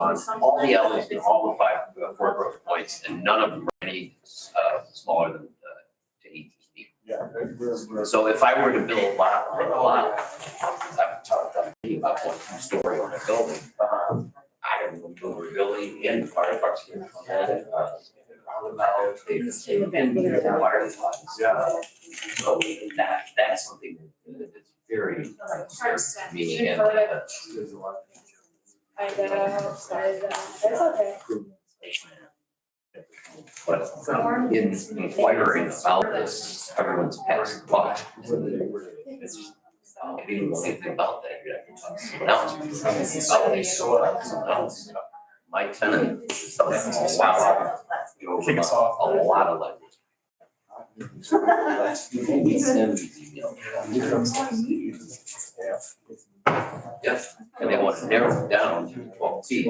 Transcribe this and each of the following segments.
on all the alleys and all the four growth points, and none of them are any smaller than to 18 feet. Yeah. So if I were to build a lot, I've talked about one two-story on a building. I don't know, we're building in fire departments here. Roundabouts, wireless lines. Yeah. So that's something that's very meaning and. I know, sorry, that's okay. But in inquiring about this, everyone's passed the buck. If you know anything about that, you're not gonna someone else. About they saw someone else. My tenant, wow, Kick us off. a lot of language. Yeah, and they want to narrow it down to 12 feet.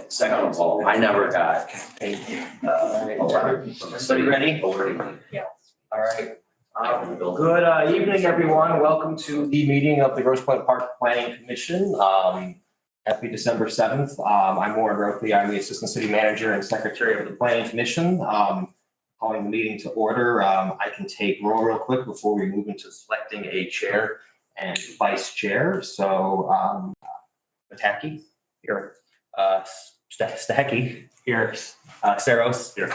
Second of all, I never got a letter from the city. Ready? Yeah. All right. Good. Good evening, everyone. Welcome to the meeting of the Grosse Pointe Park Planning Commission. Happy December 7th. I'm Warren Roethle. I'm the Assistant City Manager and Secretary of the Planning Commission. Calling the meeting to order. I can take roll real quick before we move into selecting a chair and vice chair. So Pataki here, Stahecki here, Saros Here.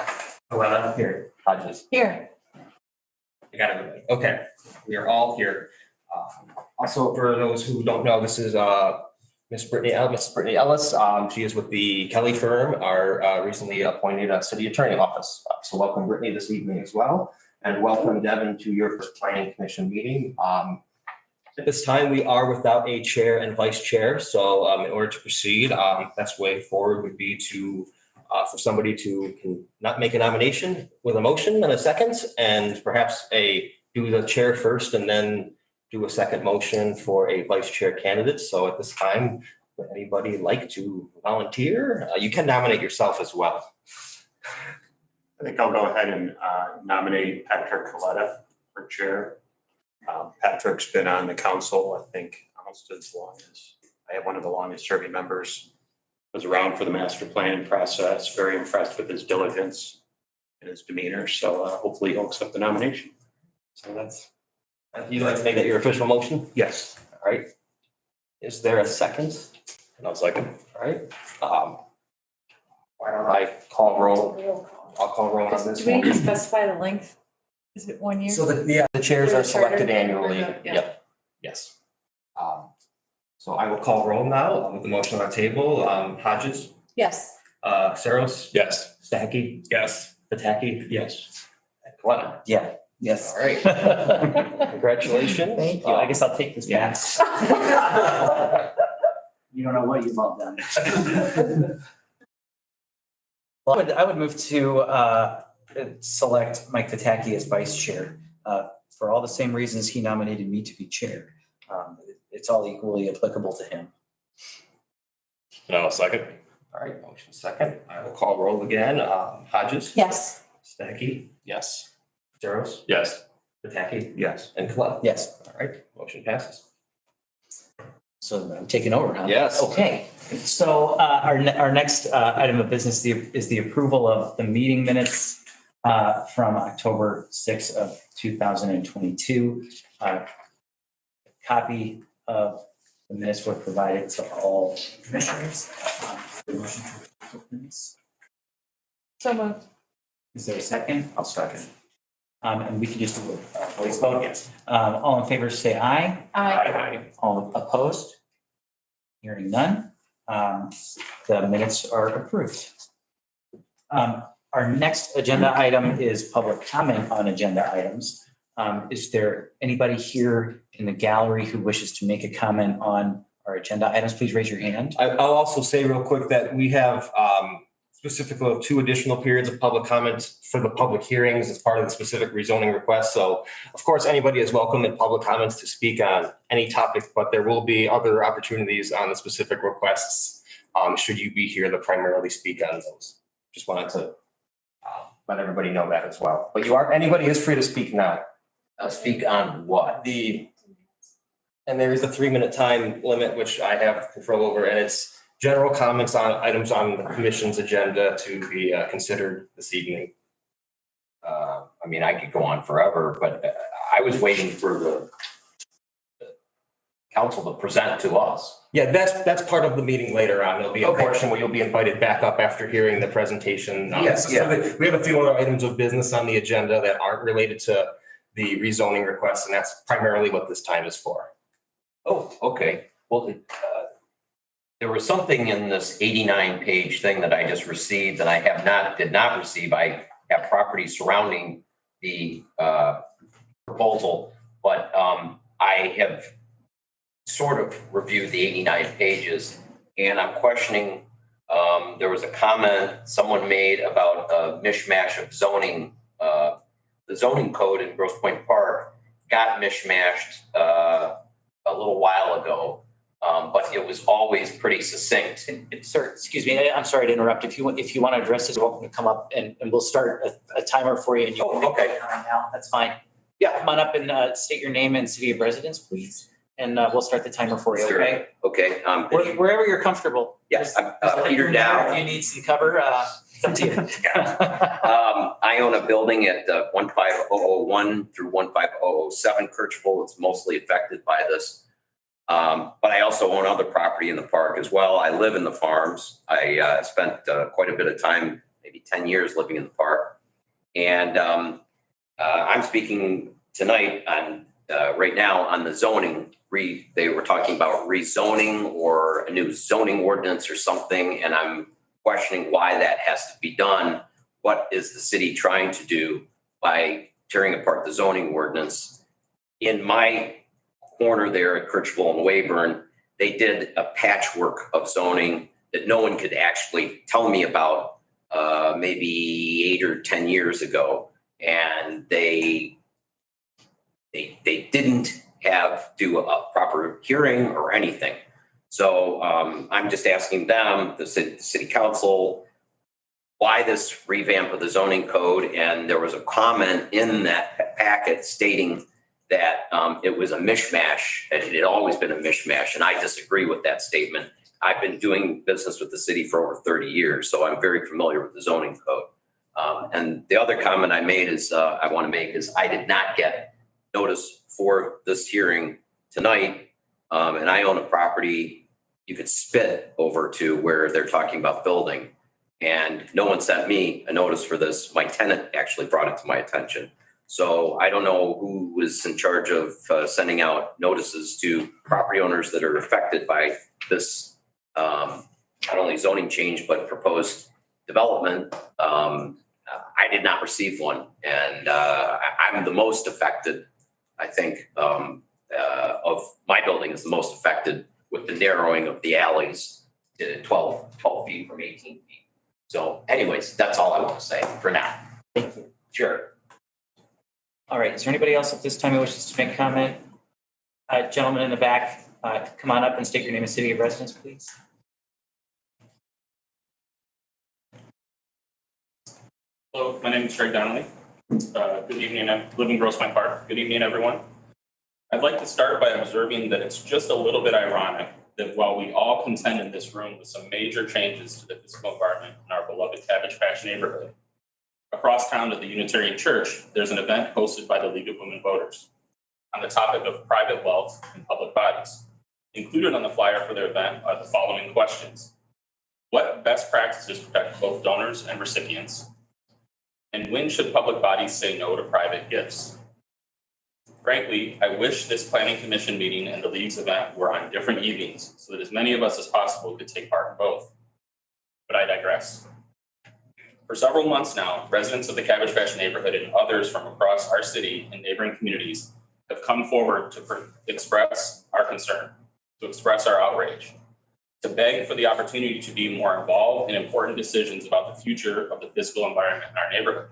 Coletta here, Hodges Here. I got everybody. Okay, we are all here. Also, for those who don't know, this is Miss Brittany Ellis. She is with the Kelly firm, our recently appointed city attorney office. So welcome Brittany this evening as well. And welcome Devin to your first planning commission meeting. At this time, we are without a chair and vice chair. So in order to proceed, best way forward would be to for somebody to not make a nomination with a motion and a second, and perhaps do the chair first and then do a second motion for a vice chair candidate. So at this time, would anybody like to volunteer? You can nominate yourself as well. I think I'll go ahead and nominate Patrick Coletta for chair. Patrick's been on the council, I think, almost as long as, I have one of the longest serving members. Was around for the master plan process, very impressed with his diligence and his demeanor. So hopefully he'll accept the nomination. So that's. You'd like to make that your official motion? Yes. All right. Is there a second? And I'll second. All right. Why don't I call roll? I'll call roll on this Do we need to one. specify the length? Is it 1 year? So the chairs are selected annually. Yeah. Yep. Yes. So I will call roll now with the motion on the table. Hodges, Yes. Saros, Yes. Stahecki, Yes. Pataki, Yes. and Coletta. Yeah, yes. All right. Congratulations. Thank you. I guess I'll take this back. You don't know what you've all done. Well, I would move to select Mike Pataki as vice chair for all the same reasons he nominated me to be chair. It's all equally applicable to him. And I'll second. All right, motion second. I will call roll again. Hodges, Yes. Stahecki, Yes. Saros, Yes. Pataki, Yes. and Coletta. Yes, All right, motion passes. so I'm taking over, huh? Yes. Okay, so our next item of business is the approval of the meeting minutes from October 6th of 2022. Copy of the minutes were provided to all commissioners. The motion to approve the minutes. So moved. Is there a second? I'll second. And we can just do a voice vote. Yes. All in favor, say aye. Aye. All opposed? Hearing none. The minutes are approved. Our next agenda item is public comment on agenda items. Is there anybody here in the gallery who wishes to make a comment on our agenda items? Please raise your hand. I'll also say real quick that we have specifically 2 additional periods of public comments for the public hearings as part of the specific rezoning request. So of course, anybody is welcome in public comments to speak on any topic, but there will be other opportunities on the specific requests should you be here to primarily speak on those. Just wanted to let everybody know that as well. But anybody is free to speak now. Speak on what? The And there is a 3-minute time limit, which I have control over, and it's general comments on items on the commission's agenda to be considered this evening. I mean, I could go on forever, but I was waiting for the council to present to us. Yeah, that's part of the meeting later on. There'll be a Okay. portion where you'll be invited back up after hearing the presentation. Yes, yeah. We have a few other items of business on the agenda that aren't related to the rezoning request, and that's primarily what this time is for. Oh, okay. Well, there was something in this 89-page thing that I just received that I did not receive. I have property surrounding the proposal, but I have sort of reviewed the 89 pages, and I'm questioning, there was a comment someone made about a mishmash of zoning. The zoning code in Grosse Pointe Park got mishmashed a little while ago, but it was always pretty succinct. Sir, excuse me, I'm sorry to interrupt. If you want to address this, you're welcome to come up and we'll start a timer for you and you. Oh, okay. Now, that's fine. Yeah, come on up and state your name and city of residence, please. And we'll start the timer for you, Sure. okay? Okay. Wherever you're comfortable. Yes, I'm Just Peter if Dow. you need some cover, it's up to you. I own a building at 15001 through 15007 Kirchville. It's mostly affected by this. But I also own other property in the park as well. I live in the farms. I spent quite a bit of time, maybe 10 years living in the park. And I'm speaking tonight on, right now on the zoning. They were talking about rezoning or a new zoning ordinance or something. And I'm questioning why that has to be done. What is the city trying to do by tearing apart the zoning ordinance? In my corner there at Kirchville and Weyburn, they did a patchwork of zoning that no one could actually tell me about maybe 8 or 10 years ago. And they didn't do a proper hearing or anything. So I'm just asking them, the city council, why this revamp of the zoning code? And there was a comment in that packet stating that it was a mishmash, and it had always been a mishmash, and I disagree with that statement. I've been doing business with the city for over 30 years, so I'm very familiar with the zoning code. And the other comment I made is, I want to make is I did not get notice for this hearing tonight, and I own a property you could spit over to where they're talking about building, and no one sent me a notice for this. My tenant actually brought it to my attention. So I don't know who was in charge of sending out notices to property owners that are affected by this, not only zoning change, but proposed development. I did not receive one, and I'm the most affected. I think of my building is the most affected with the narrowing of the alleys to 12 feet from 18 feet. So anyways, that's all I want to say for now. Thank you. Sure. All right, is there anybody else at this time who wishes to make comment? Gentleman in the back, come on up and state your name and city of residence, please. Hello, my name is Greg Donnelly. Good evening, I live in Grosse Pointe Park. Good evening, everyone. I'd like to start by observing that it's just a little bit ironic that while we all contend in this room with some major changes to the physical environment in our beloved Cabbage Patch neighborhood, across town at the Unitarian Church, there's an event hosted by the League of Women Voters on the topic of private wealth in public bodies. Included on the flyer for their event are the following questions. What best practices protect both donors and recipients? And when should public bodies say no to private gifts? Frankly, I wish this planning commission meeting and the League's event were on different evenings so that as many of us as possible could take part in both. But I digress. For several months now, residents of the Cabbage Patch neighborhood and others from across our city and neighboring communities have come forward to express our concern, to express our outrage, to beg for the opportunity to be more involved in important decisions about the future of the physical environment in our neighborhood.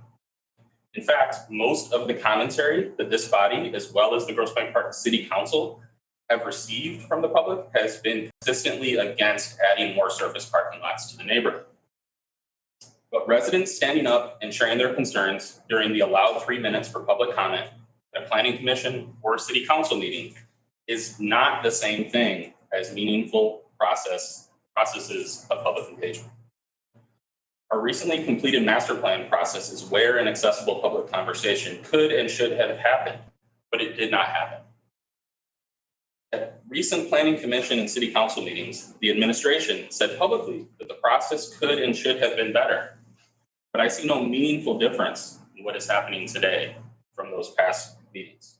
In fact, most of the commentary that this body, as well as the Grosse Pointe Park City Council, have received from the public has been consistently against adding more surface parking lots to the neighborhood. But residents standing up and sharing their concerns during the allowed 3 minutes for public comment at a planning commission or city council meeting is not the same thing as meaningful processes of public engagement. Our recently completed master plan process is where an accessible public conversation could and should have happened, but it did not happen. At recent planning commission and city council meetings, the administration said publicly that the process could and should have been better. But I see no meaningful difference in what is happening today from those past meetings.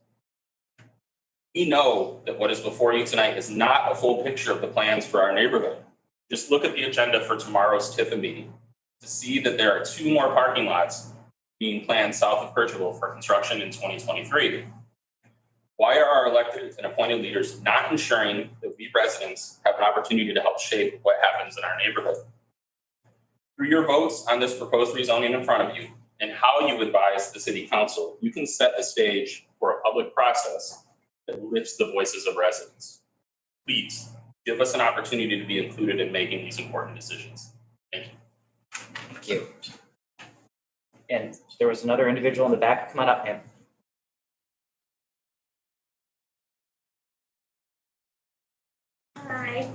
We know that what is before you tonight is not a full picture of the plans for our neighborhood. Just look at the agenda for tomorrow's Tifa meeting to see that there are 2 more parking lots being planned south of Kercheval for construction in 2023. Why are our elected and appointed leaders not ensuring that we residents have an opportunity to help shape what happens in our neighborhood? Through your votes on this proposed rezoning in front of you and how you advise the city council, you can set the stage for a public process that lifts the voices of residents. Please give us an opportunity to be included in making these important decisions. Thank you. Thank you. And there was another individual in the back. Come on up, ma'am. Hi.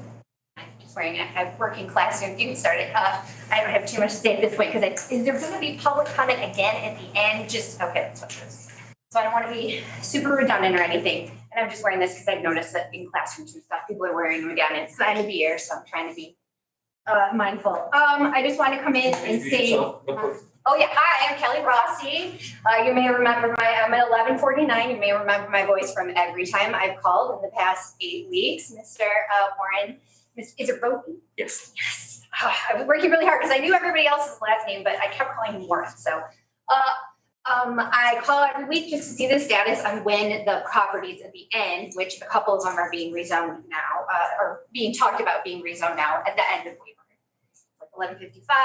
I'm just wearing a working classroom. You can start it. I don't have too much to say at this point because is there going to be public comment again at the end? Just, okay, that's what it is. So I don't want to be super redundant or anything. And I'm just wearing this because I've noticed that in classrooms and stuff, people are wearing them again. It's the end of the year, so I'm trying to be mindful. I just want to come in and say, oh yeah, hi, I'm Kelly Rossi. You may remember I'm at 1149. You may remember my voice from every time I've called in the past 8 weeks. Mr. Warren, is it Roby? Yes. Yes. I was working really hard because I knew everybody else's last name, but I kept calling him Warren. So I call every week just to see the status on when the properties at the end, which a couple of them are being rezoned now, or being talked about being rezoned now at the end of Weyburn. Like 1155.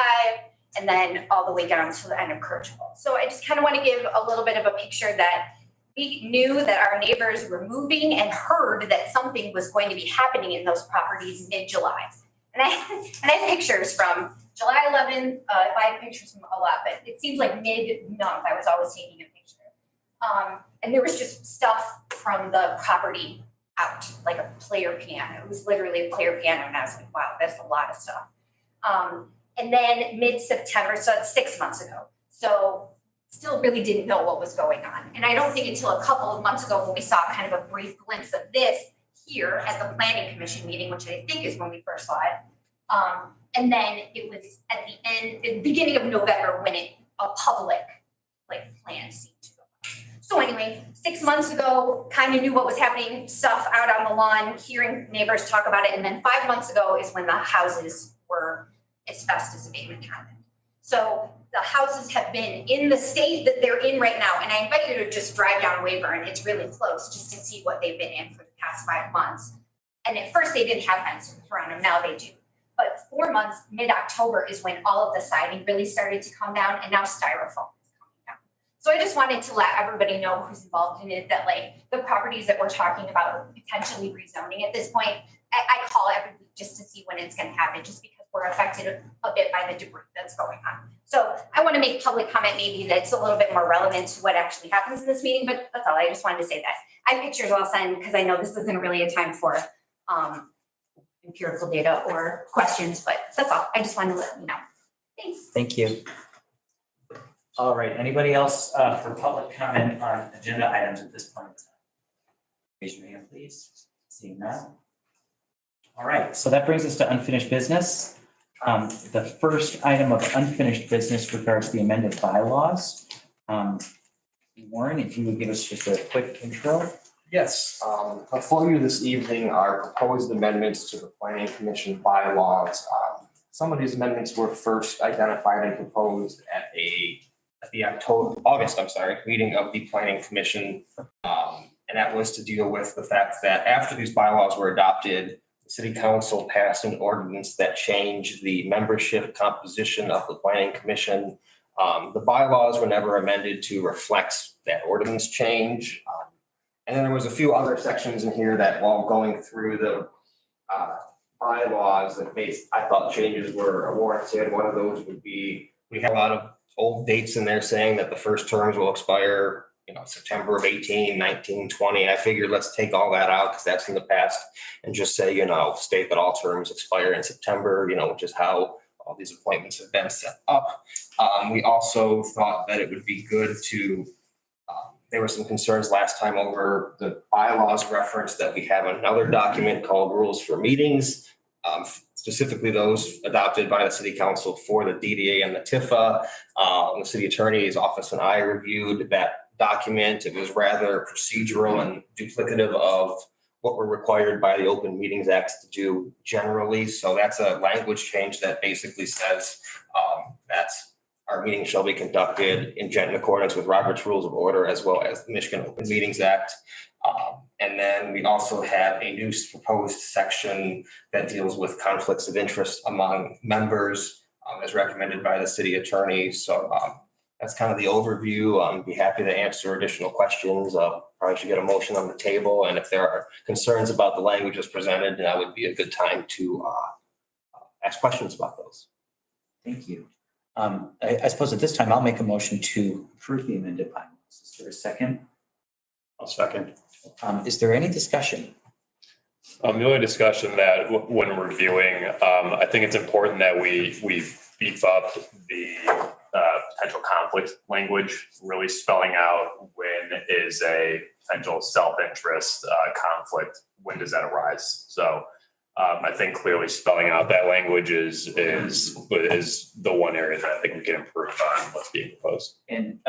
And then all the way down to the end of Kercheval. So I just kind of want to give a little bit of a picture that we knew that our neighbors were moving and heard that something was going to be happening in those properties mid-July. And I have pictures from July 11th. I have pictures from a lot, but it seems like mid-month I was always taking a picture. And there was just stuff from the property out, like a player piano. It was literally a player piano, and I was like, wow, that's a lot of stuff. And then mid-September, so that's 6 months ago. So still really didn't know what was going on. And I don't think until a couple of months ago when we saw kind of a brief glimpse of this here at the planning commission meeting, which I think is when we first saw it. And then it was at the beginning of November when a public plan seemed to go. So anyway, 6 months ago, kind of knew what was happening, stuff out on the lawn, hearing neighbors talk about it. And then 5 months ago is when the houses were asbestos abatement happened. So the houses have been in the state that they're in right now. And I invite you to just drive down Weyburn. It's really close just to see what they've been in for the past 5 months. And at first they didn't have fences around them, now they do. But 4 months, mid-October is when all of the siding really started to come down and now styrofoam is coming down. So I just wanted to let everybody know who's involved in it, that the properties that we're talking about potentially rezoning at this point, I call every week just to see when it's gonna happen, just because we're affected a bit by the debris that's going on. So I want to make public comment maybe that's a little bit more relevant to what actually happens in this meeting, but that's all. I just wanted to say that. I have pictures I'll send because I know this isn't really a time for empirical data or questions, but that's all. I just wanted to let you know. Thanks. Thank you. All right, anybody else for public comment on agenda items at this point? Raise your hand, please. Seeing none. All right, so that brings us to unfinished business. The first item of unfinished business regards the amended bylaws. Warren, if you would give us just a quick intro. Yes, before you this evening are proposed amendments to the planning commission bylaws. Some of these amendments were first identified and proposed at the August meeting of the planning commission. And that was to deal with the fact that after these bylaws were adopted, the city council passed an ordinance that changed the membership composition of the planning commission. The bylaws were never amended to reflect that ordinance change. And then there was a few other sections in here that while going through the bylaws that I thought changes were warranted. One of those would be, we have a lot of old dates in there saying that the first terms will expire September of 18, 19, 20. I figured let's take all that out because that's in the past and just say, state that all terms expire in September, which is how all these appointments have been set up. We also thought that it would be good to, there were some concerns last time over the bylaws reference that we have another document called Rules for Meetings. Specifically those adopted by the city council for the DDA and the TIFA. The city attorney's office and I reviewed that document. It was rather procedural and duplicative of what we're required by the Open Meetings Act to do generally. So that's a language change that basically says that our meeting shall be conducted in accordance with Robert's Rules of Order as well as the Michigan Open Meetings Act. And then we also have a new proposed section that deals with conflicts of interest among members as recommended by the city attorney. So that's kind of the overview. I'd be happy to answer additional questions. Probably should get a motion on the table. And if there are concerns about the language as presented, that would be a good time to ask questions about those. Thank you. I suppose at this time, I'll make a motion to approve the amended bylaws. Is there a second? I'll second. Is there any discussion? The only discussion that when reviewing, I think it's important that we beef up the potential conflict language, really spelling out when is a potential self-interest conflict, when does that arise? So I think clearly spelling out that language is the one area that I think we can improve on what's being proposed. And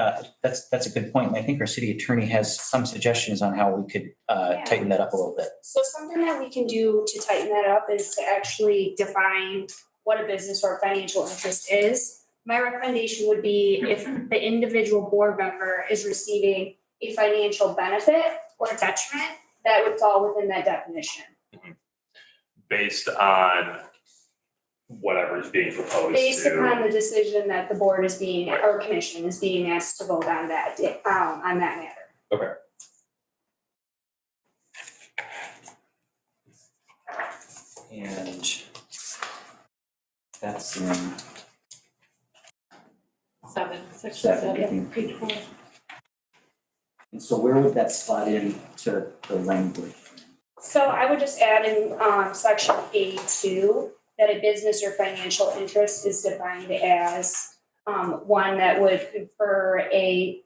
that's a good point. And I think our city attorney has some suggestions on how we could tighten that up a little bit. So something that we can do to tighten that up is to actually define what a business or financial interest is. My recommendation would be if the individual board member is receiving a financial benefit or detriment, that would fall within that definition. Based on whatever is being proposed Based to. upon the decision that the board is being, or commission is being asked to vote on that matter. Okay. And that's in Six, seven. seven. And so where would that slot in to the language? So I would just add in section A2 that a business or financial interest is defined as one that would confer a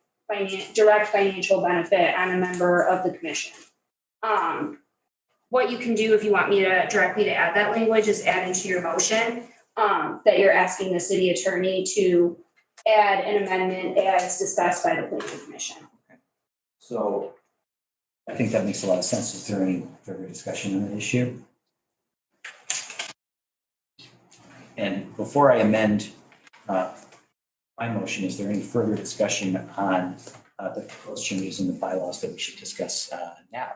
direct financial benefit on a member of the commission. What you can do if you want me to directly to add that language is add into your motion that you're asking the city attorney to add an amendment as discussed by the planning commission. So I think that makes a lot of sense. Is there any further discussion on the issue? And before I amend my motion, is there any further discussion on the proposed changes in the bylaws that we should discuss now?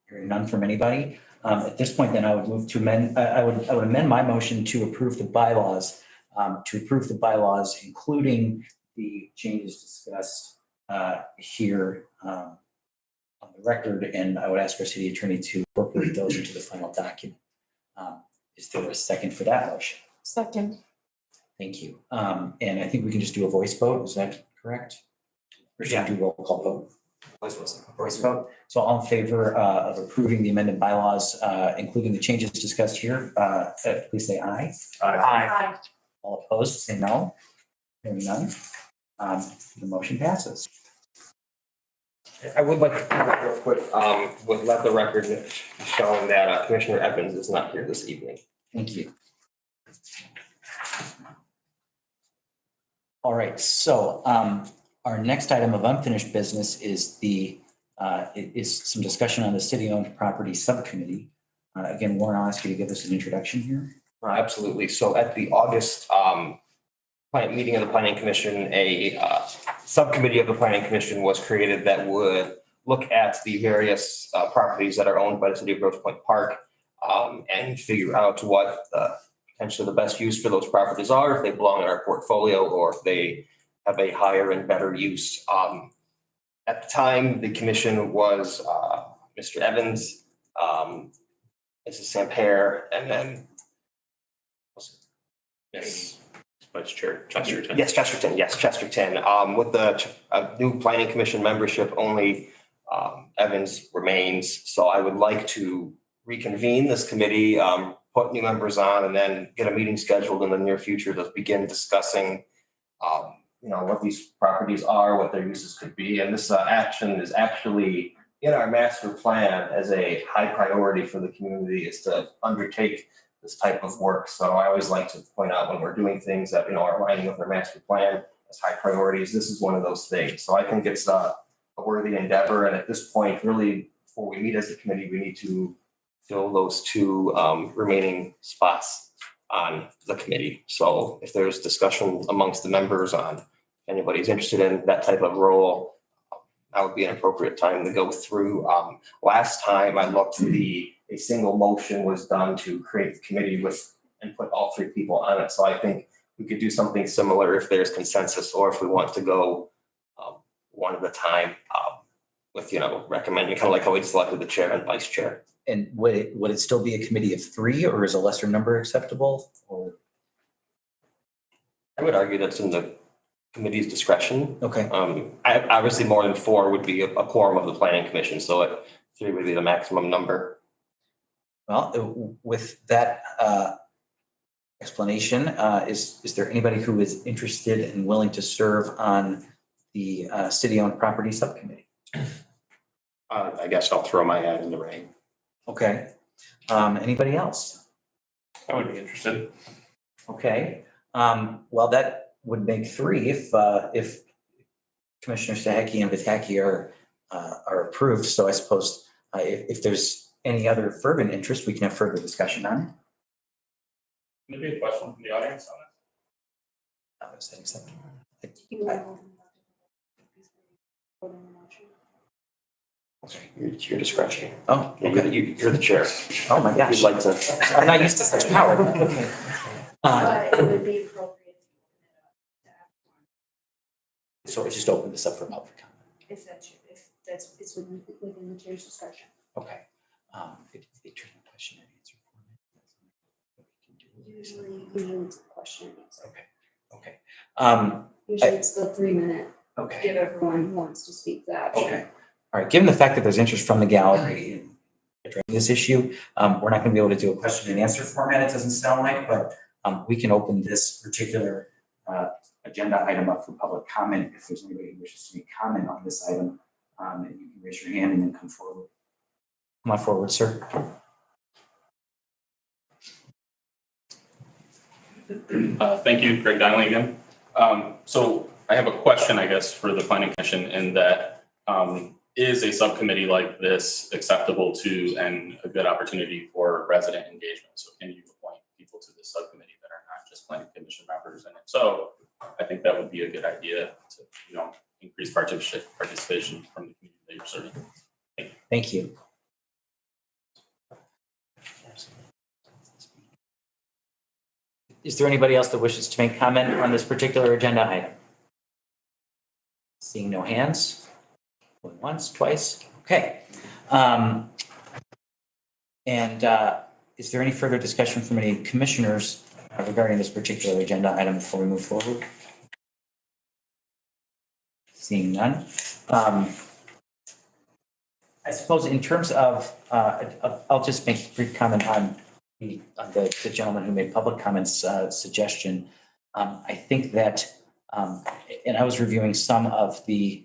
Hearing none from anybody. At this point, then I would move to amend. I would amend my motion to approve the bylaws. Including the changes discussed here on the record, and I would ask our city attorney to incorporate those into the final document. Is there a second for that motion? Second. Thank you. And I think we can just do a voice vote. Is that correct? Or should we do roll call vote? Voice vote. So all in favor of approving the amended bylaws, including the changes discussed here, please say aye. Aye. All opposed, say no. Hearing none. The motion passes. I would like to real quick, would let the record show that Commissioner Evans is not here this evening. Thank you. All right, so our next item of unfinished business is some discussion on the city-owned property subcommittee. Again, Warren, I'll ask you to give us an introduction here. Absolutely. So at the August meeting of the Planning Commission, a subcommittee of the Planning Commission was created that would look at the various properties that are owned by the city of Grosse Pointe Park and figure out what potentially the best use for those properties are, if they belong in our portfolio or if they have a higher and better use. At the time, the commission was Mr. Evans, Mrs. Samper, and then Ms. Vice Chair Chesterton. Yes, Chesterton, with the new planning commission membership only, Evans remains. So I would like to reconvene this committee, put new members on, and then get a meeting scheduled in the near future to begin discussing what these properties are, what their uses could be. And this action is actually in our master plan as a high priority for the community, is to undertake this type of work. So I always like to point out when we're doing things that, are aligning with our master plan as high priorities, this is one of those things. So I think it's a worthy endeavor. And at this point, really, before we meet as a committee, we need to fill those two remaining spots on the committee. So if there's discussion amongst the members on if anybody's interested in that type of role, that would be an appropriate time to go through. Last time I looked, a single motion was done to create the committee and put all three people on it. So I think we could do something similar if there's consensus, or if we want to go one at a time with, recommending, kind of like how we selected the chair and vice chair. And would it still be a committee of three, or is a lesser number acceptable? Or, I would argue that's in the committee's discretion. okay, Obviously, more than four would be a quorum of the planning commission, so three would be the maximum number. well, with that explanation, is there anybody who is interested and willing to serve on the city-owned property subcommittee? I guess I'll throw my hat in the ring. Okay, anybody else? I would be interested. Okay, well, that would make three if Commissioner Stahiki and Vitaki are approved. So I suppose if there's any other fervent interest, we can have further discussion on it. Maybe a question from the audience on Is that acceptable? It's your discretion. Oh, okay. You're the chair. Oh, my You'd gosh. like to. I'm not used to such power. But it would be appropriate. So we just open this up for public comment. If that's, it's within the chair's discretion. Okay. They turn the question and answer format. Usually it's a question and answer. Okay. Usually it's the 3 minute, Okay. give everyone who wants to speak the option. Okay. All right. Given the fact that there's interest from the gallery in addressing this issue, we're not going to be able to do a question and answer format, it doesn't sound like, but we can open this particular agenda item up for public comment. If there's anybody who wishes to make comment on this item, and you can raise your hand and then come forward. Come on forward, sir. Thank you, Greg Donnelly again. So I have a question, I guess, for the planning commission, in that is a subcommittee like this acceptable to and a good opportunity for resident engagement? So can you appoint people to this subcommittee that are not just planning commission members? And if so, I think that would be a good idea to, increase participation from the community that you're serving. Thank you. Is there anybody else that wishes to make comment on this particular agenda item? Seeing no hands, going once, twice, okay. Is there any further discussion from any commissioners regarding this particular agenda item before we move forward? Seeing none. I suppose in terms of, I'll just make a brief comment on the gentleman who made public comments suggestion. I think that, and I was reviewing some of the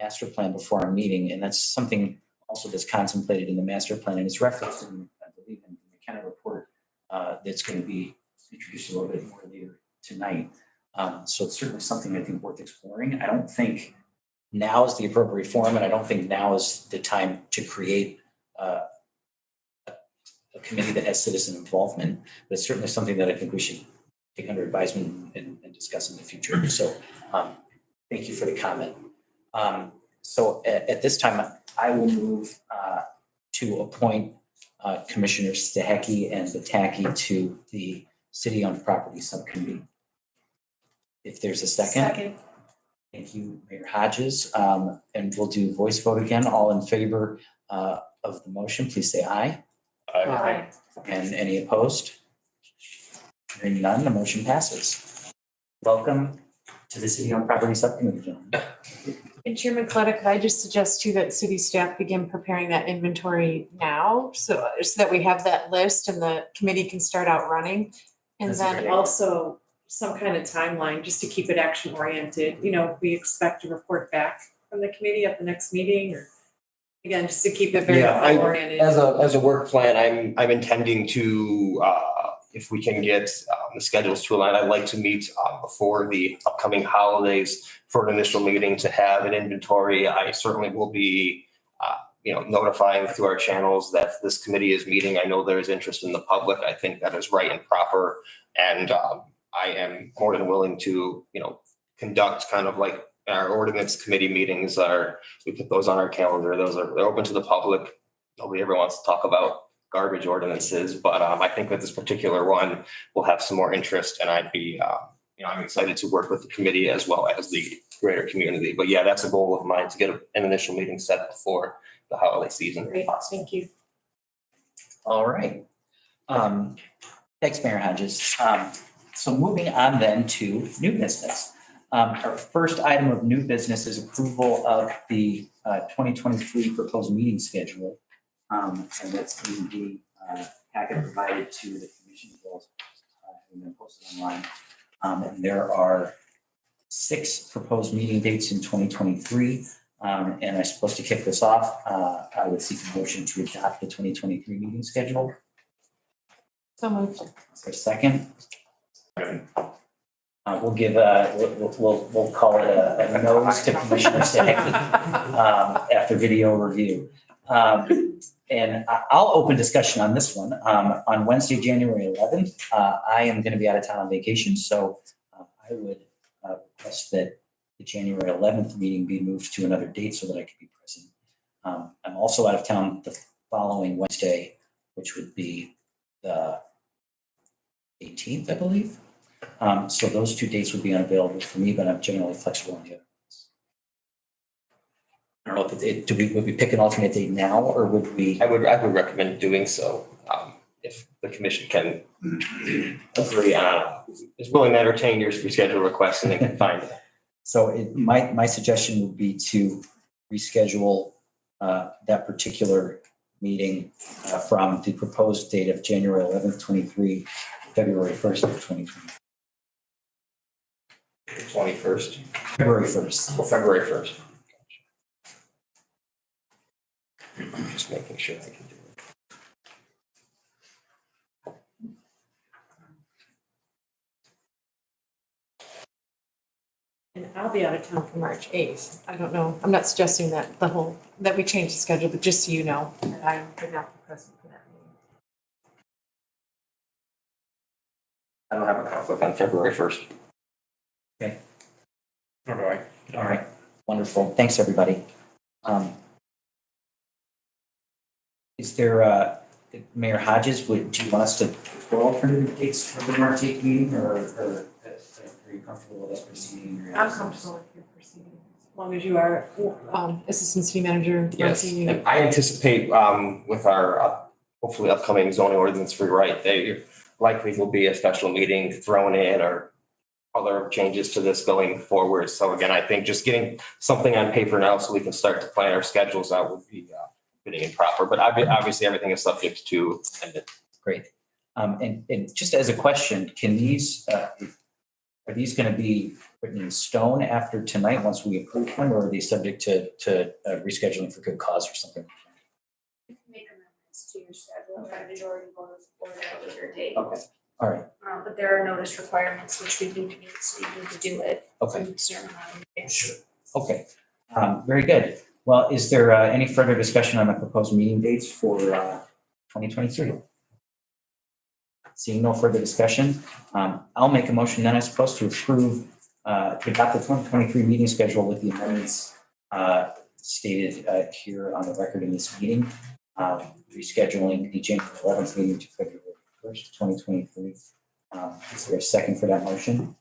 master plan before our meeting, and that's something also that's contemplated in the master plan, and it's referenced in, I believe, in the McKenna report that's going to be introduced a little bit more later tonight. So it's certainly something I think worth exploring. I don't think now is the appropriate forum, and I don't think now is the time to create a committee that has citizen involvement. But it's certainly something that I think we should take under advisement and discuss in the future. So thank you for the comment. So at this time, I will move to appoint Commissioners Stahiki and Vitaki to the City-Owned Property Subcommittee. If there's a second. Thank you, Mayor Hodges. And we'll do voice vote again. All in favor of the motion, please say aye. Aye. And any opposed? Hearing none, the motion passes. welcome to the city-owned property subcommittee, gentlemen. And Chairman Coletta, could I just suggest too that city staff begin preparing that inventory now? So that we have that list and the committee can start out running. And That's a great then idea. also some kind of timeline, just to keep it action oriented. You know, we expect a report back from the committee at the next meeting, or again, just to keep it very Yeah, I- oriented. As a work plan, I'm intending to, if we can get the schedules to align, I'd like to meet before the upcoming holidays for an initial meeting to have an inventory. I certainly will be, notifying through our channels that this committee is meeting. I know there is interest in the public. I think that is right and proper. And I am more than willing to, conduct kind of like our ordinance committee meetings we put those on our calendar. They're open to the public. Nobody ever wants to talk about garbage ordinances, but I think that this particular one will have some more interest, and I'd be, I'm excited to work with the committee as well as the greater community. But yeah, that's a goal of mine, to get an initial meeting set before the holiday season. Great, thank you. All right. Thanks, Mayor Hodges. So moving on then to new business. Our first item of new business is approval of the 2023 proposed meeting schedule. And that's in the packet provided to the commission, as well as having been posted online. And there are 6 proposed meeting dates in 2023. And I'm supposed to kick this off. I would seek a motion to adopt the 2023 meeting schedule. So moved. Is there a second? We'll give, we'll call it a nose to Commissioner Stackey after video review. And I'll open discussion on this one. On Wednesday, January 11th, I am going to be out of town on vacation, so I would request that the January 11th meeting be moved to another date so that I can be present. I'm also out of town the following Wednesday, which would be the 18th, I believe. So those 2 dates would be unavailable for me, but I'm generally flexible on the other ones. I don't know if would we pick an alternate date now, or would we? I would recommend doing so, if the commission can agree on, is willing to entertain your reschedule request, and they can find it. So my suggestion would be to reschedule that particular meeting from the proposed date of January 11th, 23, February 1st of 2020. 21st, February 1st. or February 1st. I'm just making sure I can do it. And I'll be out of town for March 8th. I don't know, I'm not suggesting that that we change the schedule, but just so you know, that I would not be present for that meeting. I don't have a conflict on February 1st. All right. All right, wonderful. Thanks, everybody. Is there, Mayor Hodges, do you want us to throw alternative dates for the March 8th meeting, or are you comfortable with us proceeding? I'm comfortable with your proceeding, as long as you are, Assistant City Manager. Yes, Marcy. and I anticipate with our hopefully upcoming zoning ordinance rewrite, they likely will be a special meeting thrown in, or other changes to this going forward. So again, I think just getting something on paper now so we can start to plan our schedules out would be fitting and proper. But obviously, everything is subject to amendment. Great. And just as a question, can these, are these going to be written in stone after tonight once we approve them, or are they subject to rescheduling for good cause or something? You can make amendments to your schedule if a majority vote for at a later date. Okay, all right, But there are notice requirements which we need to meet, so you need to do it. okay. in certain amount of days. Okay, very good. Well, is there any further discussion on the proposed meeting dates for 2023? Seeing no further discussion, I'll make a motion then, I suppose, to approve, to adopt the 2023 meeting schedule with the amendments stated here on the record in this meeting, rescheduling the January 11th meeting to February 1st, 2023. Is there a second for that motion?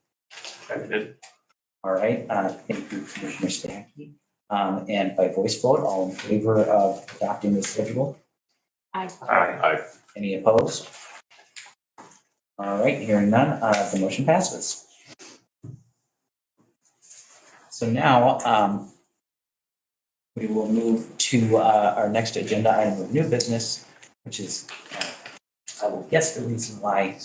All right, thank you, Commissioner Stackey. And by voice vote, all in favor of adopting the schedule? Aye. Any opposed? All right, hearing none, the motion passes. So now, we will move to, our next agenda item of new business, which is, I will guess the reason why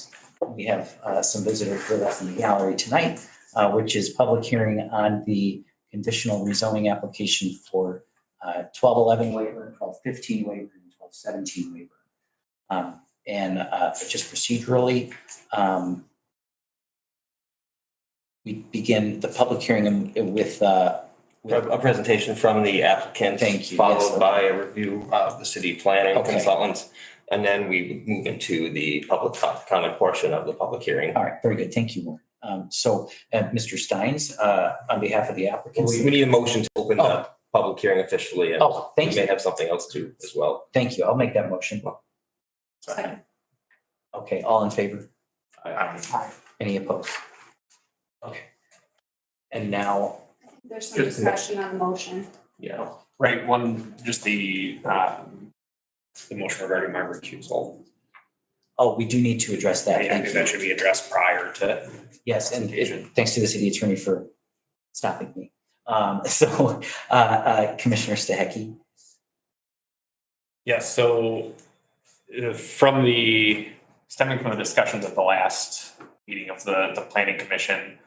we have, some visitors with us in the gallery tonight, which is public hearing on the conditional rezoning application for, 1211 waiver, 1215 waiver, and 1217 waiver. Just procedurally, we begin the public hearing with, A presentation from the applicant. Thank you, yes. Followed by a review of the city planning Okay. consultants. And then we move into the public comment portion of the public hearing. all right, very good. Thank you, Warren. So, Mr. Steins, on behalf of the applicants. We need a motion to open the public hearing officially. And Oh, thank we may you. have something else too as well. Thank you. I'll make that motion. Second. Okay, all in favor? Aye. Any opposed? Okay. And now, There's some discussion on the motion. Yeah, right, just the motion regarding my recusal. we do need to address that. I Thank think you. that should be addressed prior to. Yes, and Presentation. thanks to the city attorney for stopping me. Commissioner Stahecki. Yes, so stemming from the discussions at the last meeting of the planning commission,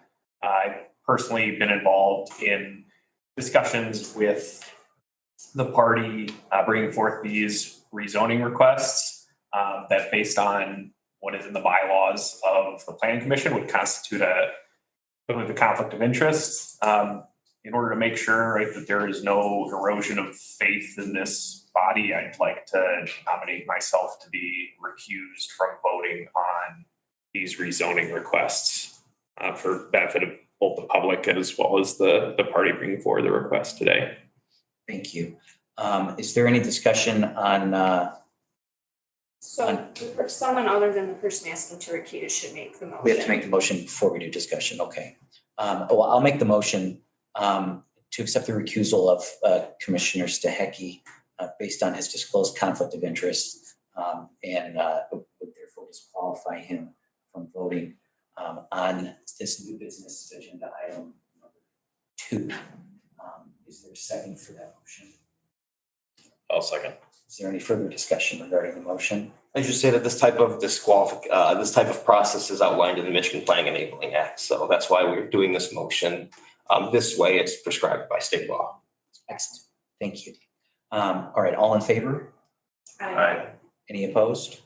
I've personally been involved in discussions with the party bringing forth these rezoning requests that based on what is in the bylaws of the planning commission would constitute a conflict of interest. In order to make sure, right, that there is no erosion of faith in this body, I'd like to nominate myself to be recused from voting on these rezoning requests for benefit of both the public as well as the party bringing forward the request today. Thank you. Is there any discussion on, So someone other than the person asking to recuse should make the motion. we have to make the motion before we do discussion, okay. I'll make the motion to accept the recusal of Commissioner Stahecki based on his disclosed conflict of interest and would therefore disqualify him from voting on this new business agenda item number 2. Is there a second for that motion? I'll second. Is there any further discussion regarding the motion? I just say that this type of this type of process is outlined in the Michigan Planning Enabling Act. So that's why we're doing this motion. This way it's prescribed by state law. Excellent. Thank you. All right, all in favor? Aye. Any opposed?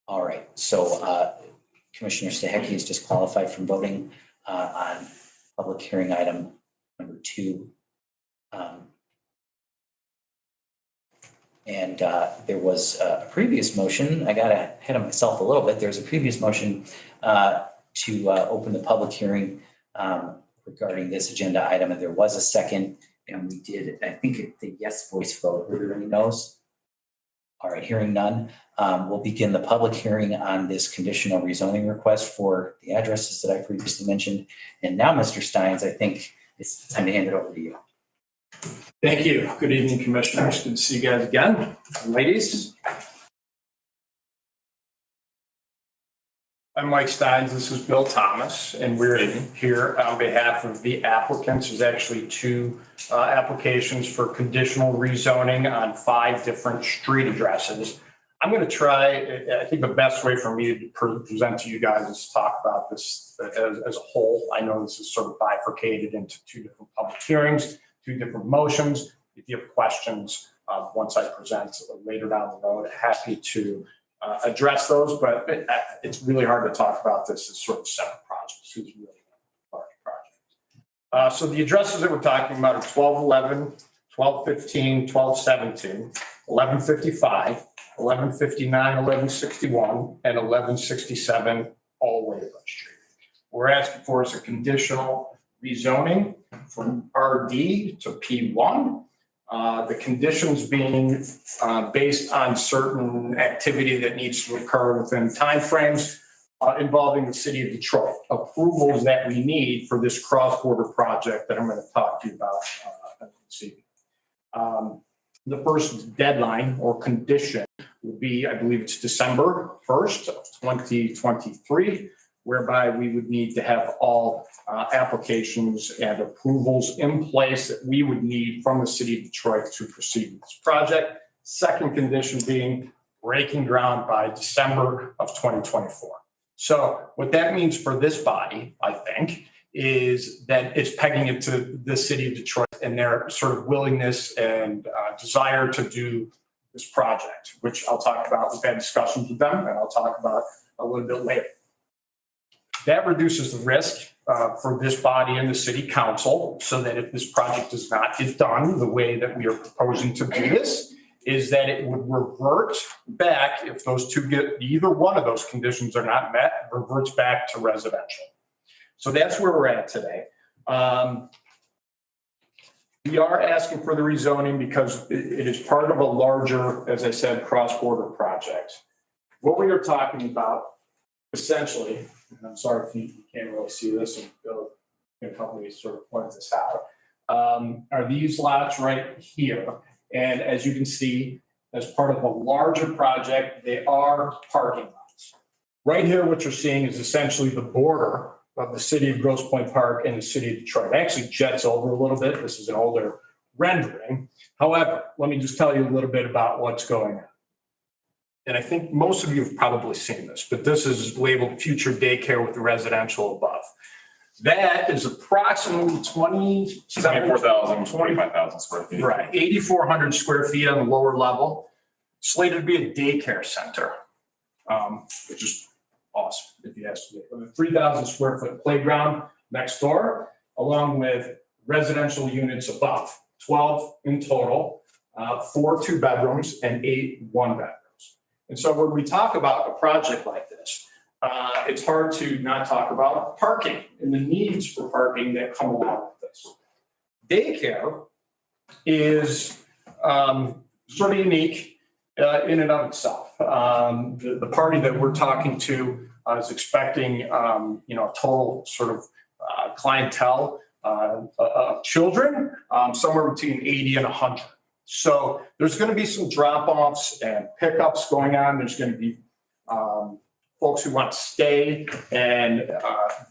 All right, so Commissioner Stahecki is disqualified from voting on public hearing item number 2. And there was a previous motion, I got ahead of myself a little bit. There was a previous motion to open the public hearing regarding this agenda item, and there was a second, and we did, I think, the yes voice vote. Everybody knows? All right, hearing none, we'll begin the public hearing on this conditional rezoning request for the addresses that I previously mentioned. And now, Mr. Steins, I think it's time to hand it over to you. Thank you. Good evening, commissioners. Good to see you guys again. Ladies. I'm Mike Steins. This is Bill Thomas, and we're here on behalf of the applicants. There's actually 2 applications for conditional rezoning on 5 different street addresses. I'm going to try, I think the best way for me to present to you guys is to talk about this as a whole. I know this is sort of bifurcated into 2 different public hearings, 2 different motions. If you have questions, once I present later down the road, happy to address those, but it's really hard to talk about this as sort of separate projects. It's really a large project. So the addresses that we're talking about are 1211, 1215, 1217, 1155, 1159, 1161, and 1167 all Waverly Street. What we're asking for is a conditional rezoning from RD to P1. The conditions being based on certain activity that needs to occur within timeframes involving the city of Detroit. Approvals that we need for this cross-border project that I'm going to talk to you about this evening. The first deadline or condition will be, I believe it's December 1st of 2023, whereby we would need to have all applications and approvals in place that we would need from the city of Detroit to proceed with this project. Second condition being breaking ground by December of 2024. So what that means for this body, I think, is that it's pegging it to the city of Detroit and their sort of willingness and desire to do this project, which I'll talk about. We've had discussions with them and I'll talk about a little bit later. That reduces the risk for this body and the city council, so that if this project does not get done the way that we are proposing to do this, is that it would revert back, if those two get, either one of those conditions are not met, reverts back to residential. So that's where we're at today. We are asking for the rezoning because it is part of a larger, as I said, cross-border project. What we are talking about essentially, and I'm sorry if you can't really see this, and Bill can help me sort of point this out, are these lots right here. And as you can see, as part of a larger project, they are parking lots. Right here, what you're seeing is essentially the border of the city of Grosse Pointe Park and the city of Detroit. It actually jets over a little bit. This is an older rendering. However, let me just tell you a little bit about what's going on. And I think most of you have probably seen this, but this is labeled future daycare with the residential above. That is approximately 24,000, 25,000 square feet. Right, 8,400 square feet on the lower level, slated to be a daycare center, which is awesome, if you ask me. A 3,000 square foot playground next door, along with residential units above, 12 in total, 4 2 bedrooms and 8 1 bedrooms. And so when we talk about a project like this, it's hard to not talk about parking and the needs for parking that come along with this. Daycare is sort of unique in and of itself. The party that we're talking to is expecting, a total sort of clientele of children, somewhere between 80 and 100. So there's going to be some drop-offs and pickups going on. There's going to be folks who want to stay and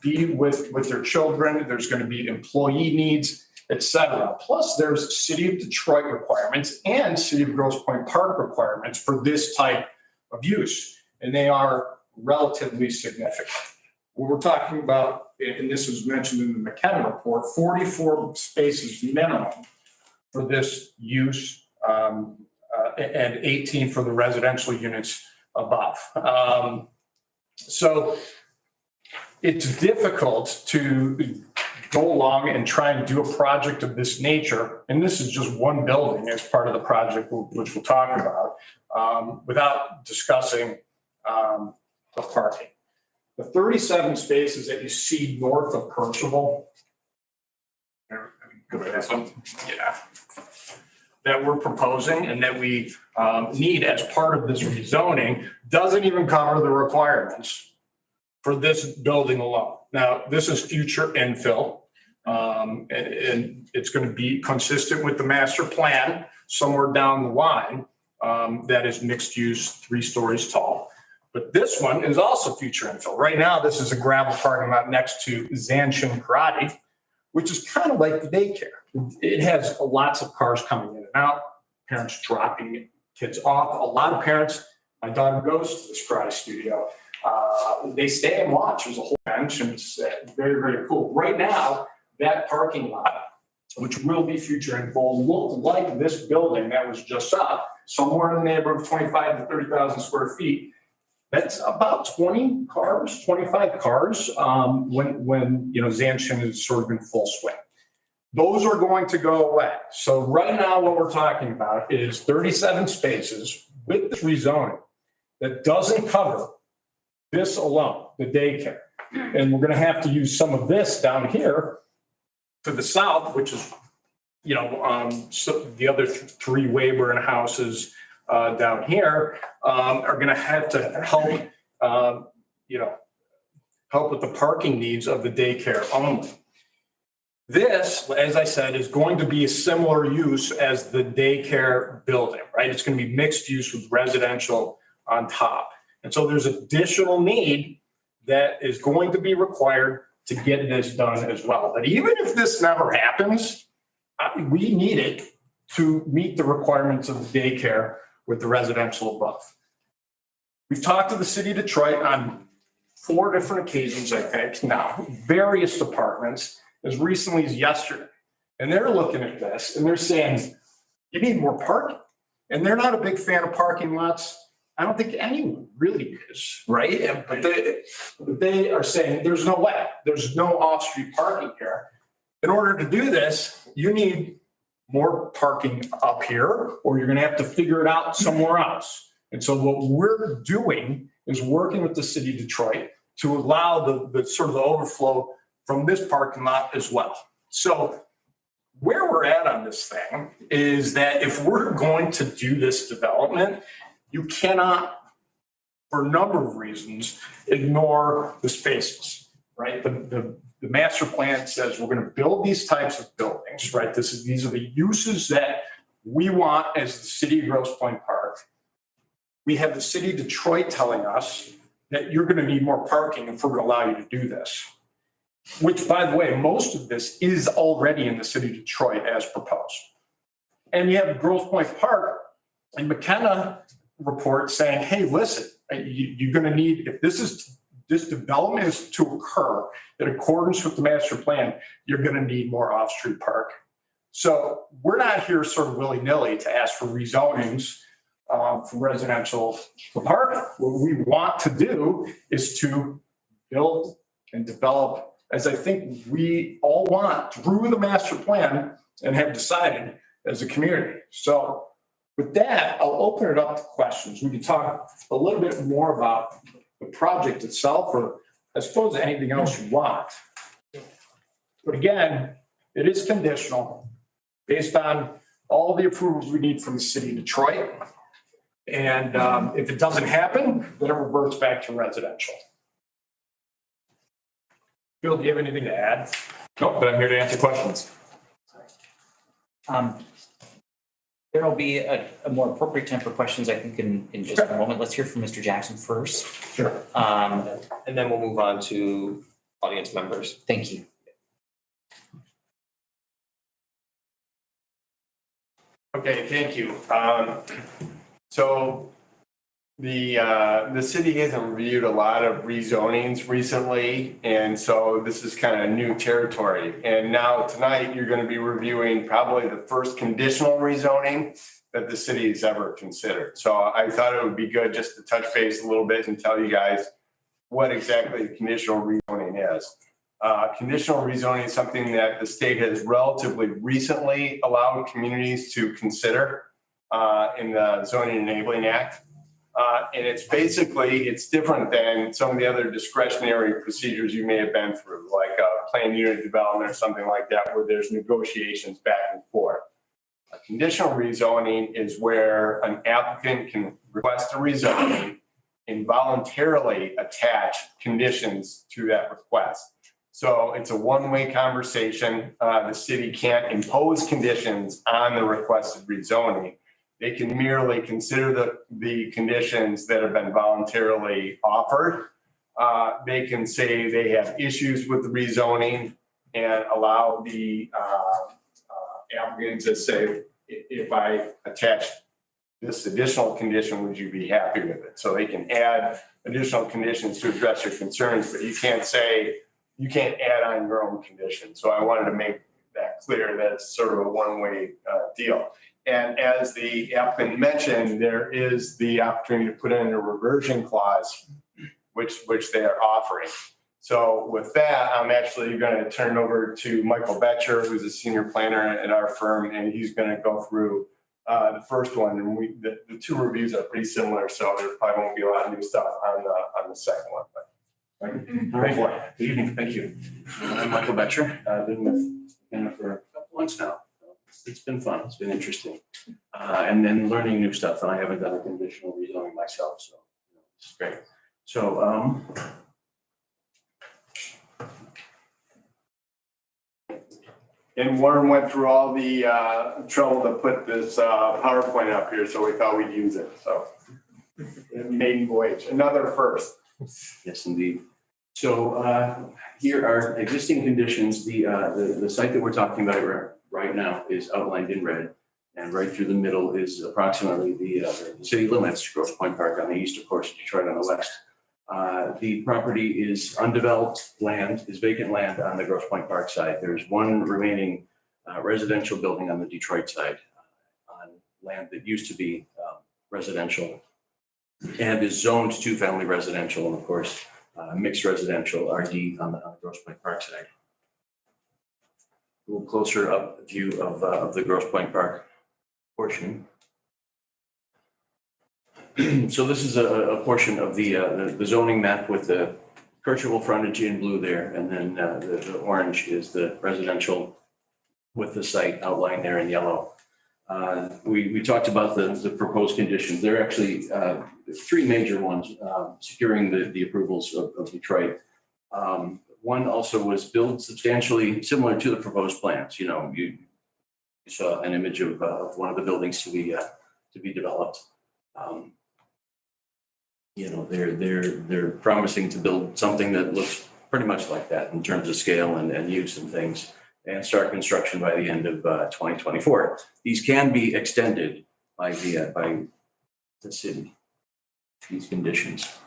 be with their children. There's going to be employee needs, et cetera. Plus, there's City of Detroit requirements and City of Grosse Pointe Park requirements for this type of use, and they are relatively significant. What we're talking about, and this was mentioned in the McKenna report, 44 spaces minimum for this use, and 18 for the residential units above. So it's difficult to go along and try and do a project of this nature, and this is just one building as part of the project, which we'll talk about, without discussing the parking. The 37 spaces that you see north of Kercheval, that we're proposing and that we need as part of this rezoning doesn't even cover the requirements for this building alone. Now, this is future infill, and it's going to be consistent with the master plan somewhere down the line that is mixed use, 3 stories tall. But this one is also future infill. Right now, this is a gravel parking lot next to Zanshin Karate, which is kind of like the daycare. It has lots of cars coming in and out, parents dropping kids off. A lot of parents, my daughter goes to this karate studio. They stay and watch. There's a whole bench and it's very, very cool. Right now, that parking lot, which will be future infill, look like this building that was just up, somewhere in the neighborhood of 25 to 30,000 square feet. That's about 20 cars, 25 cars when Zanshin is sort of in full swing. Those are going to go away. So right now what we're talking about is 37 spaces with this rezoning that doesn't cover this alone, the daycare. And we're going to have to use some of this down here to the south, which is, so the other 3 Wayburn houses down here are going to have to help, help with the parking needs of the daycare only. This, as I said, is going to be a similar use as the daycare building, right? It's going to be mixed use with residential on top. And so there's additional need that is going to be required to get this done as well. But even if this never happens, we need it to meet the requirements of the daycare with the residential above. We've talked to the city of Detroit on 4 different occasions, I think, now, various departments, as recently as yesterday. And they're looking at this and they're saying, you need more parking. And they're not a big fan of parking lots. I don't think anyone really is, right? But they are saying there's no way, there's no off-street parking here. In order to do this, you need more parking up here, or you're gonna have to figure it out somewhere else. And so what we're doing is working with the city of Detroit to allow the sort of the overflow from this parking lot as well. So where we're at on this thing is that if we're going to do this development, you cannot, for a number of reasons, ignore the spaces, right? The master plan says we're going to build these types of buildings, right? These are the uses that we want as the city of Grosse Pointe Park. We have the city of Detroit telling us that you're going to need more parking if we're going to allow you to do this. Which, by the way, most of this is already in the city of Detroit as proposed. And you have Grosse Pointe Park and McKenna report saying, hey, listen, you're going to need, if this development is to occur in accordance with the master plan, you're going to need more off-street parking. So we're not here sort of willy-nilly to ask for rezonings for residential parking. What we want to do is to build and develop, as I think we all want through the master plan and have decided as a community. So with that, I'll open it up to questions. We can talk a little bit more about the project itself, or I suppose anything else you want. But again, it is conditional based on all the approvals we need from the city of Detroit. And if it doesn't happen, then it reverts back to residential. Bill, do you have anything to add? No, but I'm here to answer questions. There will be a more appropriate time for questions, I think, in just a moment. Let's hear from Mr. Jackson first. Sure. And then we'll move on to audience members. Thank you. Okay, thank you. So the city hasn't reviewed a lot of rezonings recently, and so this is kind of new territory. And now tonight, you're going to be reviewing probably the first conditional rezoning that the city has ever considered. So I thought it would be good just to touch base a little bit and tell you guys what exactly conditional rezoning is. Conditional rezoning is something that the state has relatively recently allowed communities to consider in the Zoning Enabling Act. And it's different than some of the other discretionary procedures you may have been through, like a planned unit development or something like that, where there's negotiations back and forth. A conditional rezoning is where an applicant can request a rezoning and voluntarily attach conditions to that request. So it's a one-way conversation. The city can't impose conditions on the requested rezoning. They can merely consider the conditions that have been voluntarily offered. They can say they have issues with the rezoning and allow the applicant to say, if I attach this additional condition, would you be happy with it? So they can add additional conditions to address your concerns, but you can't add on your own conditions. So I wanted to make that clear that it's sort of a one-way deal. And as the applicant mentioned, there is the opportunity to put in a reversion clause, which they are offering. So with that, I'm actually going to turn it over to Michael Betcher, who's a senior planner at our firm, and he's going to go through the first one. And the 2 reviews are pretty similar, so there probably won't be a lot of new stuff on the second one. All right. Good evening. Thank you. I'm Michael Betcher. I've been with Anna for a couple months now. It's been fun. It's been interesting. And then learning new stuff. And I haven't done a conditional rezoning myself, so it's great. So and Warren went through all the trouble to put this PowerPoint up here, so we thought we'd use it. So maiden voyage, another first. yes, indeed. So here are existing conditions. The site that we're talking about right now is outlined in red. And right through the middle is approximately the city limits, Grosse Pointe Park on the east, of course, Detroit on the west. The property is undeveloped land, is vacant land on the Grosse Pointe Park side. There's one remaining residential building on the Detroit side on land that used to be residential and is zoned to family residential and of course, mixed residential RD on the Grosse Pointe Park side. A little closer up view of the Grosse Pointe Park portion. So this is a portion of the zoning map with the Kirchhoff frontage in blue there, and then the orange is the residential with the site outlined there in yellow. We talked about the proposed conditions. There are actually three major ones securing the approvals of Detroit. One also was built substantially similar to the proposed plans. You saw an image of one of the buildings to be developed. They're promising to build something that looks pretty much like that in terms of scale and use and things, and start construction by the end of 2024. These can be extended by the city, these conditions.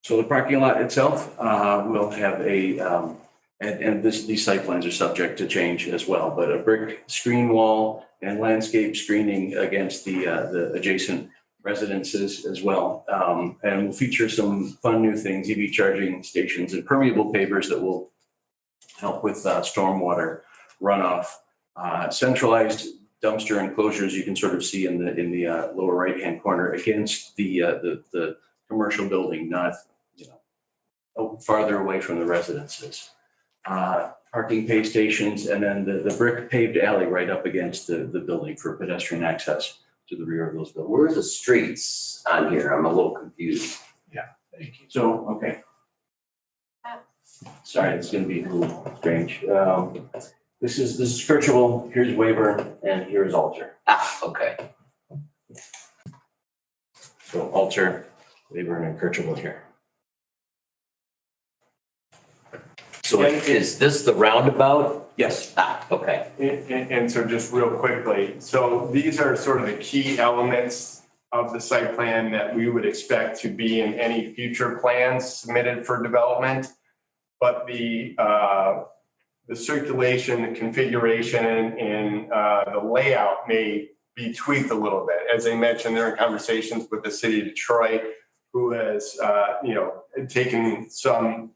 So the parking lot itself will have these site plans are subject to change as well, but a brick screen wall and landscape screening against the adjacent residences as well. And will feature some fun new things, EV charging stations and permeable pavers that will help with stormwater runoff. Centralized dumpster enclosures you can sort of see in the lower right-hand corner against the commercial building, not farther away from the residences. Parking pay stations, and then the brick paved alley right up against the building for pedestrian access to the rear of those buildings. Where are the streets on here? I'm a little confused. Thank you. So, okay. Sorry, it's gonna be a little strange. This is Kirchhoff, here's Weyburn, and here's Alter. Okay. So Alter, Weyburn, and Kirchhoff here. So is this the roundabout? Yes. Okay. And so just real quickly, so these are sort of the key elements of the site plan that we would expect to be in any future plans submitted for development. But the circulation, the configuration, and the layout may be tweaked a little bit. As I mentioned, they're in conversations with the city of Detroit, who has taken some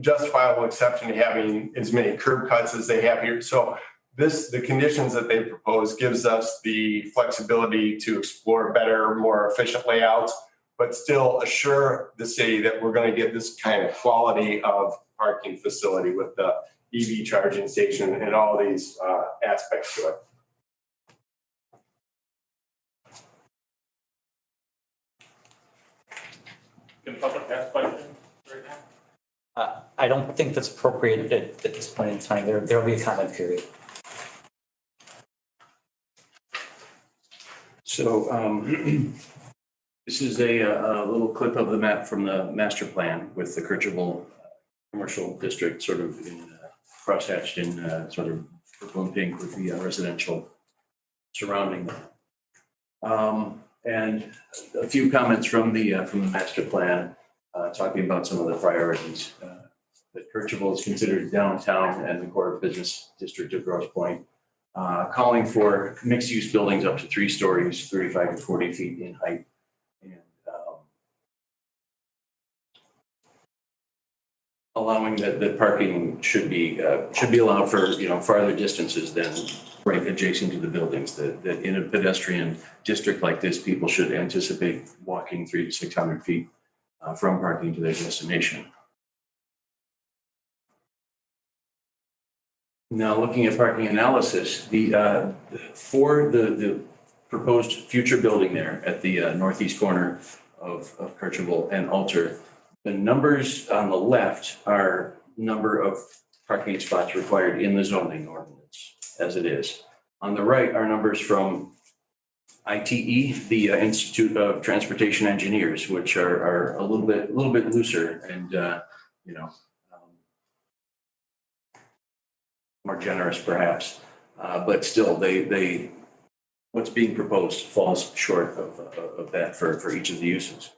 justifiable exception to having as many curb cuts as they have here. So the conditions that they propose gives us the flexibility to explore better, more efficient layouts, but still assure the city that we're going to get this kind of quality of parking facility with the EV charging station and all these aspects to it. Can public ask questions right now? I don't think that's appropriate at this point in time. There'll be a comment period. So this is a little clip of the map from the master plan with the Kirchhoff commercial district sort of crosshatched in sort of purple and pink with the residential surrounding them. And a few comments from the master plan talking about some of the priorities. That Kirchhoff is considered downtown and the core business district of Grosse Pointe. Calling for mixed-use buildings up to 3 stories, 35 to 40 feet in height. And allowing that parking should be allowed for, farther distances than right adjacent to the buildings. That in a pedestrian district like this, people should anticipate walking 300 to 600 feet from parking to their destination. Now, looking at parking analysis, for the proposed future building there at the northeast corner of Kirchhoff and Alter, the numbers on the left are number of parking spots required in the zoning ordinance as it is. On the right are numbers from ITE, the Institute of Transportation Engineers, which are a little bit looser and, more generous perhaps. But still, what's being proposed falls short of that for each of the uses.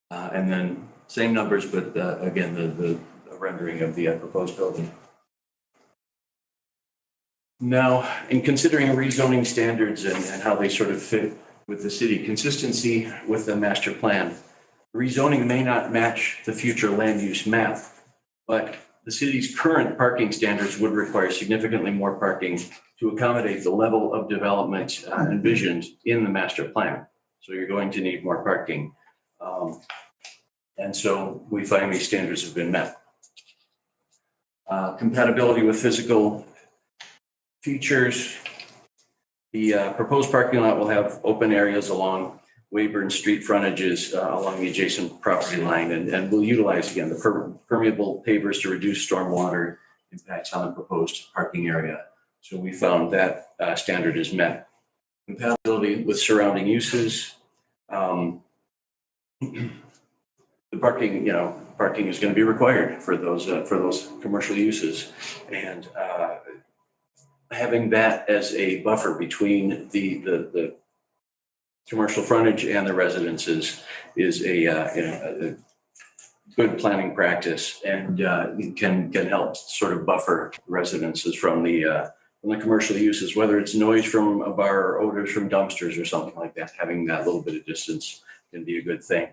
And then same numbers, but again, the rendering of the proposed building. Now, in considering rezoning standards and how they sort of fit with the city, consistency with the master plan, rezoning may not match the future land use map, but the city's current parking standards would require significantly more parking to accommodate the level of development envisioned in the master plan. So you're going to need more parking. And so we find these standards have been met. Compatibility with physical features. The proposed parking lot will have open areas along Weyburn Street frontages along the adjacent property line, and will utilize, again, the permeable pavers to reduce stormwater impacts on the proposed parking area. So we found that standard is met. Compatibility with surrounding uses. The parking is going to be required for those commercial uses, and having that as a buffer between the commercial frontage and the residences is a good planning practice, and can help sort of buffer residences from the commercial uses, whether it's noise from a bar or odors from dumpsters or something like that. Having that little bit of distance can be a good thing.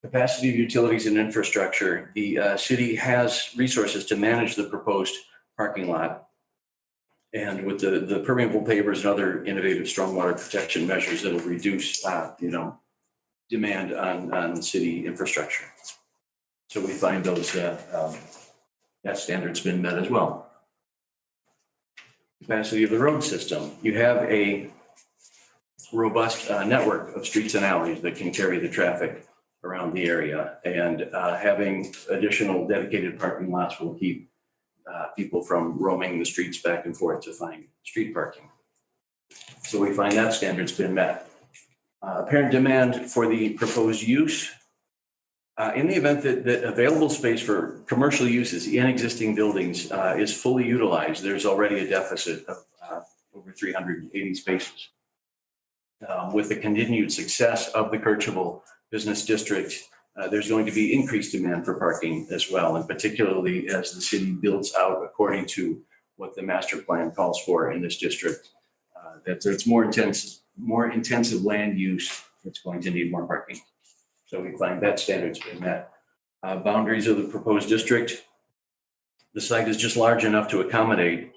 Capacity of utilities and infrastructure. The city has resources to manage the proposed parking lot. And with the permeable pavers and other innovative stormwater protection measures, it'll reduce, demand on city infrastructure. So we find those, that standard's been met as well. Capacity of the road system. You have a robust network of streets and alleys that can carry the traffic around the area, and having additional dedicated parking lots will keep people from roaming the streets back and forth to find street parking. So we find that standard's been met. Apparent demand for the proposed use. In the event that available space for commercial uses in existing buildings is fully utilized, there's already a deficit of over 380 spaces. With the continued success of the Kercheval Business District, there's going to be increased demand for parking as well, and particularly as the city builds out according to what the master plan calls for in this district. That there's more intensive land use, it's going to need more parking. So we find that standard's been met. Boundaries of the proposed district. The site is just large enough to accommodate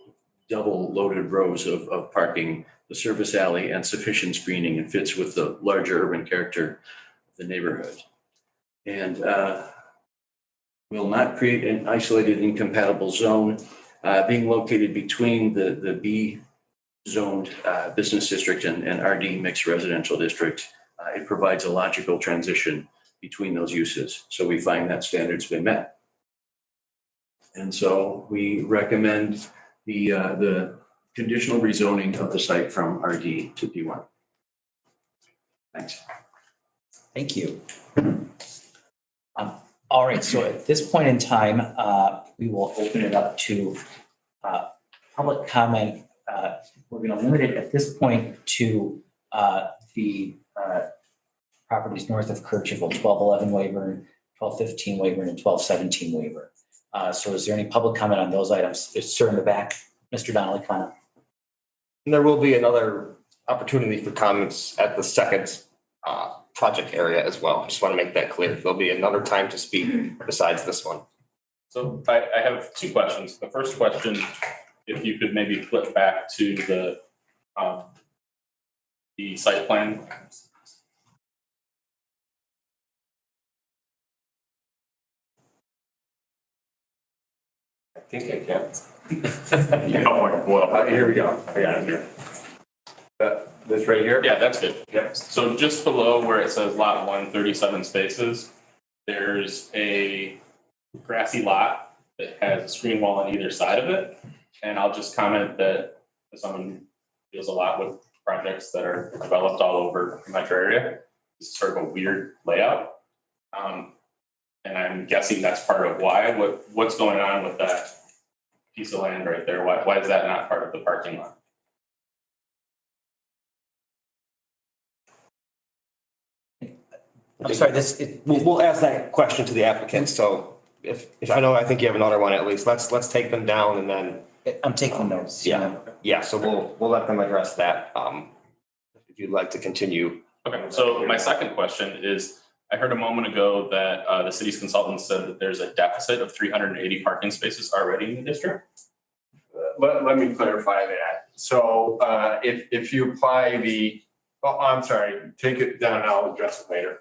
double loaded rows of parking, the service alley, and sufficient screening, and fits with the larger urban character of the neighborhood. And will not create an isolated incompatible zone, being located between the B zoned business district and RD mixed residential district. It provides a logical transition between those uses. So we find that standard's been met. And so we recommend the conditional rezoning of the site from RD to D1. Thanks. Thank you. All right, so at this point in time, we will open it up to public comment. We're going to limit it at this point to the properties north of Kercheval, 1211 Weyburn, 1215 Weyburn, and 1217 Weyburn. So is there any public comment on those items? There's sir in the back. Mr. Donnelly, come on up. And there will be another opportunity for comments at the second project area as well. I just want to make that clear. There'll be another time to speak besides this one. So I have two questions. The first question, if you could maybe flip back to the site plan. I think I can. Here we go. I got it here. This right here? Yeah, that's good. Yeah. So just below where it says lot 1, 37 spaces, there's a grassy lot that has a screen wall on either side of it. And I'll just comment that as someone deals a lot with projects that are developed all over the metro area. It's sort of a weird layout. And I'm guessing that's part of why. What's going on with that piece of land right there? Why is that not part of the parking lot? I'm sorry, We'll ask that question to the applicant, so if I know, I think you have another one at least, let's take them down and then, I'm taking notes. yeah, so we'll let them address that, if you'd like to continue. Okay, so my second question is, I heard a moment ago that the city's consultant said that there's a deficit of 380 parking spaces already in the district. Let me clarify that. So if you apply I'm sorry, take it down, I'll address it later.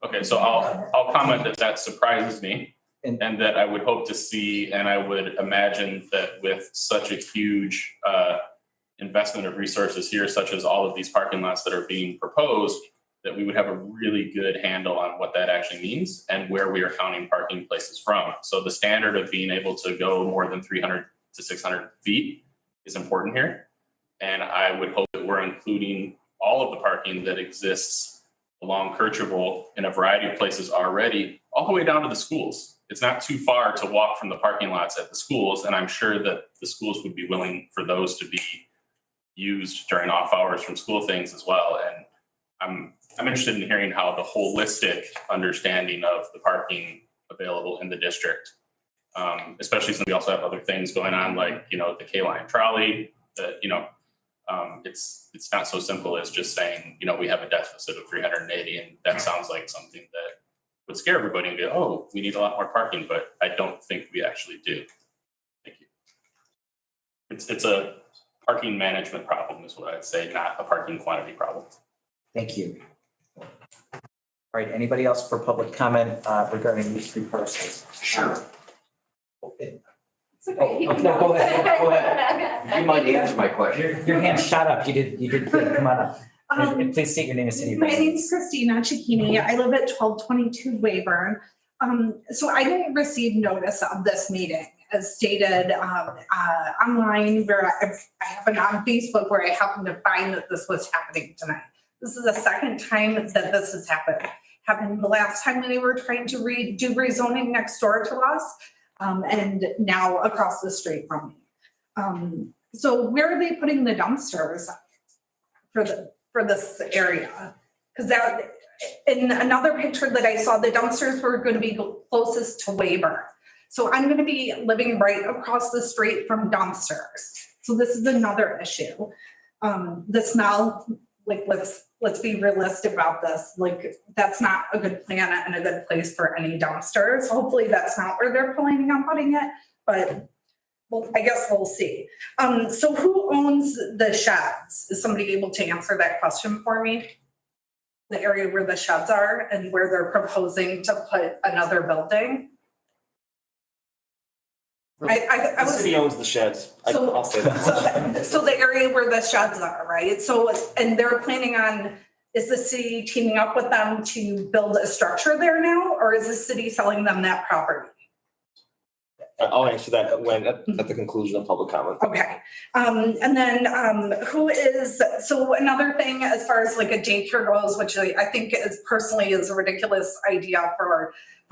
Okay, so I'll comment that surprises me and that I would hope to see, and I would imagine that with such a huge investment of resources here, such as all of these parking lots that are being proposed, that we would have a really good handle on what that actually means and where we are counting parking places from. So the standard of being able to go more than 300 to 600 feet is important here. And I would hope that we're including all of the parking that exists along Kercheval in a variety of places already, all the way down to the schools. It's not too far to walk from the parking lots at the schools, and I'm sure that the schools would be willing for those to be used during off hours from school things as well. And I'm interested in hearing how the holistic understanding of the parking available in the district, especially since we also have other things going on, like, the K-line trolley, that, it's not so simple as just saying, we have a deficit of 380, and that sounds like something that would scare everybody and go, oh, we need a lot more parking, but I don't think we actually do. Thank you. It's a parking management problem is what I'd say, not a parking quantity problem. Thank you. All right, anybody else for public comment regarding these three parcels? Sure. No, go ahead. You might answer my question. Your hand shot up. You did good. Come on up. And please state your name and city. of My residence. name's Christina Cicchini. I live at 1222 Wayburn. So I didn't receive notice of this meeting as stated online where I have it on Facebook where I happened to find that this was happening tonight. This is the second time that this has happened. Happened the last time when they were trying to do rezoning next door to us, and now across the street from me. So where are they putting the dumpsters for this area? Because that, in another picture that I saw, the dumpsters were going to be closest to Wayburn. So I'm going to be living right across the street from dumpsters. So this is another issue. The smell, like, let's be realistic about this. Like, that's not a good plan and a good place for any dumpsters. Hopefully that's not where they're planning on putting it, but well, I guess we'll see. So who owns the sheds? Is somebody able to answer that question for me? The area where the sheds are and where they're proposing to put another building? I The was. city owns the sheds. I'll say that. So the area where the sheds are, right? So, and they're planning on, is the city teaming up with them to build a structure there now? Or is the city selling them that property? I'll answer that at the conclusion of public comment. Okay, and then who is, so another thing as far as like a daycare goes, which I think is personally is a ridiculous idea for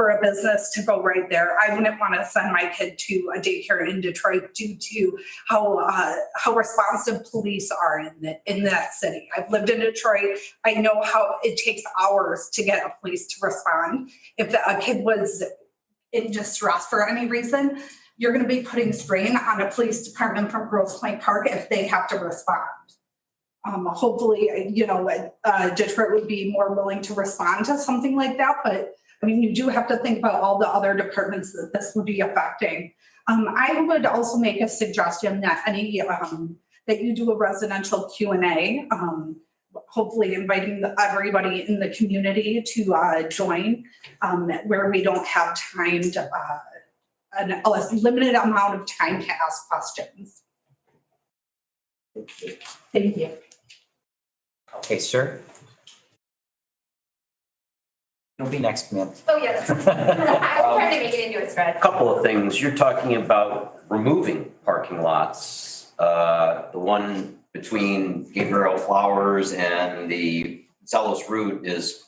a business to go right there. I wouldn't want to send my kid to a daycare in Detroit due to how responsive police are in that city. I've lived in Detroit. I know how it takes hours to get a police to respond. If a kid was in distress for any reason, you're going to be putting strain on a police department from Grosse Pointe Park if they have to respond. Hopefully, Detroit would be more willing to respond to something like that. But I mean, you do have to think about all the other departments that this would be affecting. I would also make a suggestion that that you do a residential Q&A, hopefully inviting everybody in the community to join, where we don't have time to, a limited amount of time to ask questions. Thank you. Okay, sir. You'll be next, ma'am. Oh, yeah, that's, I was trying to make it into a thread. Couple of things. You're talking about removing parking lots the one between Gabriel Flowers and the Zealous Route is,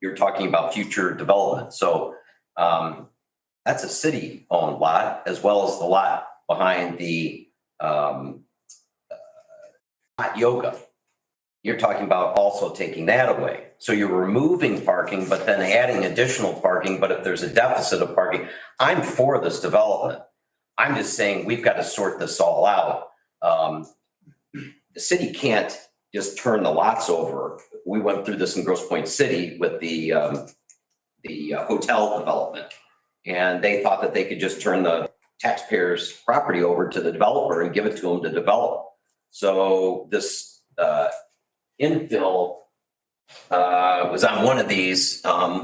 you're talking about future development. So that's a city-owned lot as well as the lot behind the hot yoga. You're talking about also taking that away. So you're removing parking, but then adding additional parking. But if there's a deficit of parking, I'm for this development. I'm just saying we've got to sort this all out. The city can't just turn the lots over. We went through this in Grosse Pointe City with the hotel development. And they thought that they could just turn the taxpayers' property over to the developer and give it to them to develop. So this infill was on one of these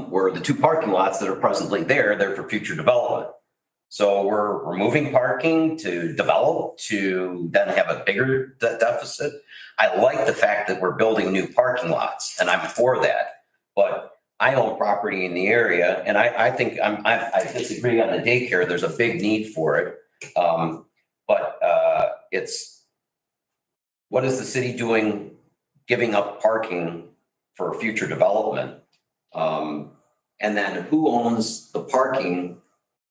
where the two parking lots that are presently there, they're for future development. So we're removing parking to develop, to then have a bigger deficit. I like the fact that we're building new parking lots, and I'm for that. But I own property in the area, and I think I disagree on the daycare. There's a big need for it. But it's, what is the city doing giving up parking for future development? And then who owns the parking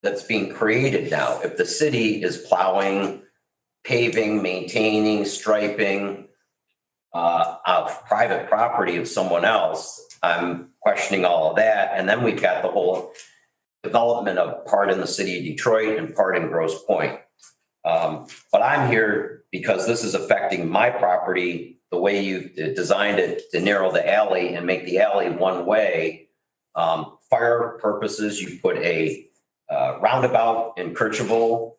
that's being created now? If the city is plowing, paving, maintaining, striping of private property of someone else, I'm questioning all of that. And then we've got the whole development of part in the city of Detroit and part in Grosse Pointe. But I'm here because this is affecting my property, the way you've designed it to narrow the alley and make the alley one way. Fire purposes, you put a roundabout in Kercheval.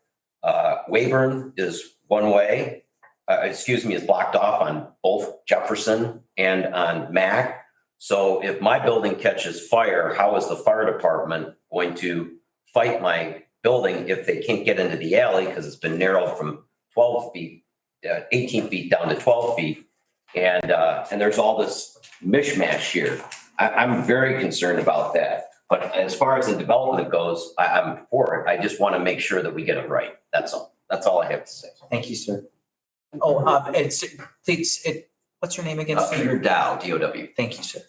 Weyburn is one way, is blocked off on both Jefferson and on Mac. So if my building catches fire, how is the fire department going to fight my building if they can't get into the alley because it's been narrowed from 12 feet, 18 feet down to 12 feet? And there's all this mishmash here. I'm very concerned about that. But as far as the development goes, I'm for it. I just want to make sure that we get it right. That's all. That's all I have to say. Thank you, sir. Oh, what's your name again? sir? Peter Dow, D-O-W. Thank you, sir.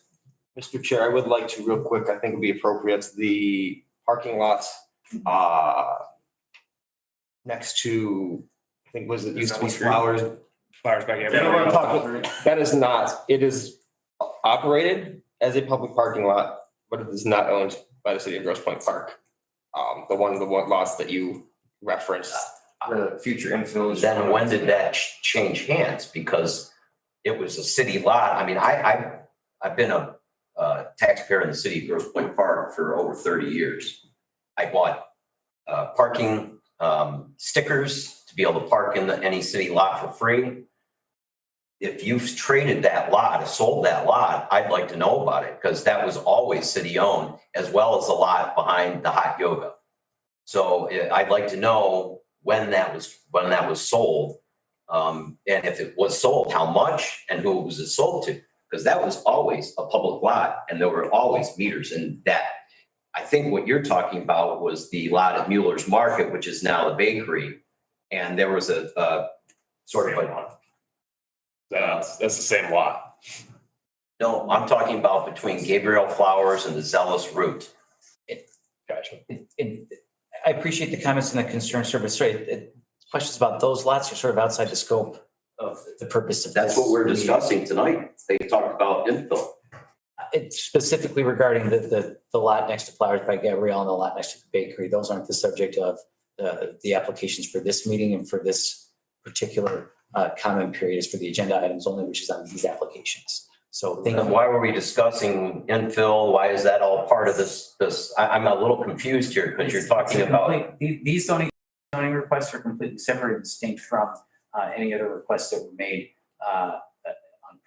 Mr. Chair, I would like to real quick, I think it'd be appropriate, the parking lots next to, I think was it used to be Flowers. Flowers back You know what I'm talking about? That is not, it is operated as a public parking lot, but it is not owned by the city of Grosse Pointe Park. The one lots that you referenced. The future infill. Then when did that change hands? Because it was a city lot. I mean, I've been a taxpayer in the city of Grosse Pointe Park for over 30 years. I bought parking stickers to be able to park in any city lot for free. If you've traded that lot, or sold that lot, I'd like to know about it because that was always city owned, as well as the lot behind the hot yoga. So I'd like to know when that was sold, and if it was sold, how much and who was it sold to? Because that was always a public lot, and there were always meters in that. I think what you're talking about was the lot at Mueller's Market, which is now the bakery, and there was a sort of a. That's the same lot. No, I'm talking about between Gabriel Flowers and the Zealous Route. Gotcha. I appreciate the comments and the concerns, sir, but sorry, questions about those lots are sort of outside the scope of the purpose of this. That's what we're discussing tonight. They talked about infill. It's specifically regarding the lot next to Flowers by Gabrielle and the lot next to the bakery. Those aren't the subject of the applications for this meeting and for this particular comment period is for the agenda items only, which is on these applications. So Then why were we discussing infill? Why is that all part of this? I'm a little confused here because you're talking about. These zoning requests are completely separate and distinct from any other requests that were made on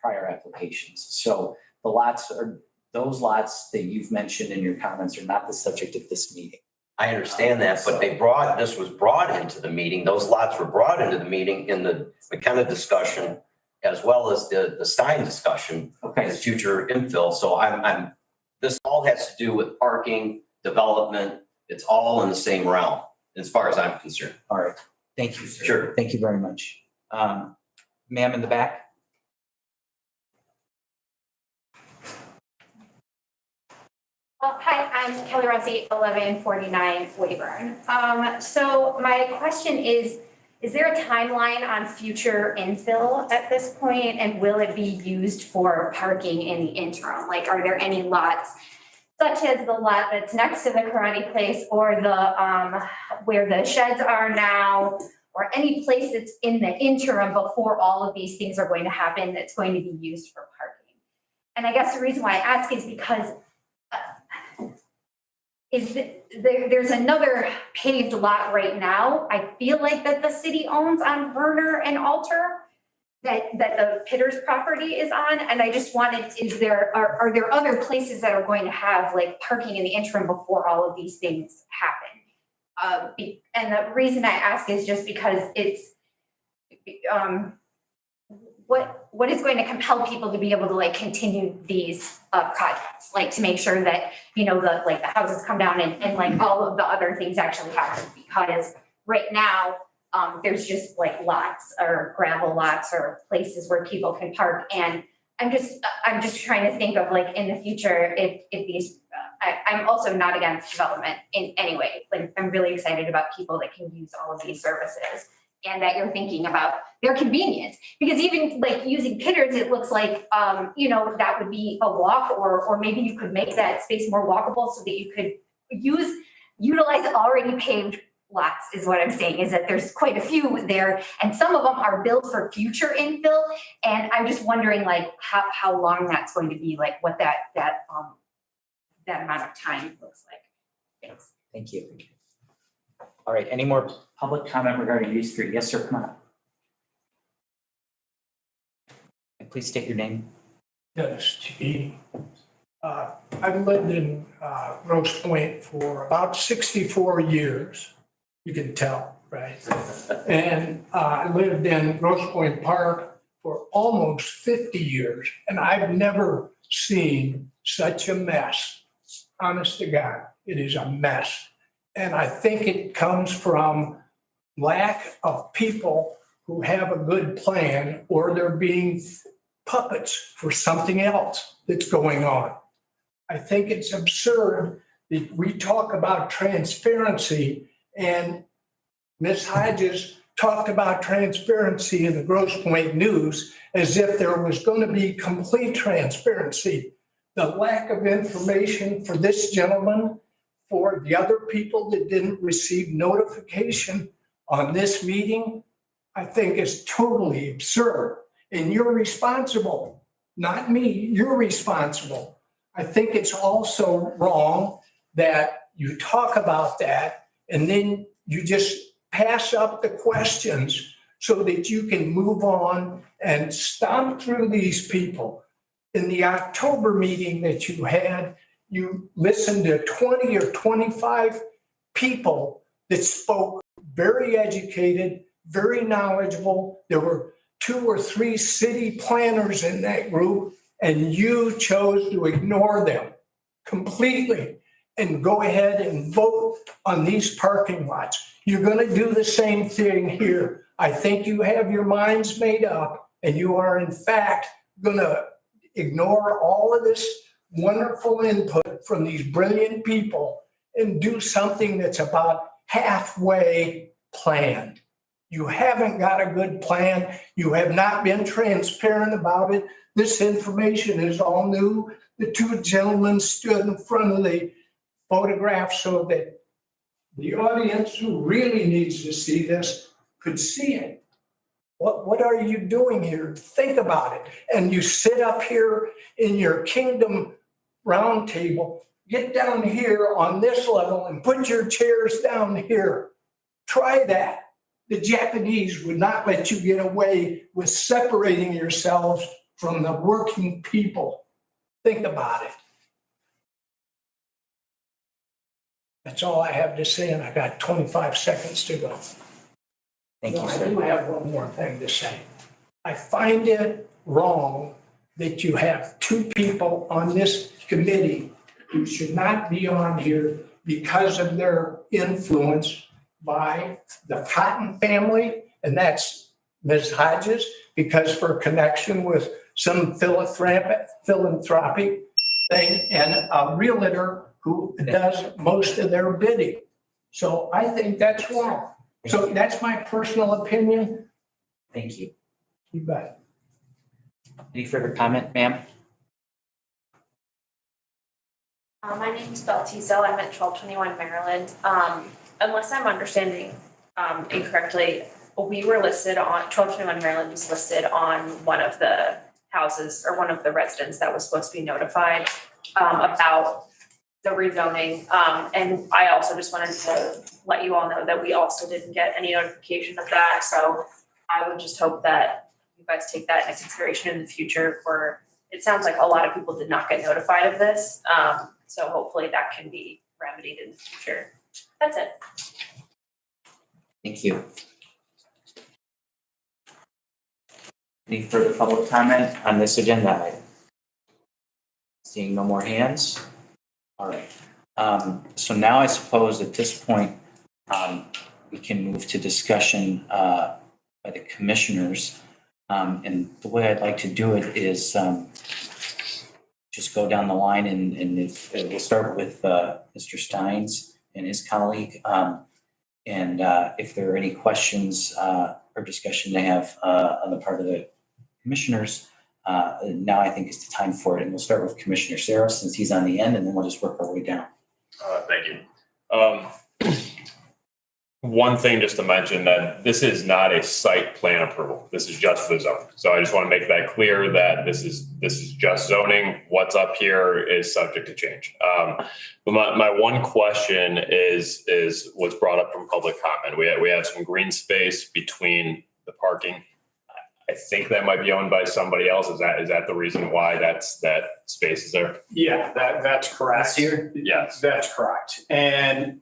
prior applications. So those lots that you've mentioned in your comments are not the subject of this meeting. I understand that, but this was brought into the meeting. Those lots were brought into the meeting in the McKenna discussion, as well as the Stein discussion. Okay. As future infill. So this all has to do with parking, development. It's all in the same realm, as far as I'm concerned. All right. Thank you, sir. Sure. Thank you very much. Ma'am in the back? Hi, I'm Kelly Rossi, 1149 Wayburn. So my question is there a timeline on future infill at this point, and will it be used for parking in the interim? Like, are there any lots, such as the lot that's next to the karate place, or the, where the sheds are now, or any place that's in the interim before all of these things are going to happen that's going to be used for parking? And I guess the reason why I ask is because there's another paved lot right now, I feel like, that the city owns on Werner and Alter, that the Pitters property is on, and I just wanted, are there other places that are going to have like parking in the interim before all of these things happen? And the reason I ask is just because it's, what is going to compel people to be able to like continue these projects, like to make sure that, you know, the houses come down and like all of the other things actually happen? Because right now, there's just like lots or gravel lots or places where people can park. And I'm just trying to think of like in the future, if these, I'm also not against development in any way. Like, I'm really excited about people that can use all of these services, and that you're thinking about their convenience. Because even like using Pitters, it looks like, you know, that would be a walk, or maybe you could make that space more walkable so that you could utilize already paved lots, is what I'm saying, is that there's quite a few there, and some of them are built for future infill. And I'm just wondering like how long that's going to be, like what that amount of time looks like. Thanks. Thank you. All right, any more public comment regarding these three? Yes, sir, come on up. And please state your name. Dennis T. I've lived in Grosse Pointe for about 64 years, you can tell, right? And I lived in Grosse Pointe Park for almost 50 years, and I've never seen such a mess. Honest to God, it is a mess. And I think it comes from lack of people who have a good plan, or they're being puppets for something else that's going on. I think it's absurd that we talk about transparency, and Ms. Hodges talked about transparency in the Grosse Pointe News as if there was going to be complete transparency. The lack of information for this gentleman, for the other people that didn't receive notification on this meeting, I think is totally absurd. And you're responsible, not me, you're responsible. I think it's also wrong that you talk about that and then you just pass up the questions so that you can move on and stomp through these people. In the October meeting that you had, you listened to 20 or 25 people that spoke, very educated, very knowledgeable. There were 2 or 3 city planners in that group, and you chose to ignore them completely and go ahead and vote on these parking lots. You're going to do the same thing here. I think you have your minds made up, and you are in fact going to ignore all of this wonderful input from these brilliant people and do something that's about halfway planned. You haven't got a good plan. You have not been transparent about it. This information is all new. The 2 gentlemen stood in front of the photograph so that the audience who really needs to see this could see it. What are you doing here? Think about it. And you sit up here in your kingdom round table, get down here on this level and put your chairs down here. Try that. The Japanese would not let you get away with separating yourselves from the working people. Think about it. That's all I have to say, and I got 25 seconds to go. Thank you, I sir. do have one more thing to say. I find it wrong that you have 2 people on this committee who should not be on here because of their influence by the Cotton family, and that's Ms. Hodges, because for a connection with some philanthropic thing, and a realtor who does most of their bidding. So I think that's wrong. So that's my personal opinion. Thank you. You bet. Any further comment, ma'am? My name is Beltiso. I'm at 1221 Maryland. Unless I'm understanding incorrectly, we were listed on, 1221 Maryland was listed on one of the houses or one of the residents that was supposed to be notified about the rezoning. And I also just wanted to let you all know that we also didn't get any notification of that. So I would just hope that you guys take that into consideration in the future. For it sounds like a lot of people did not get notified of this. So hopefully that can be remedied in the future. That's it. Thank you. Any further public comment on this agenda item? Seeing no more hands? All right. So now I suppose at this point, we can move to discussion by the commissioners. And the way I'd like to do it is just go down the line and if we'll start with Mr. Steins and his colleague. And if there are any questions or discussion they have on the part of the commissioners, now I think is the time for it. And we'll start with Commissioner Saros since he's on the end, and then we'll just work our way down. Thank you. One thing just to mention that this is not a site plan approval. This is just the zone. So I just want to make that clear that this is just zoning. What's up here is subject to change. But my one question is what's brought up from public comment. We have some green space between the parking. I think that might be owned by somebody else. Is that the reason why that space is there? Yeah, that's correct. Here? Yes. That's correct. And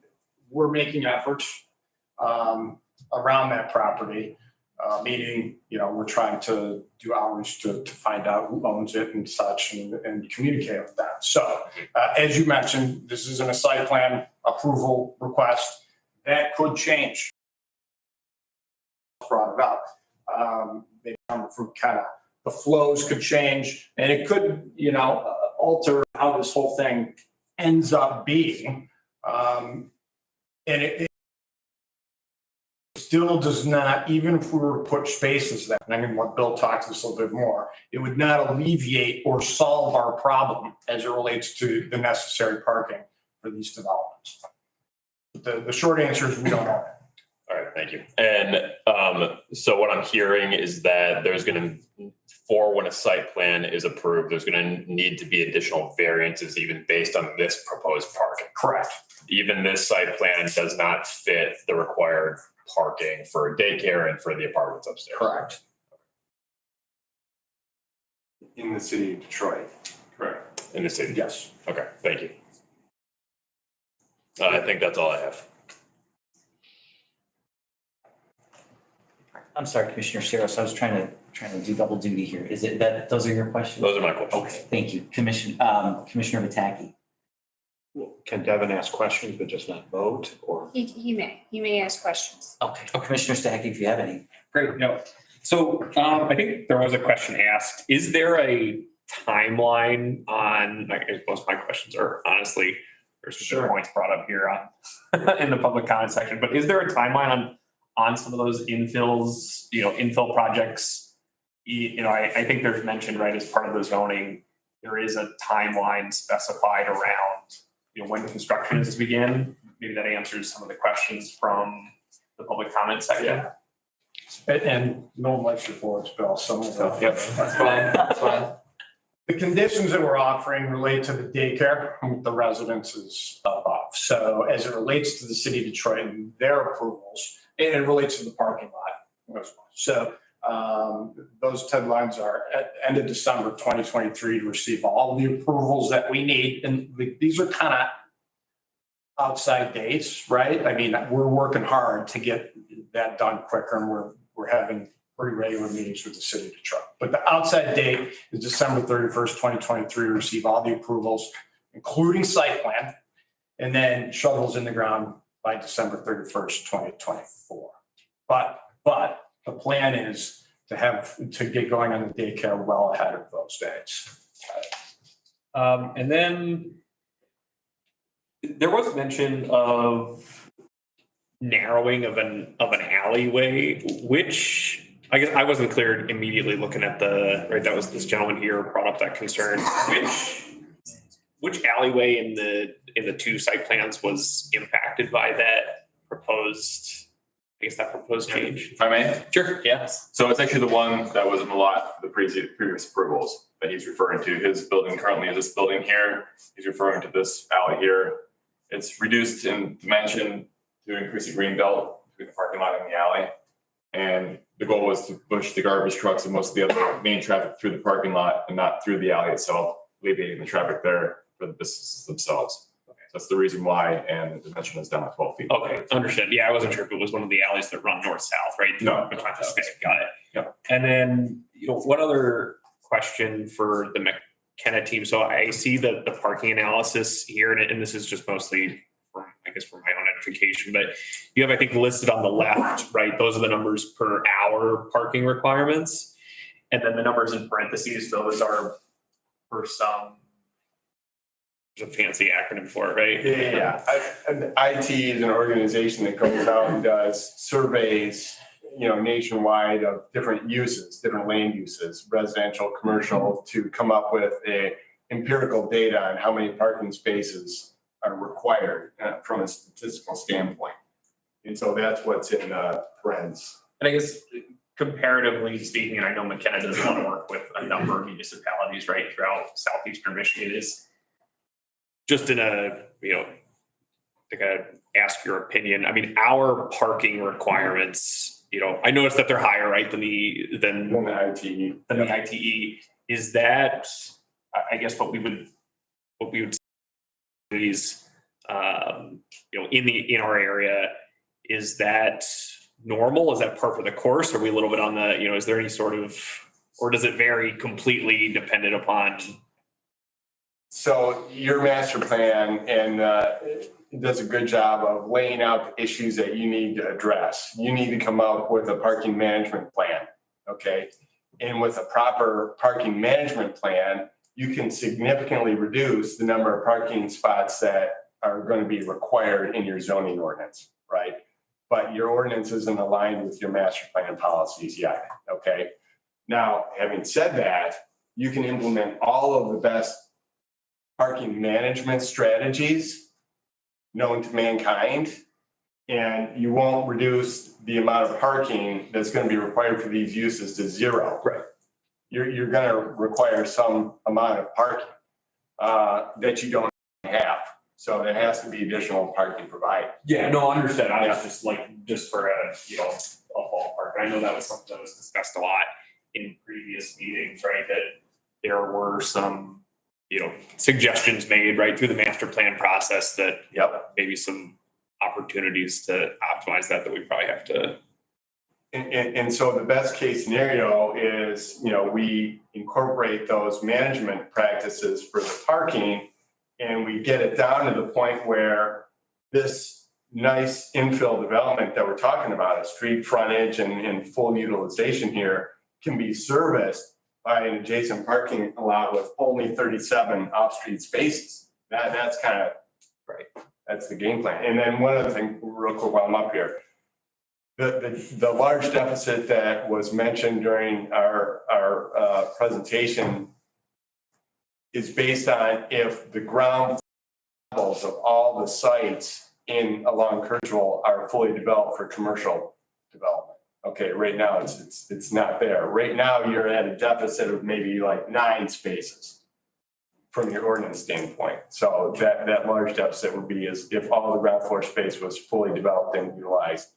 we're making efforts around that property, meaning, we're trying to do outreach to find out who owns it and such and communicate with them. So as you mentioned, this isn't a site plan approval request. That could change. Brought it up. Maybe from kind of the flows could change and it could, alter how this whole thing ends up being. And it still does not, even if we were to put spaces there, and I'm going to let Bill talk to this a little bit more, it would not alleviate or solve our problem as it relates to the necessary parking for these developments. The short answer is we don't know. All right, thank you. And so what I'm hearing is that for when a site plan is approved, there's going to need to be additional variances even based on this proposed parking. Correct. Even this site plan does not fit the required parking for daycare and for the apartments upstairs. Correct. In the city of Detroit. Correct. In the city? Yes. Okay, thank you. I think that's all I have. I'm sorry, Commissioner Saros, I was trying to do double duty here. Is it that, those are your questions? Those are my questions. Okay, thank you. Commissioner Vitaki. Can Devin ask questions but just not vote, or? He may ask questions. Okay, Commissioner Stacky, if you have any. Great, no. So I think there was a question asked, is there a timeline on, most of my questions are honestly, there's some good points brought up here on in the public comment section, but is there a timeline on some of those infills, infill projects? I think there's mentioned, right, as part of the zoning, there is a timeline specified around, when construction is to begin. Maybe that answers some of the questions from the public comment section. Yeah. And no one likes your boards, Bill, so. Yep, that's fine, that's fine. The conditions that we're offering relate to the daycare with the residences above. So as it relates to the city of Detroit and their approvals, and it relates to the parking lot as well. So those deadlines are at end of December 2023 to receive all the approvals that we need. And these are kind of outside dates, right? I mean, we're working hard to get that done quicker, and we're having pretty regular meetings with the city of Detroit. But the outside date is December 31st, 2023 to receive all the approvals, including site plan, and then shovels in the ground by December 31st, 2024. But the plan is to get going on the daycare well ahead of those dates. And then there was mention of narrowing of an alleyway, which I guess I wasn't clear immediately looking at right, that was this gentleman here brought up that concern. Which alleyway in the two site plans was impacted by that proposed change? If I may? Sure, yes. So it's actually the one that was in the lot for the previous approvals that he's referring to. His building currently is this building here. He's referring to this alley here. It's reduced in dimension to increase the green belt between the parking lot and the alley. And the goal was to push the garbage trucks and most of the other main traffic through the parking lot and not through the alley itself, alleviating the traffic there for the businesses themselves. Okay. That's the reason why, and the dimension is down to 12 feet. Okay, understood. Yeah, I wasn't sure if it was one of the alleys that run north-south, right? No. Okay, got it. Yep. And then, one other question for the McKenna team. So I see the parking analysis here, and this is just mostly for my own edification, but you have, I think, listed on the left, right? Those are the numbers per hour parking requirements. And then the numbers in parentheses, those are for some, there's a fancy acronym for it, right? Yeah, IT is an organization that goes out and does surveys, nationwide of different uses, different land uses, residential, commercial, to come up with empirical data on how many parking spaces are required from a statistical standpoint. And so that's what's in parentheses. And I guess comparatively speaking, and I know McKenna does want to work with a number of municipalities right throughout southeastern Michigan, is just in ask your opinion. I mean, our parking requirements, I noticed that they're higher, right, than the ITE. Than the ITE. Is that, I guess, what we would these, in our area, is that normal? Is that par for the course? Are we a little bit on the, is there any sort of, or does it vary completely dependent upon? So your master plan does a good job of laying out the issues that you need to address. You need to come up with a parking management plan, okay? And with a proper parking management plan, you can significantly reduce the number of parking spots that are going to be required in your zoning ordinance, right? But your ordinance isn't aligned with your master plan policies yet, okay? Now, having said that, you can implement all of the best parking management strategies known to mankind, and you won't reduce the amount of parking that's going to be required for these uses to zero. Right. You're going to require some amount of parking that you don't have. So there has to be additional parking provided. Yeah, no, understood. I was just for a ballpark. I know that was something that was discussed a lot in previous meetings, right? That there were some, suggestions made right through the master plan process that maybe some opportunities to optimize that we probably have to. And so the best case scenario is, we incorporate those management practices for the parking, and we get it down to the point where this nice infill development that we're talking about, a street frontage and full utilization here, can be serviced by an adjacent parking lot with only 37 off-street spaces. That's kind of right. That's the game plan. And then one other thing, real quick, while I'm up here, the large deficit that was mentioned during our presentation is based on if the ground levels of all the sites along Kercheval are fully developed for commercial development. Okay, right now it's not there. Right now you're at a deficit of maybe like 9 spaces from your ordinance standpoint. So that large deficit would be as if all the ground floor space was fully developed and utilized.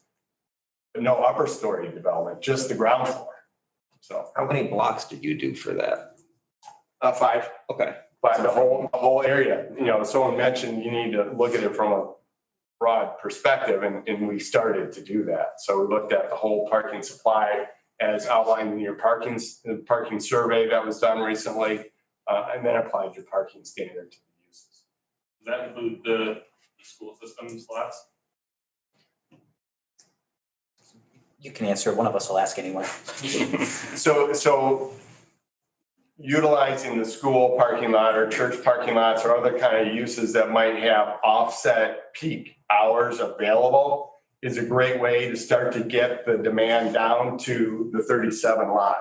But no upper story development, just the ground floor. So how many blocks did you do for that? 5. Okay. 5, the whole area. Someone mentioned you need to look at it from a broad perspective, and we started to do that. So we looked at the whole parking supply as outlined in your parking survey that was done recently, and then applied your parking standard to the uses. Does that include the school system slots? You can answer, one of us will ask anyway. So utilizing the school parking lot or church parking lots or other kind of uses that might have offset peak hours available is a great way to start to get the demand down to the 37 lot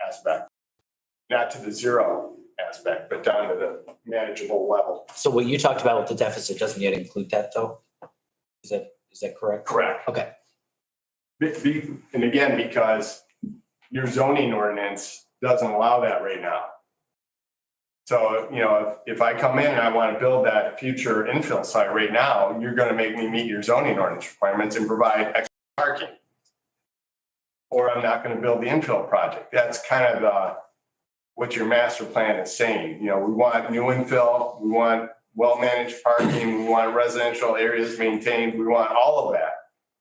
aspect. Not to the 0 aspect, but down to the manageable level. So what you talked about with the deficit doesn't yet include that though? Is that correct? Correct. Okay. And again, because your zoning ordinance doesn't allow that right now. So, you know, if I come in and I want to build that future infill site right now, you're going to make me meet your zoning ordinance requirements and provide extra parking. Or I'm not going to build the infill project. That's kind of what your master plan is saying. You know, we want new infill, we want well-managed parking, we want residential areas maintained, we want all of that.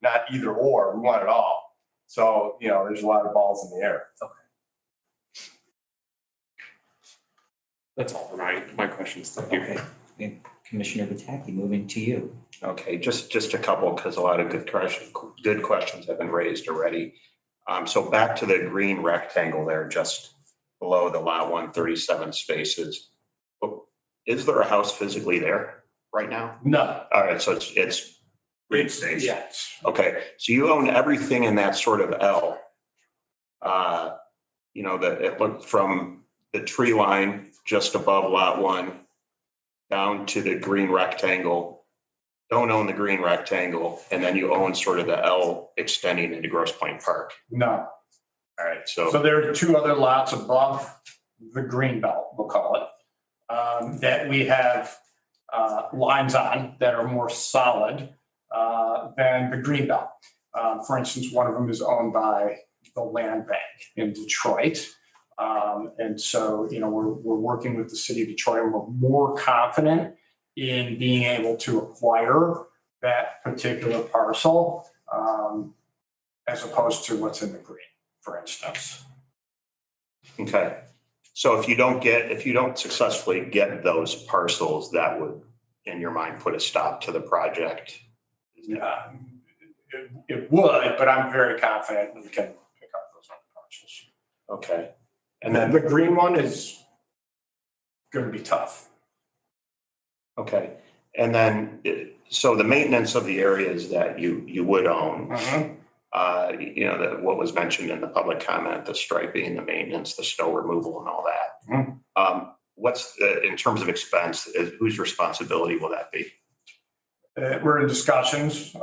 Not either or, we want it all. So, you know, there's a lot of balls in the air. That's all for my questions. Thank you. Okay. Commissioner Pataki, moving to you. Okay, just a couple, because a lot of good questions have been raised already. So back to the green rectangle there, just below the lot 137 spaces. Is there a house physically there right now? No. All right, so it's green space. Yes. Okay, so you own everything in that sort of L. You know, that it looked from the tree line just above lot 1 down to the green rectangle. Don't own the green rectangle, and then you own sort of the L extending into Grosse Pointe Park. No. All right, so there are 2 other lots above the green belt, we'll call it, that we have lines on that are more solid than the green belt. For instance, one of them is owned by the land bank in Detroit. And so, you know, we're working with the city of Detroit, and we're more confident in being able to acquire that particular parcel as opposed to what's in the green, for instance. okay. So if you don't successfully get those parcels, that would, in your mind, put a stop to the project? Yeah, it would, but I'm very confident we can pick up those other parcels. Okay. And then the green one is going to be tough. Okay. And then, so the maintenance of the areas that you would own, you know, what was mentioned in the public comment, the striping, the maintenance, the snow removal and all that. What's in terms of expense, whose responsibility will that be? We're in discussions,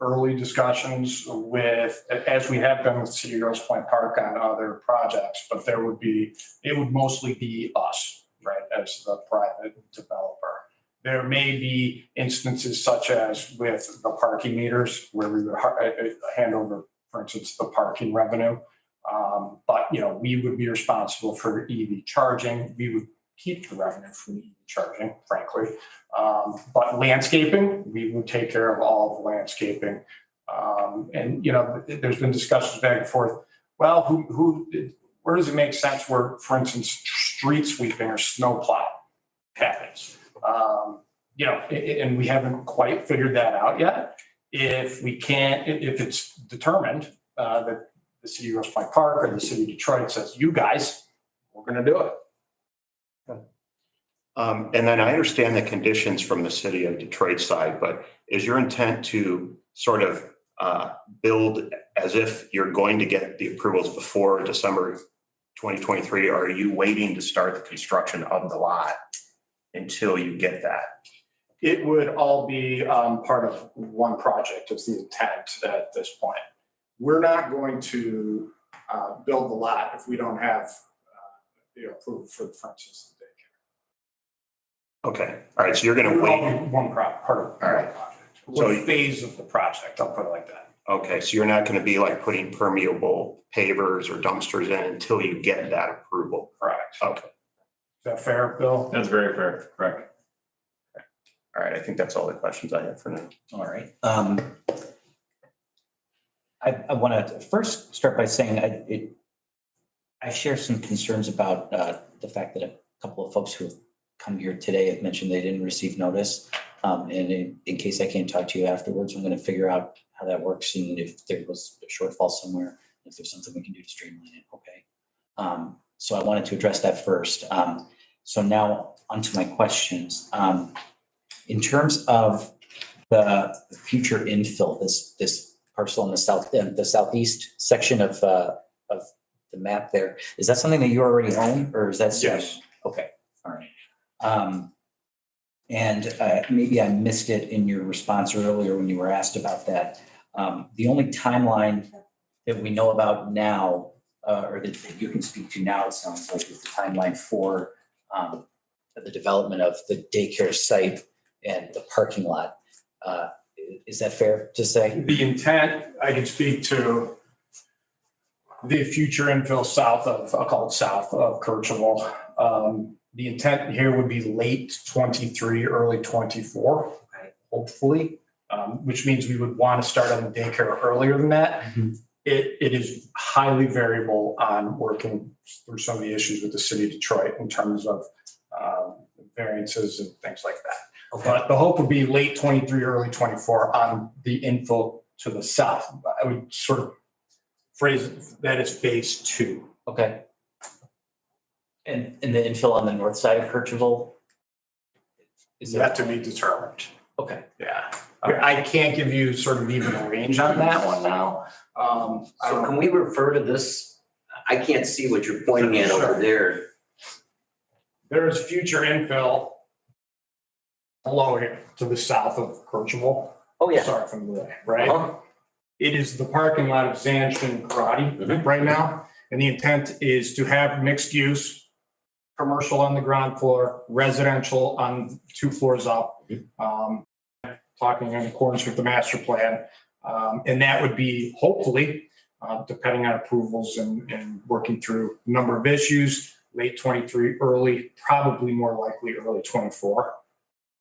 early discussions with, as we have been with City of Grosse Pointe Park on other projects, but it would mostly be us, right, as the private developer. There may be instances such as with the parking meters where we would hand over, for instance, the parking revenue. But, you know, we would be responsible for EV charging. We would keep the revenue from EV charging, frankly. But landscaping, we would take care of all the landscaping. And, you know, there's been discussions back and forth. Well, where does it make sense where, for instance, street sweeping or snow plow happens? You know, and we haven't quite figured that out yet. If it's determined that the City of Grosse Pointe Park or the City of Detroit says, you guys, we're going to do it. And then I understand the conditions from the City of Detroit side, but is your intent to sort of build as if you're going to get the approvals before December 2023? Or are you waiting to start the construction of the lot until you get that? It would all be part of one project is the intent at this point. We're not going to build the lot if we don't have approval for instance, the daycare. Okay, all right, so you're going to wait. One part of the project. One phase of the project, I'll put it like that. Okay, so you're not going to be like putting permeable pavers or dumpsters in until you get that approval? Correct. Okay. Is that fair, Bill? That's very fair, correct. All right, I think that's all the questions I have for now. All right. I want to first start by saying I share some concerns about the fact that a couple of folks who have come here today have mentioned they didn't receive notice. And in case I can't talk to you afterwards, I'm going to figure out how that works and if there was a shortfall somewhere, if there's something we can do to streamline it, okay. So I wanted to address that first. So now onto my questions. In terms of the future infill, this parcel in the southeast section of the map there, is that something that you already own or is that? Yes. Okay, all right. And maybe I missed it in your response earlier when you were asked about that. The only timeline that we know about now, or that you can speak to now, it sounds like, is the timeline for the development of the daycare site and the parking lot. Is that fair to say? The intent, I can speak to the future infill south of, I'll call it south of Kirchhoff. The intent here would be late 23, early 24, hopefully, which means we would want to start on the daycare earlier than that. It is highly variable on working through some of the issues with the city of Detroit in terms of variances and things like that. Okay. But the hope would be late 23, early 24 on the infill to the south. I would sort of phrase that as phase 2. Okay. And the infill on the north side of Kirchhoff? Is that to be determined? Okay. Yeah. I can't give you sort of even a range on that one now. So can we refer to this? I can't see what you're pointing at over there. There is future infill below here to the south of Kirchhoff. Oh, yeah. Sorry if I'm away, right? Uh-huh. It is the parking lot of Zanshin Karate right now. And the intent is to have mixed use, commercial on the ground floor, residential on 2 floors up. Talking in accordance with the master plan. And that would be hopefully, depending on approvals and working through a number of issues, late 23, early, probably more likely early 24.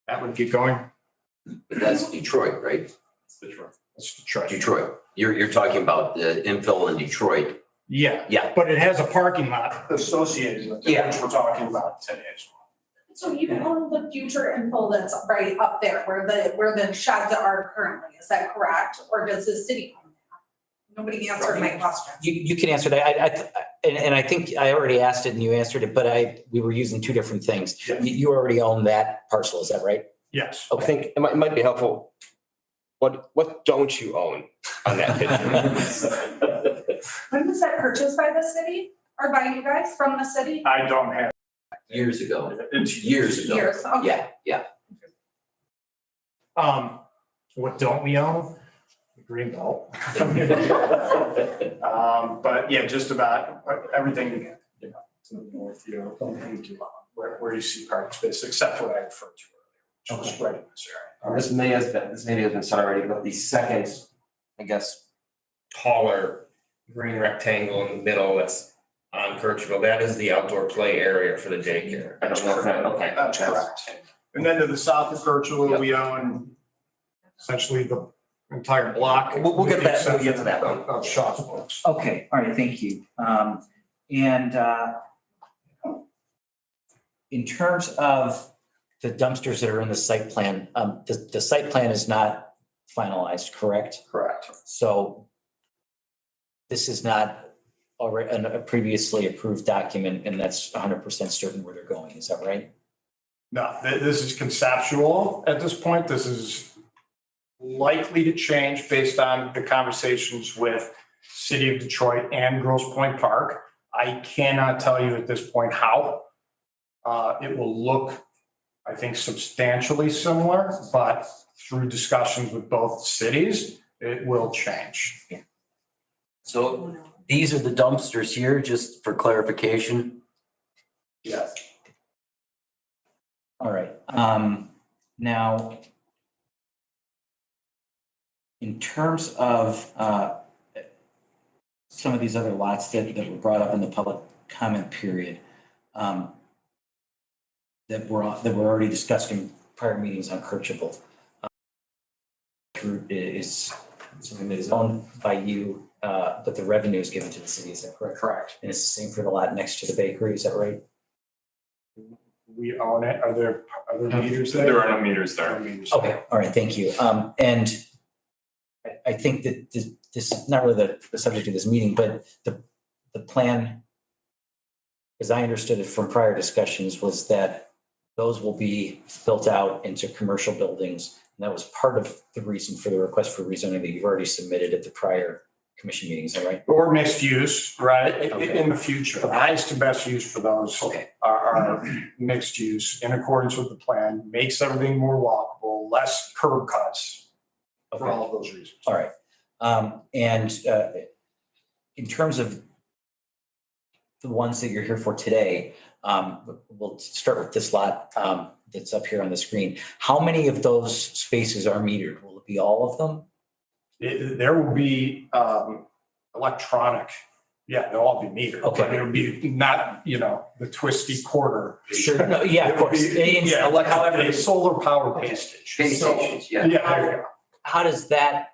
That would get going. That's Detroit, right? That's Detroit. Detroit. You're talking about the infill in Detroit. Yeah. Yeah. But it has a parking lot associated with it, Yeah. which we're talking about today as well. So you own the future infill that's right up there where the sheds are currently, is that correct? Or does the city own that? Nobody answered my question. You can answer that. And I think I already asked it and you answered it, but we were using 2 different things. Yes. You already own that parcel, is that right? Yes. I think it might be helpful. What don't you own on that picture? When was that purchased by the city or by you guys from the city? I don't have. Years ago. It's Years ago. Years, okay. Yeah. What don't we own? The green belt. But yeah, just about everything, to the north, where you see parking space, except what I referred to earlier, which is right in this area. This maybe has been said already, but the second, I guess, taller green rectangle in the middle that's on Kirchhoff, that is the outdoor play area for the daycare. I don't know if that, okay. That's correct. And then to the south of Kirchhoff, we own essentially the entire block. We'll get that, we'll get to that one. Of Shaw's Books. Okay, all right, thank you. And in terms of the dumpsters that are in the site plan, the site plan is not finalized, correct? Correct. So this is not already a previously approved document and that's 100% certain where they're going, is that right? No, this is conceptual at this point. This is likely to change based on the conversations with City of Detroit and Grosse Pointe Park. I cannot tell you at this point how. It will look, I think, substantially similar, but through discussions with both cities, it will change. So these are the dumpsters here, just for clarification. Yes. All right, now, in terms of some of these other lots that were brought up in the public comment period, that were already discussed in prior meetings on Kirchhoff, is something that is owned by you, but the revenue is given to the city, is that correct? Correct. And it's the same for the lot next to the bakery, is that right? We own it. Are there meters there? There are no meters there. No meters. Okay, all right, thank you. And I think that this is not really the subject of this meeting, but the plan, as I understood it from prior discussions, was that those will be built out into commercial buildings. And that was part of the reason for the request for rezoning that you've already submitted at the prior commission meetings, is that right? Or mixed use, right, Okay. in the future. The highest and best use for those are mixed use in accordance with the plan, makes everything more walkable, less curb cuts for all of those reasons. All right. And in terms of the ones that you're here for today, we'll start with this lot that's up here on the screen. How many of those spaces are metered? Will it be all of them? There will be electronic, they'll all be metered. Okay. But it'll be not, the twisty quarter. Sure. No, yeah, of course. Yeah, however, the solar power pay station. Pay stations, yeah. Yeah, there you go. How does that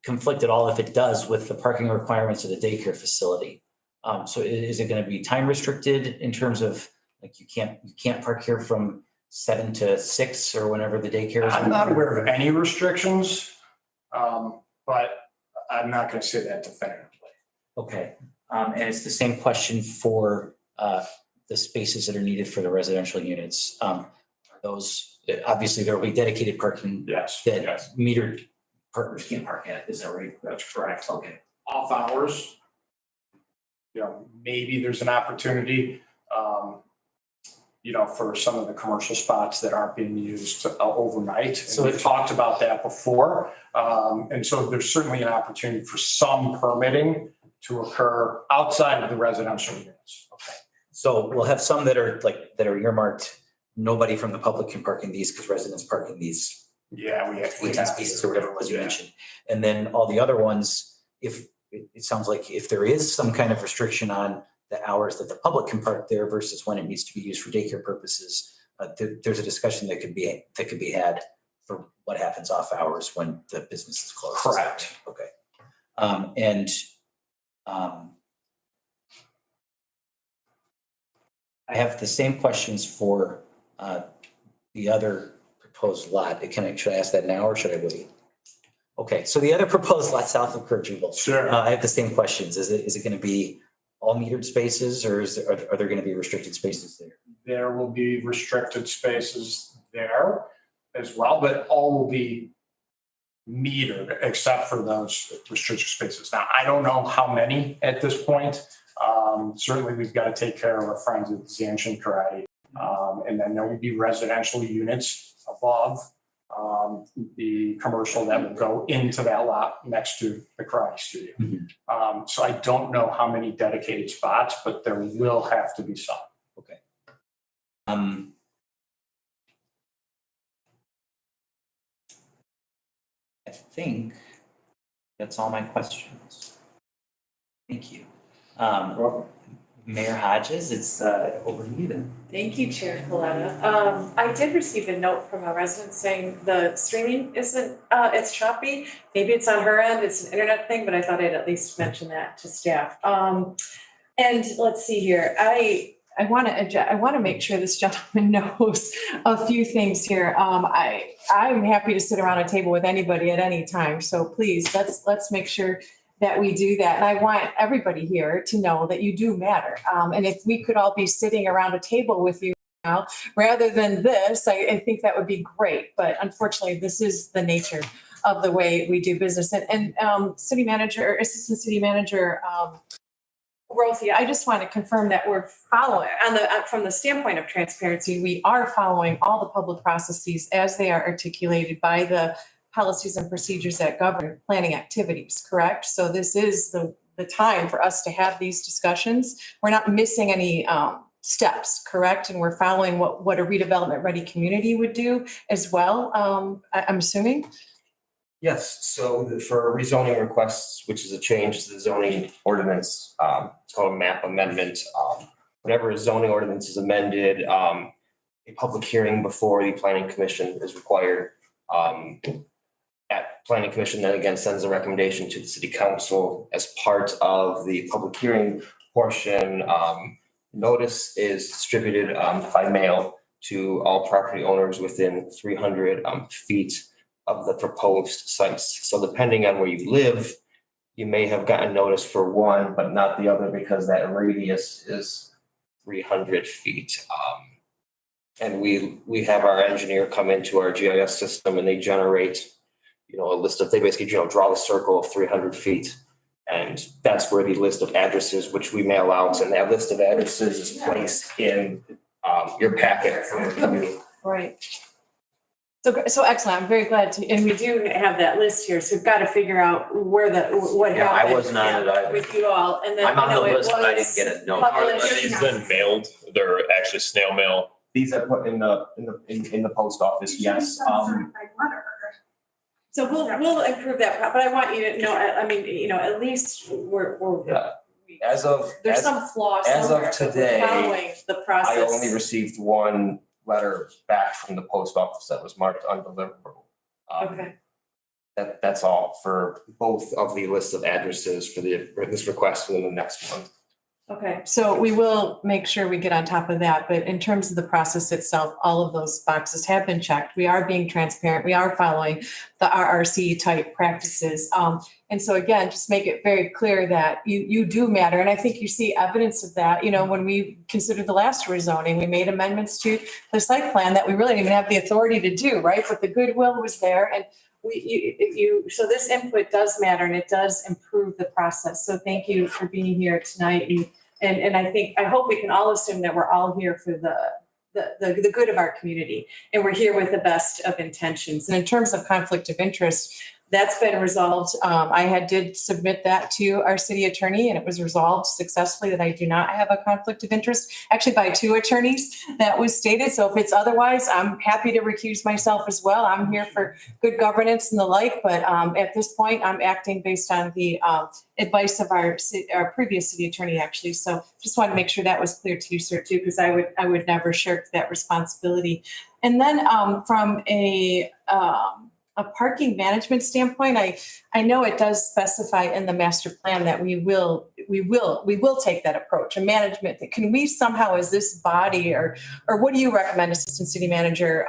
conflict at all, if it does, with the parking requirements of the daycare facility? So is it going to be time restricted in terms of, like, you can't park here from 7 to 6 or whenever the daycare is? I'm not aware of any restrictions, but I'm not going to say that definitively. Okay, and it's the same question for the spaces that are needed for the residential units. Those, obviously, there will be dedicated parking Yes. that Yes. metered partners can't park at, is that right? That's correct. Okay. Off hours. Maybe there's an opportunity, for some of the commercial spots that aren't being used overnight. So And we've talked about that before. And so there's certainly an opportunity for some permitting to occur outside of the residential units. Okay. So we'll have some that are earmarked, nobody from the public can park in these because residents park in these Yeah, we have. 18 spaces or whatever it was you mentioned. And then all the other ones, if it sounds like if there is some kind of restriction on the hours that the public can park there versus when it needs to be used for daycare purposes, there's a discussion that could be had for what happens off hours when the business is closed. Correct. Okay. I have the same questions for the other proposed lot. Should I ask that now or should I wait? Okay, so the other proposed lot south of Kurt Jubal. Sure. I have the same questions. Is it going to be all metered spaces or are there going to be restricted spaces there? There will be restricted spaces there as well, but all will be metered except for those restricted spaces. Now, I don't know how many at this point. Certainly, we've got to take care of our friends at Zanchin Karate. And then there will be residential units above the commercial that will go into that lot next to the karate studio. Mhm. So I don't know how many dedicated spots, but there will have to be some. Okay. I think that's all my questions. Thank you. Mayor Hodges, it's over to you then. Thank you, Chair Coletta. I did receive a note from a resident saying the streaming isn't, it's choppy. Maybe it's on her end, it's an internet thing, but I thought I'd at least mention that to staff. And let's see here, I want to make sure this gentleman knows a few things here. I'm happy to sit around a table with anybody at any time, so please, let's make sure that we do that. And I want everybody here to know that you do matter. And if we could all be sitting around a table with you now, rather than this, I think that would be great. But unfortunately, this is the nature of the way we do business. And City Manager, Assistant City Manager, Rothie, I just want to confirm that we're following from the standpoint of transparency, we are following all the public processes as they are articulated by the policies and procedures that govern planning activities, correct? So this is the time for us to have these discussions. We're not missing any steps, correct? And we're following what a redevelopment ready community would do as well, I'm assuming? Yes, so for rezoning requests, which is a change to the zoning ordinance, it's called a map amendment. Whenever a zoning ordinance is amended, a public hearing before the planning commission is required. That planning commission then again sends a recommendation to the city council as part of the public hearing portion. Notice is distributed by mail to all property owners within 300 feet of the proposed sites. So depending on where you live, you may have gotten notice for one, but not the other because that radius is 300 feet. And we have our engineer come into our GIS system and they generate, a list of, they basically, draw the circle of 300 feet. And that's where the list of addresses, which we mail out, and that list of addresses is placed in your packet from the community. Right. So excellent. I'm very glad to, and we do have that list here. So we've got to figure out what Yeah, I happened wasn't on it either. with you all. And then, I'm on the it list, but I didn't was get a note. Are published. these then mailed? They're actually snail mail? These are put in the post office, yes. So we'll improve that, but I want you to know, I mean, at least we're, Yeah. As of, there's some flaw as of somewhere, but we're today, following the I process. only received one letter back from the post office that was marked undeliverable. Okay. That's all for both of the lists of addresses for this request and then the next one. Okay, so we will make sure we get on top of that, but in terms of the process itself, all of those boxes have been checked. We are being transparent. We are following the RRC type practices. And so again, just make it very clear that you do matter. And I think you see evidence of that, when we considered the last rezoning, we made amendments to the site plan that we really didn't even have the authority to do, right? But the goodwill was there and so this input does matter and it does improve the process. So thank you for being here tonight. And I hope we can all assume that we're all here for the good of our community. And we're here with the best of intentions. And in terms of conflict of interest, that's been resolved. I did submit that to our city attorney and it was resolved successfully that I do not have a conflict of interest, actually by 2 attorneys that was stated. So if it's otherwise, I'm happy to recuse myself as well. I'm here for good governance and the like, but at this point, I'm acting based on the advice of our previous city attorney, actually. So just want to make sure that was clear to you, sir, too, because I would never shirk that responsibility. And then from a parking management standpoint, I know it does specify in the master plan that we will take that approach, a management. Can we somehow, as this body, or what do you recommend, Assistant City Manager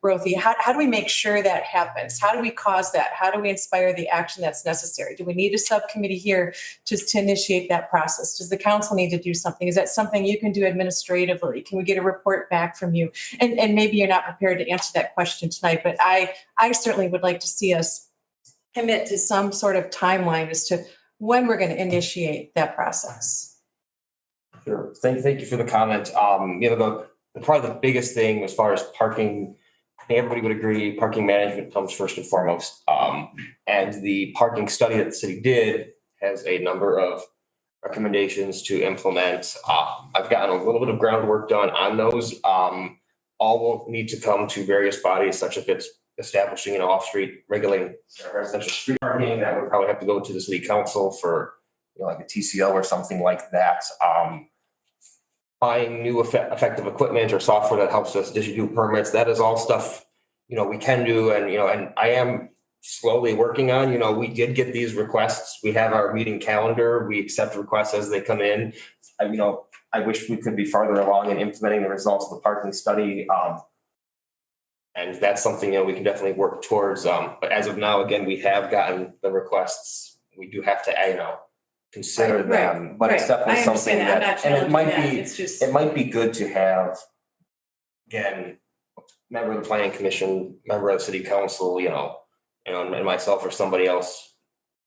Rothy? How do we make sure that happens? How do we cause that? How do we inspire the action that's necessary? Do we need a subcommittee here just to initiate that process? Does the council need to do something? Is that something you can do administratively? Can we get a report back from you? And maybe you're not prepared to answer that question tonight, but I certainly would like to see us commit to some sort of timeline as to when we're going to initiate that process. Sure. Thank you for the comment. Probably the biggest thing as far as parking, I think everybody would agree, parking management comes first and foremost. And the parking study that the city did has a number of recommendations to implement. I've gotten a little bit of groundwork done on those. All will need to come to various bodies, such as if it's establishing, off-street regulating residential street parking, that would probably have to go to the city council for, like a TCO or something like that. Buying new effective equipment or software that helps us issue permits, that is all stuff, we can do. And I am slowly working on, we did get these requests. We have our meeting calendar. We accept requests as they come in. I wish we could be farther along in implementing the results of the parking study. And that's something, we can definitely work towards. But as of now, again, we have gotten the requests. We do have to, consider them, but it's definitely something that, and it might be good to have, again, member of the planning commission, member of the city council, and myself or somebody else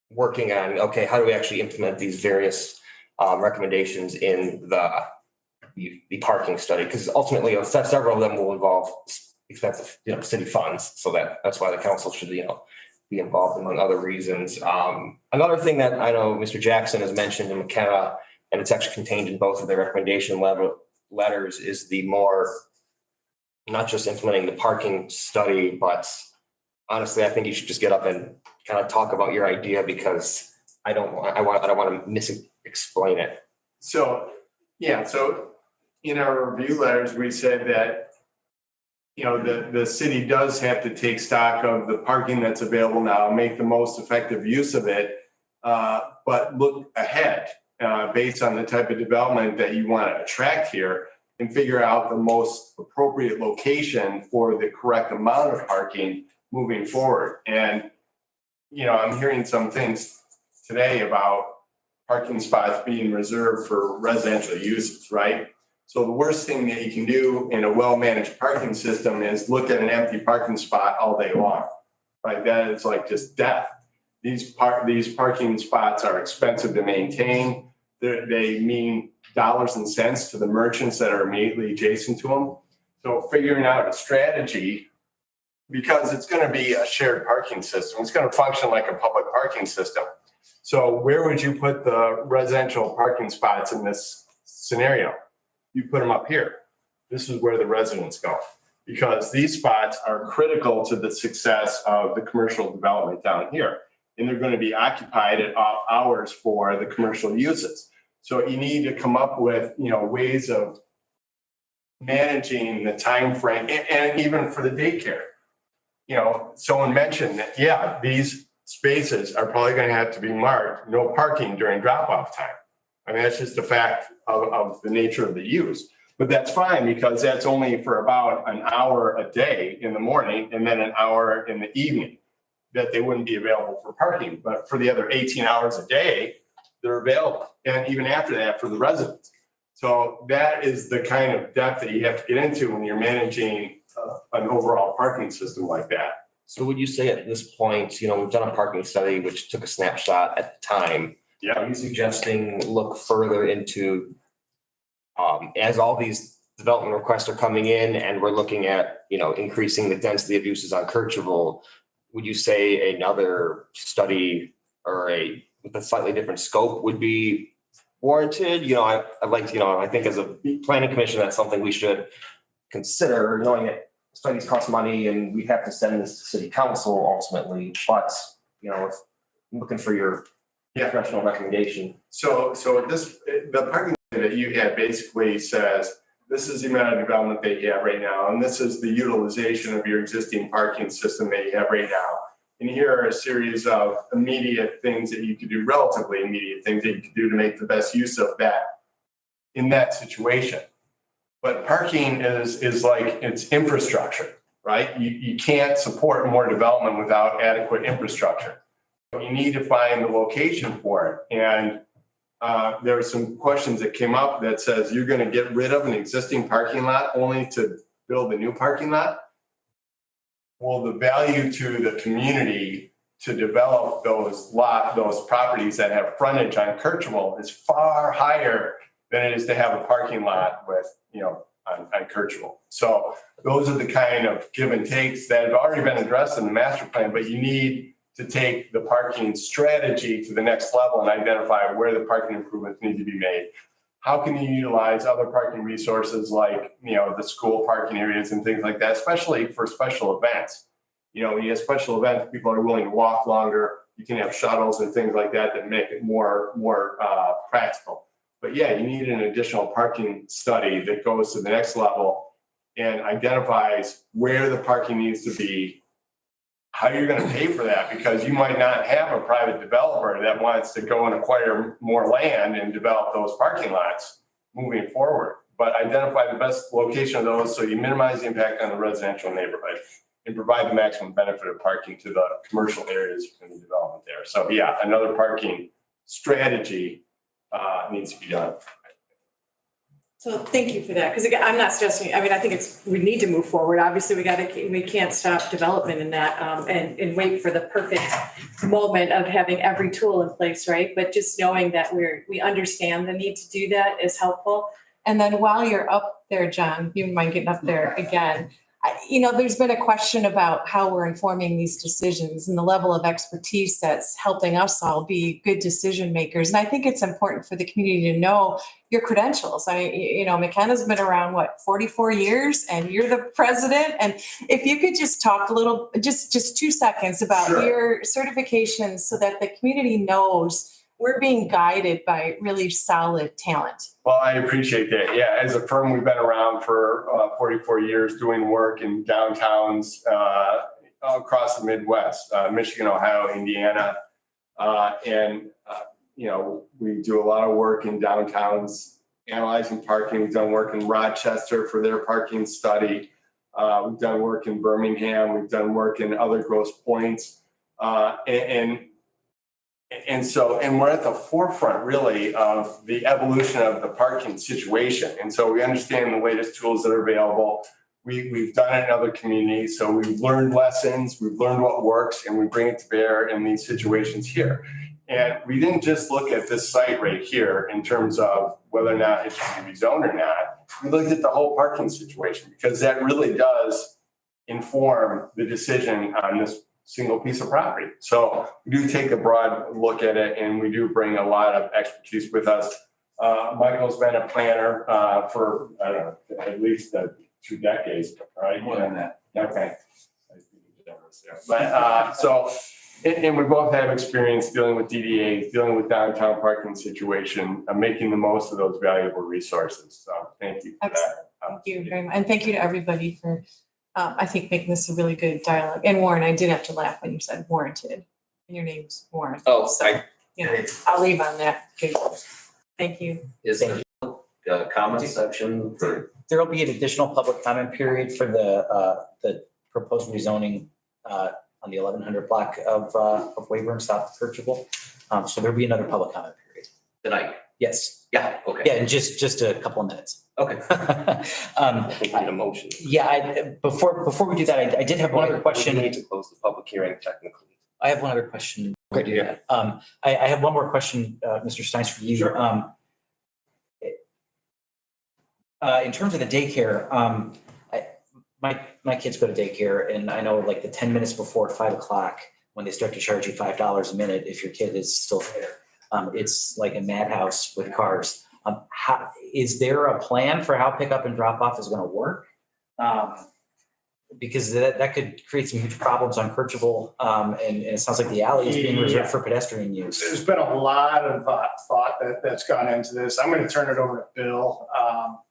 working on, okay, how do we actually implement these various recommendations in the parking study? Because ultimately, several of them will involve expensive, city funds. So that's why the council should, be involved among other reasons. Another thing that I know Mr. Jackson has mentioned in McKenna, and it's actually contained in both of their recommendation letters, is the more, not just implementing the parking study, but honestly, I think you should just get up and kind of talk about your idea, because I don't want to explain it. So in our review letters, we said that, the city does have to take stock of the parking that's available now, make the most effective use of it, but look ahead based on the type of development that you want to attract here, and figure out the most appropriate location for the correct amount of parking moving forward. And, you know, I'm hearing some things today about parking spots being reserved for residential uses, right? So the worst thing that you can do in a well-managed parking system is look at an empty parking spot all day long. Right, that is like just death. These parking spots are expensive to maintain. They mean dollars and cents to the merchants that are immediately adjacent to them. So figuring out a strategy, because it's gonna be a shared parking system, it's gonna function like a public parking system. So where would you put the residential parking spots in this scenario? You put them up here. This is where the residents go, because these spots are critical to the success of the commercial development down here. And they're gonna be occupied at off hours for the commercial uses. So you need to come up with, you know, ways of managing the time frame, and even for the daycare. You know, someone mentioned that, yeah, these spaces are probably gonna have to be marked, no parking during drop-off time. I mean, that's just a fact of the nature of the use. But that's fine, because that's only for about an hour a day in the morning and then an hour in the evening that they wouldn't be available for parking. But for the other 18 hours a day, they're available. And even after that, for the residents. So that is the kind of depth that you have to get into when you're managing an overall parking system like that. So would you say at this point, you know, we've done a parking study, which took a snapshot at the time. Yeah. Are you suggesting look further into, as all these development requests are coming in and we're looking at, you know, increasing the density of uses on Kercheval, would you say another study or with a slightly different scope would be warranted? You know, I'd like to, you know, I think as a planning commission, that's something we should consider, knowing that studies cost money and we have to send this to city council ultimately, but, you know, I'm looking for your professional recommendation. So the parking that you had basically says, this is the amount of development that you have right now, and this is the utilization of your existing parking system that you have right now. And here are a series of immediate things that you could do, relatively immediate things that you could do to make the best use of that in that situation. But parking is like, it's infrastructure, right? You can't support more development without adequate infrastructure. You need to find the location for it. And there are some questions that came up that says you're gonna get rid of an existing parking lot only to build a new parking lot. Well, the value to the community to develop those properties that have frontage on Kercheval is far higher than it is to have a parking lot with, you know, on Kercheval. So those are the kind of give and takes that have already been addressed in the master plan, but you need to take the parking strategy to the next level and identify where the parking improvements need to be made. How can you utilize other parking resources like, you know, the school parking areas and things like that, especially for special events? You know, when you have special events, people are willing to walk longer. You can have shuttles and things like that that make it more practical. But yeah, you need an additional parking study that goes to the next level and identifies where the parking needs to be, how you're gonna pay for that, because you might not have a private developer that wants to go and acquire more land and develop those parking lots moving forward. But identify the best location of those so you minimize the impact on the residential neighborhood and provide the maximum benefit of parking to the commercial areas in the development there. So yeah, another parking strategy needs to be done. So thank you for that, because again, I'm not suggesting, I mean, I think we need to move forward. Obviously, we can't stop development in that and wait for the perfect moment of having every tool in place, right? But just knowing that we understand the need to do that is helpful. And then while you're up there, John, you mind getting up there again? You know, there's been a question about how we're informing these decisions and the level of expertise that's helping us all be good decision makers. And I think it's important for the community to know your credentials. I mean, you know, McKenna's been around, 44 years, and you're the president. And if you could just talk a little, just 2 seconds about your certifications so that the community knows we're being guided by really solid talent. Well, I appreciate that. Yeah, as a firm, we've been around for 44 years doing work in downtowns across the Midwest, Michigan, Ohio, Indiana. You know, we do a lot of work in downtowns, analyzing parking. We've done work in Rochester for their parking study. We've done work in Birmingham. We've done work in other Grosse Points. And so we're at the forefront really of the evolution of the parking situation. And so we understand the latest tools that are available. We've done it in other communities. So we've learned lessons, we've learned what works, and we bring it to bear in these situations here. And we didn't just look at this site right here in terms of whether or not it should be rezoned or not. We looked at the whole parking situation because that really does inform the decision on this single piece of property. So we do take a broad look at it, and we do bring a lot of expertise with us. Michael's been a planner for, I don't know, at least 2 decades, right? More than that. Okay. But and we both have experience dealing with DDA, dealing with downtown parking situation, making the most of those valuable resources. So thank you for that. Thank you very much. And thank you to everybody for, I think, making this a really good dialogue. And Warren, I did have to laugh when you said warranted. And your name's Warren. Oh, So, you know, I'll leave on that. Thank you. Is there a comment section for? There will be an additional public comment period for the proposed rezoning on the 1100 block of Wayburn South Churchville. So there'll be another public comment period. Tonight? Yes. Yeah, okay. Yeah, in just a couple of minutes. Okay. I think we need a motion. Yeah, before we do that, I did have one other question. We need to close the public hearing technically. I have one other question. Okay, yeah. I have one more question, Mr. Steins, for you. Sure. In terms of the daycare, my kids go to daycare, and I know like the 10 minutes before 5 o'clock, when they start to charge you $5 a minute if your kid is still there, it's like a madhouse with cars. Is there a plan for how pickup and drop off is going to work? Because that could create some huge problems on Kirchville, and it sounds like the alley is being reserved for pedestrian use. There's been a lot of thought that's gone into this. I'm going to turn it over to Bill,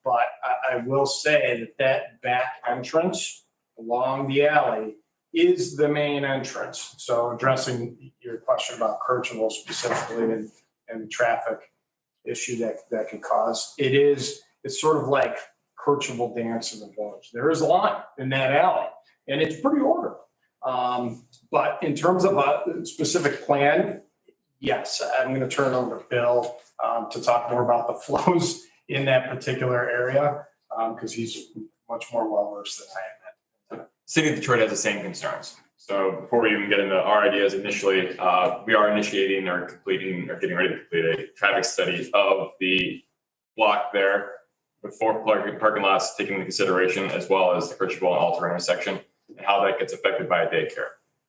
but I will say that back entrance along the alley is the main entrance. So addressing your question about Kirchville specifically and the traffic issue that can cause, it's sort of like Kirchville dance in the village. There is a line in that alley, and it's pretty orderly. But in terms of a specific plan, yes, I'm going to turn it over to Bill to talk more about the flows in that particular area, because he's much more well-versed than I am. City of Detroit has the same concerns. So before we even get into our ideas initially, we are initiating or completing or getting ready to complete a traffic study of the block there with 4 parking lots taken into consideration, as well as the Kirchville and Alter intersection, and how that gets affected by a daycare.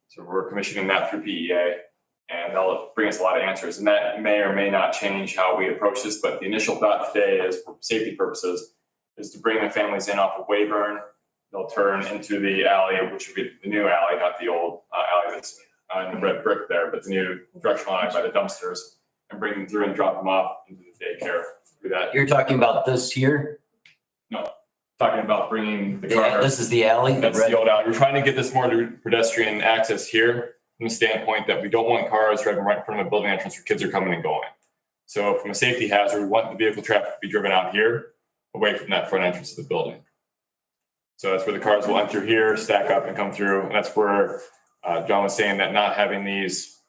So we're commissioning that through PEA, and that'll bring us a lot of answers. And that may or may not change how we approach this, but the initial thought today is, for safety purposes, is to bring the families in off of Wayburn. They'll turn into the alley, which would be the new alley, not the old alley that's in the red brick there, but the new directional alley by the dumpsters, and bring them through and drop them off into the daycare through that. You're talking about this here? No, talking about bringing the car. This is the alley? That's the old alley. We're trying to get this more to pedestrian access here from the standpoint that we don't want cars driving right in front of a building entrance where kids are coming and going. So from a safety hazard, we want the vehicle traffic to be driven out here, away from that front entrance of the building. So that's where the cars will enter here, stack up and come through. And that's where John was saying that not having these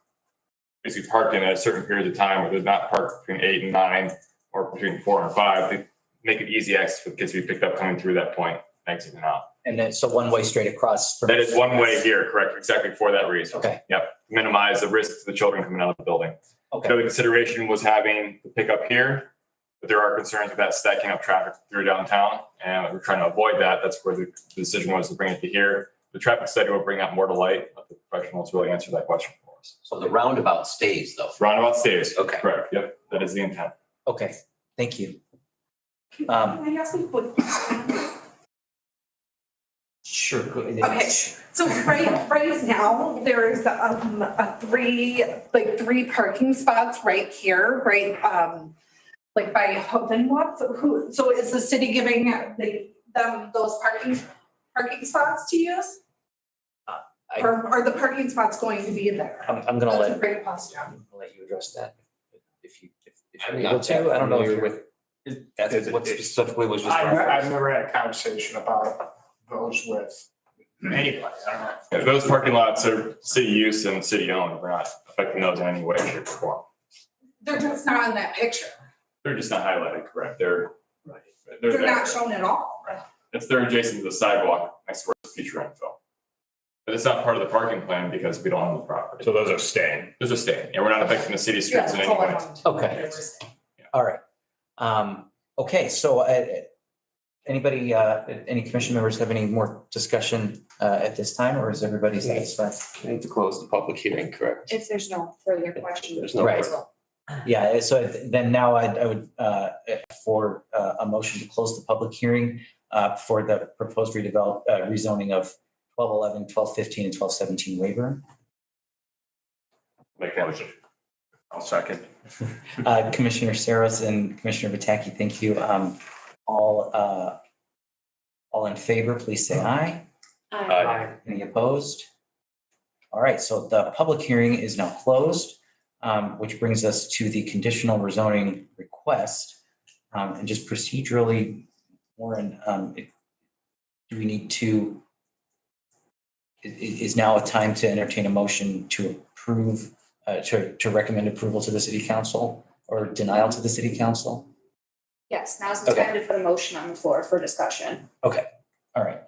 basically parked in at a certain period of time, where they're not parked between 8 and 9 or between 4 and 5, they make it easy access for the kids to be picked up coming through that point, exiting out. And then, so one way straight across. That is one way here, correct, exactly for that reason. Okay. Yep, minimize the risk to the children coming out of the building. Okay. So the consideration was having the pickup here, but there are concerns about stacking up traffic through downtown, and we're trying to avoid that. That's where the decision was to bring it to here. The traffic study will bring that more to light, but the professionals really answer that question for us. So the roundabout stays though? Roundabout stays. Okay. Correct, yep, that is the intent. Okay, thank you. Can I ask a quick question? Sure. Okay, so right now, there's three parking spots right here, right? Like by Hovenwatts, so is the city giving them those parking spots to use? Or are the parking spots going to be there? I'm gonna That's a great question. I'll let you address that. If you're I'm able not to, I don't know if familiar you're with. that's what specifically was just I've referenced. never had a conversation about goes with anybody, I don't know. Yeah, those parking lots are city use and city owned. We're not affecting those in any way, shape, or form. They're just not in that picture. They're just not highlighted, correct? They're They're there. not shown at all. They're adjacent to the sidewalk next to where the future info. But it's not part of the parking plan because we don't own the property. So those are staying. Those are staying, and we're not affecting the city streets in any way. Okay. All right. Okay, so anybody, any commission members have any more discussion at this time, or is everybody satisfied? I need to close the public hearing, correct? If there's no further questions. There's no Right. further. Yeah, so then now I would, for a motion to close the public hearing for the proposed rezoning of 1211, 1215, and 1217 Weyburn. Make that motion. I'll second. Commissioner Saros and Commissioner Bataki, thank you. All in favor, please say aye. Aye. Any opposed? All right, so the public hearing is now closed, which brings us to the conditional rezoning request. And just procedurally, Warren, do we need to, is now a time to entertain a motion to approve, to recommend approval to the city council or denial to the city council? Yes, now's the Okay. time to put a motion on the floor for discussion. Okay, all right.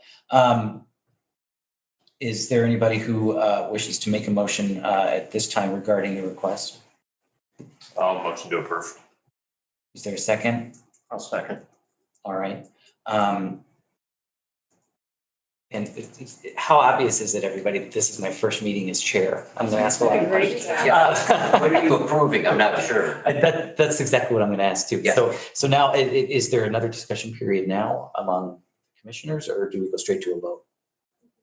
Is there anybody who wishes to make a motion at this time regarding the request? I'll motion to approve. Is there a second? I'll second. All right. And how obvious is it, everybody, that this is my first meeting as chair? I'm gonna ask a lot of Great. questions. What are you approving? I'm not sure. That's exactly what I'm gonna ask too. Yeah. So now, is there another discussion period now among commissioners, or do we go straight to a vote?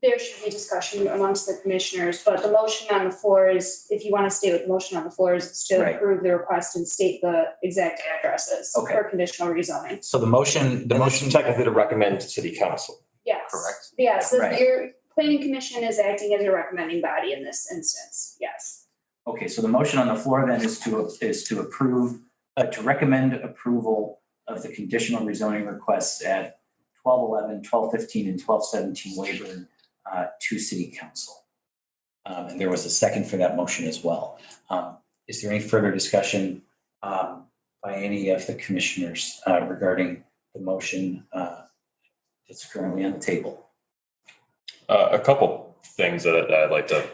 There should be discussion amongst the commissioners, but the motion on the floor is, if you want to stay with the motion on the floor, is to Right. approve the request and state the exact addresses Okay. for conditional rezoning. So the motion. Technically to recommend to city council. Yes. Correct. Yeah, so Right. your planning commission is acting as a recommending body in this instance, yes. Okay, so the motion on the floor then is to approve, to recommend approval of the conditional rezoning requests at 1211, 1215, and 1217 Weyburn to city council. And there was a second for that motion as well. Is there any further discussion by any of the commissioners regarding the motion that's currently on the table? A couple things that I'd like to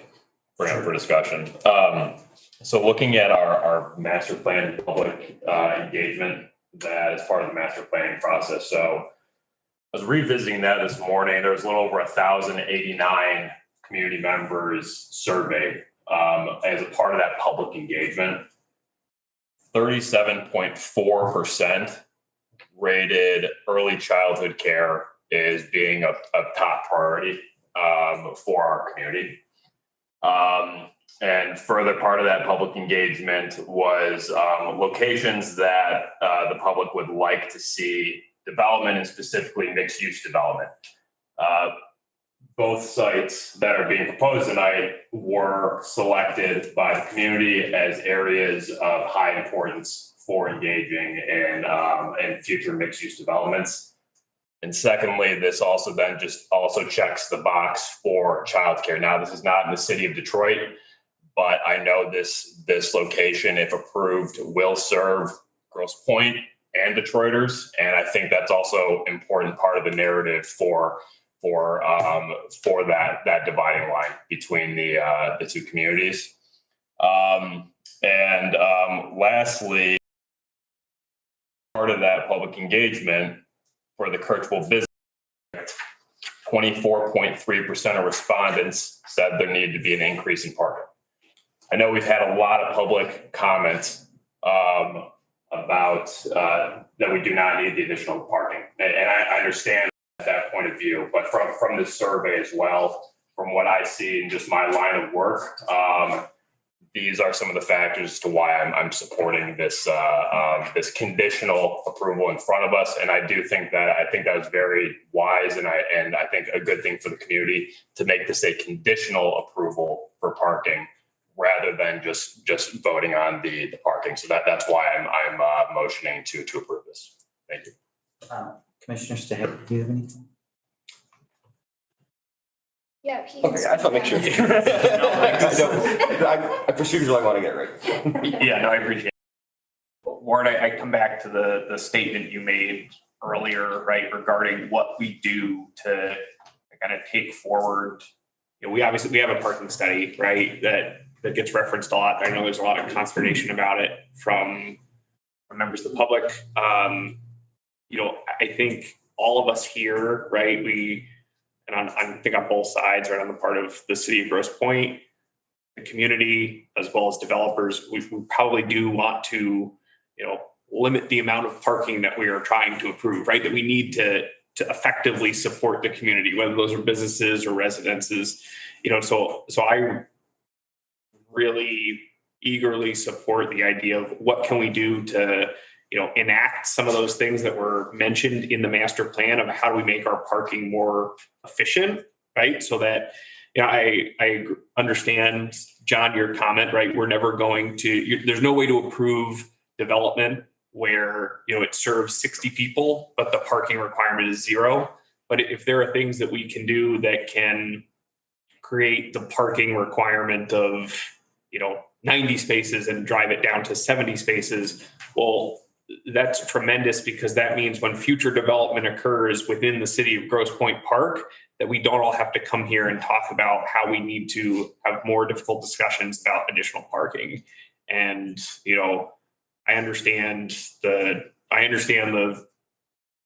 bring up for discussion. So looking at our master plan public engagement, that is part of the master planning process. So I was revisiting that this morning. There was a little over 1,089 community members surveyed as a part of that public engagement. 37.4% rated early childhood care is being a top priority for our community. And further part of that public engagement was locations that the public would like to see development, and specifically mixed use development. Both sites that are being proposed tonight were selected by the community as areas of high importance for engaging in future mixed use developments. And secondly, this also then just also checks the box for childcare. Now, this is not in the city of Detroit, but I know this location, if approved, will serve Grosse Pointe and Detroiters. And I think that's also important part of the narrative for that dividing line between the two communities. Lastly, part of that public engagement for the Kirchville business, 24.3% of respondents said there needed to be an increase in parking. I know we've had a lot of public comments about that we do not need the additional parking. And I understand that point of view, but from this survey as well, from what I see in just my line of work, these are some of the factors as to why I'm supporting this this conditional approval in front of us. And I do think that was very wise, and I think a good thing for the community to make this a conditional approval for parking rather than just voting on the parking. So that's why I'm motioning to approve this. Thank you. Commissioner Stahik, do you have anything? Yeah, he. Okay, I just want to make sure. I procedurally want to get right. Yeah, no, I appreciate it. Warren, I come back to the statement you made earlier, right, regarding what we do to kind of take forward. You know, we have a parking study, right, that gets referenced a lot. I know there's a lot of consternation about it from members of the public. You know, I think all of us here, right, I think on both sides, right, on the part of the city of Grosse Pointe, the community, as well as developers, we probably do want to, you know, limit the amount of parking that we are trying to approve, right? That we need to effectively support the community, whether those are businesses or residences, you know, so I really eagerly support the idea of what can we do to, you know, enact some of those things that were mentioned in the master plan of how do we make our parking more efficient, right? So that, you know, I understand, John, your comment, right? We're never going to, there's no way to approve development where, you know, it serves 60 people, but the parking requirement is 0. But if there are things that we can do that can create the parking requirement of, you know, 90 spaces and drive it down to 70 spaces, well, that's tremendous, because that means when future development occurs within the city of Grosse Pointe Park, that we don't all have to come here and talk about how we need to have more difficult discussions about additional parking. And, you know, I understand the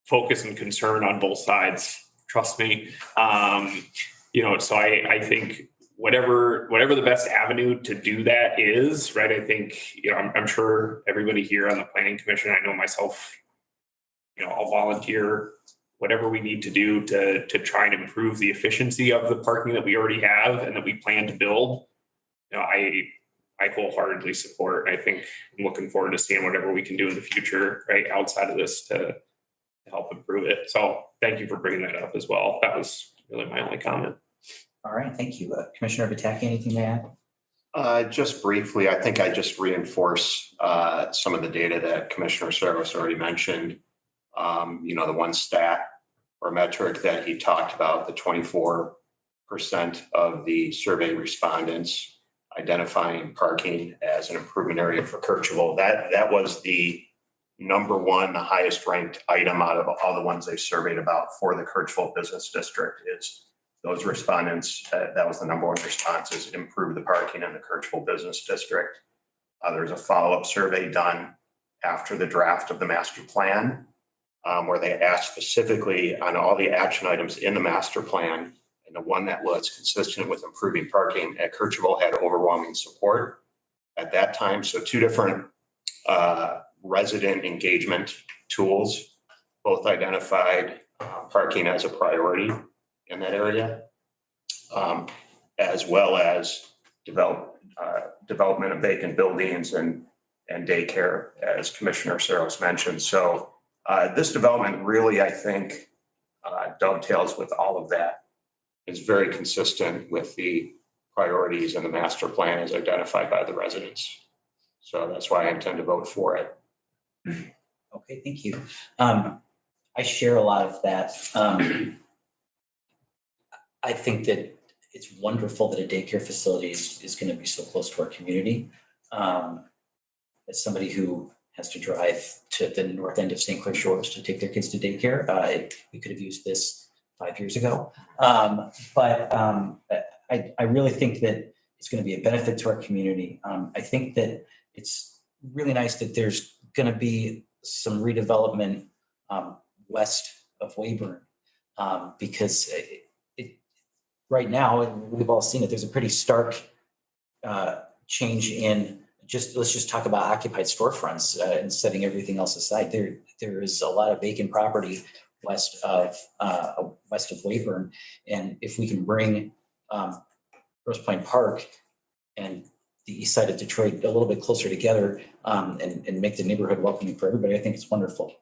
focus and concern on both sides. Trust me. You know, so I think whatever the best avenue to do that is, right? I think, you know, I'm sure everybody here on the planning commission, I know myself, you know, I'll volunteer whatever we need to do to try and improve the efficiency of the parking that we already have and that we plan to build. You know, I wholeheartedly support. I think I'm looking forward to seeing whatever we can do in the future, right, outside of this to help improve it. So thank you for bringing that up as well. That was really my only comment. All right, thank you. Commissioner Pataki, anything to add? Just briefly, I think I just reinforce some of the data that Commissioner Service already mentioned. You know, the one stat or metric that he talked about, the 24% of the survey respondents identifying parking as an improvement area for Kirchhoff. That was the number one, the highest ranked item out of all the ones they surveyed about for the Kirchhoff Business District. Is those respondents, that was the number one response, is improve the parking in the Kirchhoff Business District. There's a follow-up survey done after the draft of the master plan, where they asked specifically on all the action items in the master plan, and the one that was consistent with improving parking at Kirchhoff had overwhelming support at that time. So 2 different resident engagement tools both identified parking as a priority in that area, as well as development of vacant buildings and daycare, as Commissioner Saros mentioned. So this development really, I think, dovetails with all of that. Is very consistent with the priorities in the master plan as identified by the residents. So that's why I intend to vote for it. Okay, thank you. I share a lot of that. I think that it's wonderful that a daycare facility is going to be so close to our community. As somebody who has to drive to the north end of St. Clair Shores to take their kids to daycare, we could have used this 5 years ago. But I really think that it's going to be a benefit to our community. I think that it's really nice that there's going to be some redevelopment west of Weyburn, because right now, and we've all seen it, there's a pretty stark change in let's just talk about occupied storefronts and setting everything else aside. There is a lot of vacant property west of Weyburn, and if we can bring Grosse Pointe Park and the east side of Detroit a little bit closer together, and make the neighborhood welcoming for everybody, I think it's wonderful.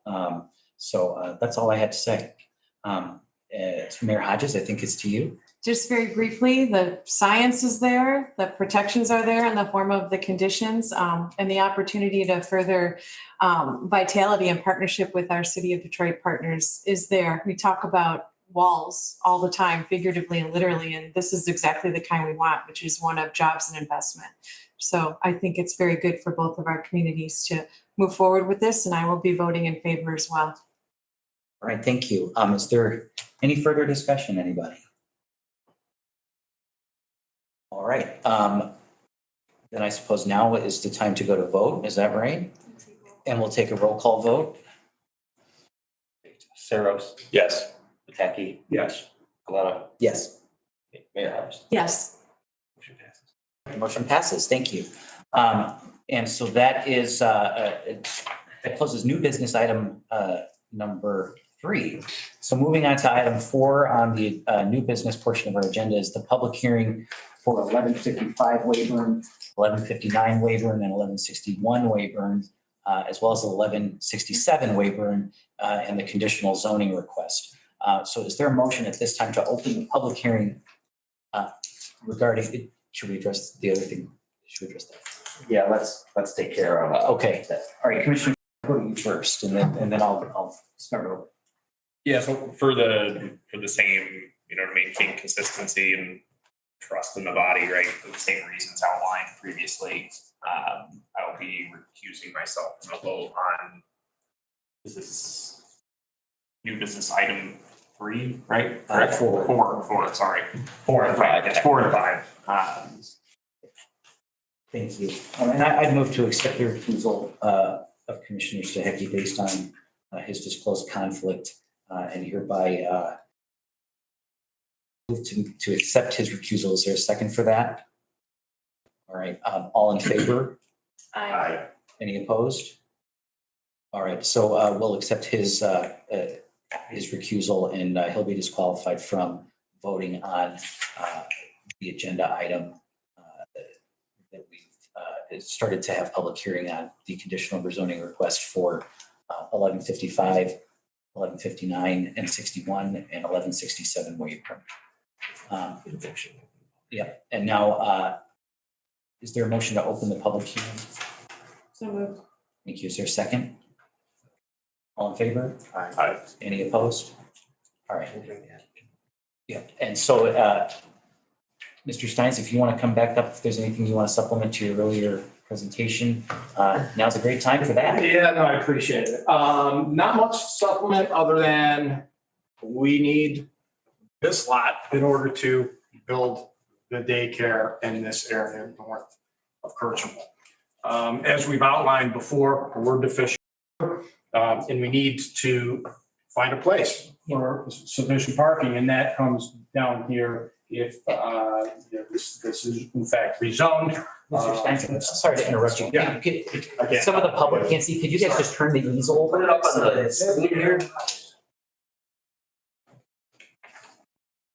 So that's all I had to say. Mayor Hodges, I think it's to you. Just very briefly, the science is there, the protections are there in the form of the conditions, and the opportunity to further vitality and partnership with our City of Detroit partners is there. We talk about walls all the time, figuratively and literally, and this is exactly the kind we want, which is one of jobs and investment. So I think it's very good for both of our communities to move forward with this, and I will be voting in favor as well. All right, thank you. Is there any further discussion, anybody? All right, then I suppose now is the time to go to vote, is that right? And we'll take a roll call vote. Saros, Yes. Pataki, Yes. Coletta, Yes. Mayor Albers. Yes. Motion passes. Motion passes, thank you. And so that is, that closes new business item number 3. So moving on to item 4 on the new business portion of our agenda is the public hearing for 1155 Weyburn, 1159 Weyburn, and 1161 Weyburn, as well as 1167 Weyburn and the conditional zoning request. So is there a motion at this time to open the public hearing regarding, should we address the other thing? Should we address that? Yeah, let's take care of it. Okay, all right, Commissioner, go to you first, and then I'll start over. Yeah, so for the same, to maintain consistency and trust in the body, right, for the same reasons outlined previously, I will be recusing myself from a vote on, this is new business item 3, right? Correct? 4, sorry. 4 and 5, yes, 4 and 5. Thank you. And I'd move to accept the refusal of Commissioner Stahecki based on his disclosed conflict and hereby move to accept his recusal. Is there a second for that? All right, all in favor? Aye. Any opposed? All right, so we'll accept his recusal and he'll be disqualified from voting on the agenda item that we've started to have public hearing on, the conditional rezoning request for 1155, 1159, and 61, and 1167 Weyburn. Yeah, and now is there a motion to open the public hearing? So moved. Thank you. Is there a second? All in favor? Aye. Any opposed? All right. Yeah, and so, Mr. Steins, if you want to come back up, if there's anything you want to supplement to your earlier presentation, now's a great time for that. Yeah, no, I appreciate it. Not much supplement other than we need this lot in order to build the daycare in this area north of Kirchhoff. As we've outlined before, we're deficient, and we need to find a place for sufficient parking, and that comes down here if this is in fact rezoned. Mr. Steins, I'm sorry to interrupt you. Yeah. Some of the public can't see. Could you guys just turn the easel over? Put it up on so that it's clear?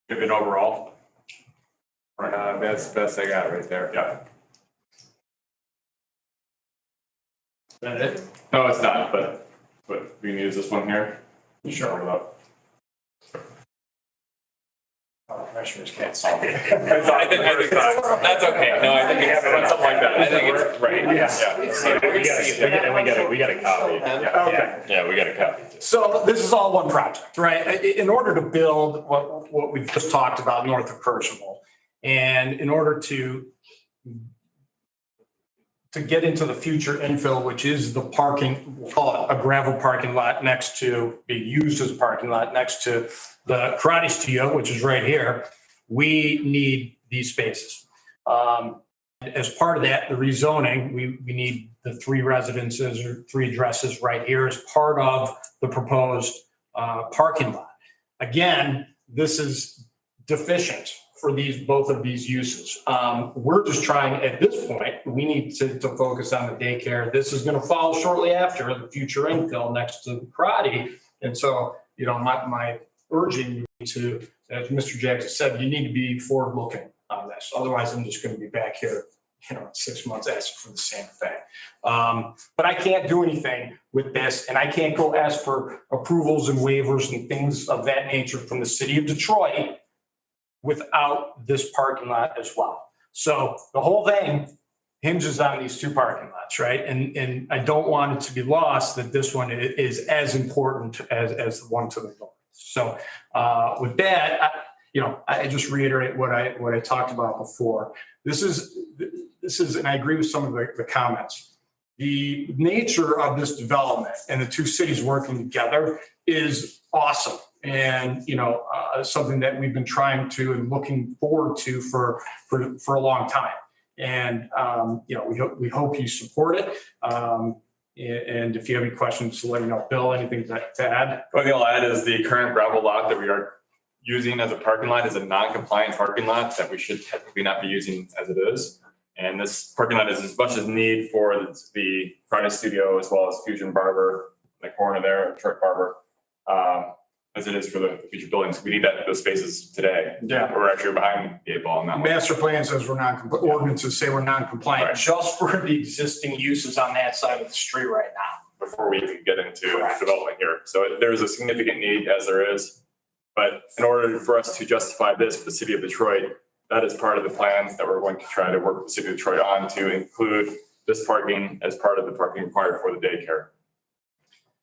Good overall. That's the best I got right there. Yeah. Is that it? No, it's not, but we can use this one here. Sure. Commissioners can't see. I think that's okay. No, I think it's something like that. I think it's right. Yeah. We got a copy. Okay. Yeah, we got a copy. So this is all one project, right? In order to build what we've just talked about north of Kirchhoff, and in order to get into the future infill, which is the parking, we'll call it a gravel parking lot next to, be used as a parking lot next to the karate studio, which is right here, we need these spaces. As part of that, the rezoning, we need the 3 residences or 3 addresses right here as part of the proposed parking lot. Again, this is deficient for both of these uses. We're just trying, at this point, we need to focus on the daycare. This is going to follow shortly after the future infill next to karate. And so, my urging you to, as Mr. Jackson said, you need to be forward looking on this. Otherwise, I'm just going to be back here, in 6 months asking for the same thing. But I can't do anything with this, and I can't go ask for approvals and waivers and things of that nature from the city of Detroit without this parking lot as well. So the whole thing hinges on these 2 parking lots, right? And I don't want it to be lost that this one is as important as the one to the north. So with that, I just reiterate what I talked about before. This is, and I agree with some of the comments. The nature of this development and the two cities working together is awesome. And, something that we've been trying to and looking forward to for a long time. And, we hope you support it. And if you have any questions, let me know. Bill, anything to add? The only thing I'll add is the current gravel lot that we are using as a parking lot is a non-compliant parking lot that we should technically not be using as it is. And this parking lot is as much as need for the Friday Studio as well as Fusion Barber, in the corner there, Truck Barber, as it is for the future buildings. We need those spaces today. Yeah. We're actually behind the 8 ball on that one. Master plan says ordinances say we're non-compliant Right. just for the existing uses on that side of the street right now. Before we even get into development here. So there's a significant need as there is. But in order for us to justify this for the city of Detroit, that is part of the plans that we're going to try to work with the city of Detroit on to include this parking as part of the parking required for the daycare.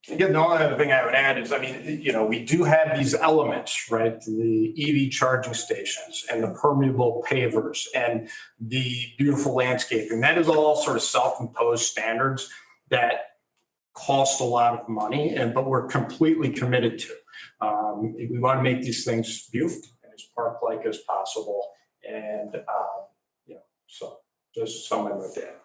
Again, the only other thing I would add is, we do have these elements, right? The EV charging stations and the permeable pavers and the beautiful landscaping. That is all sort of self-imposed standards that cost a lot of money, but we're completely committed to. We want to make these things beautiful and as park-like as possible. And, so just something with that.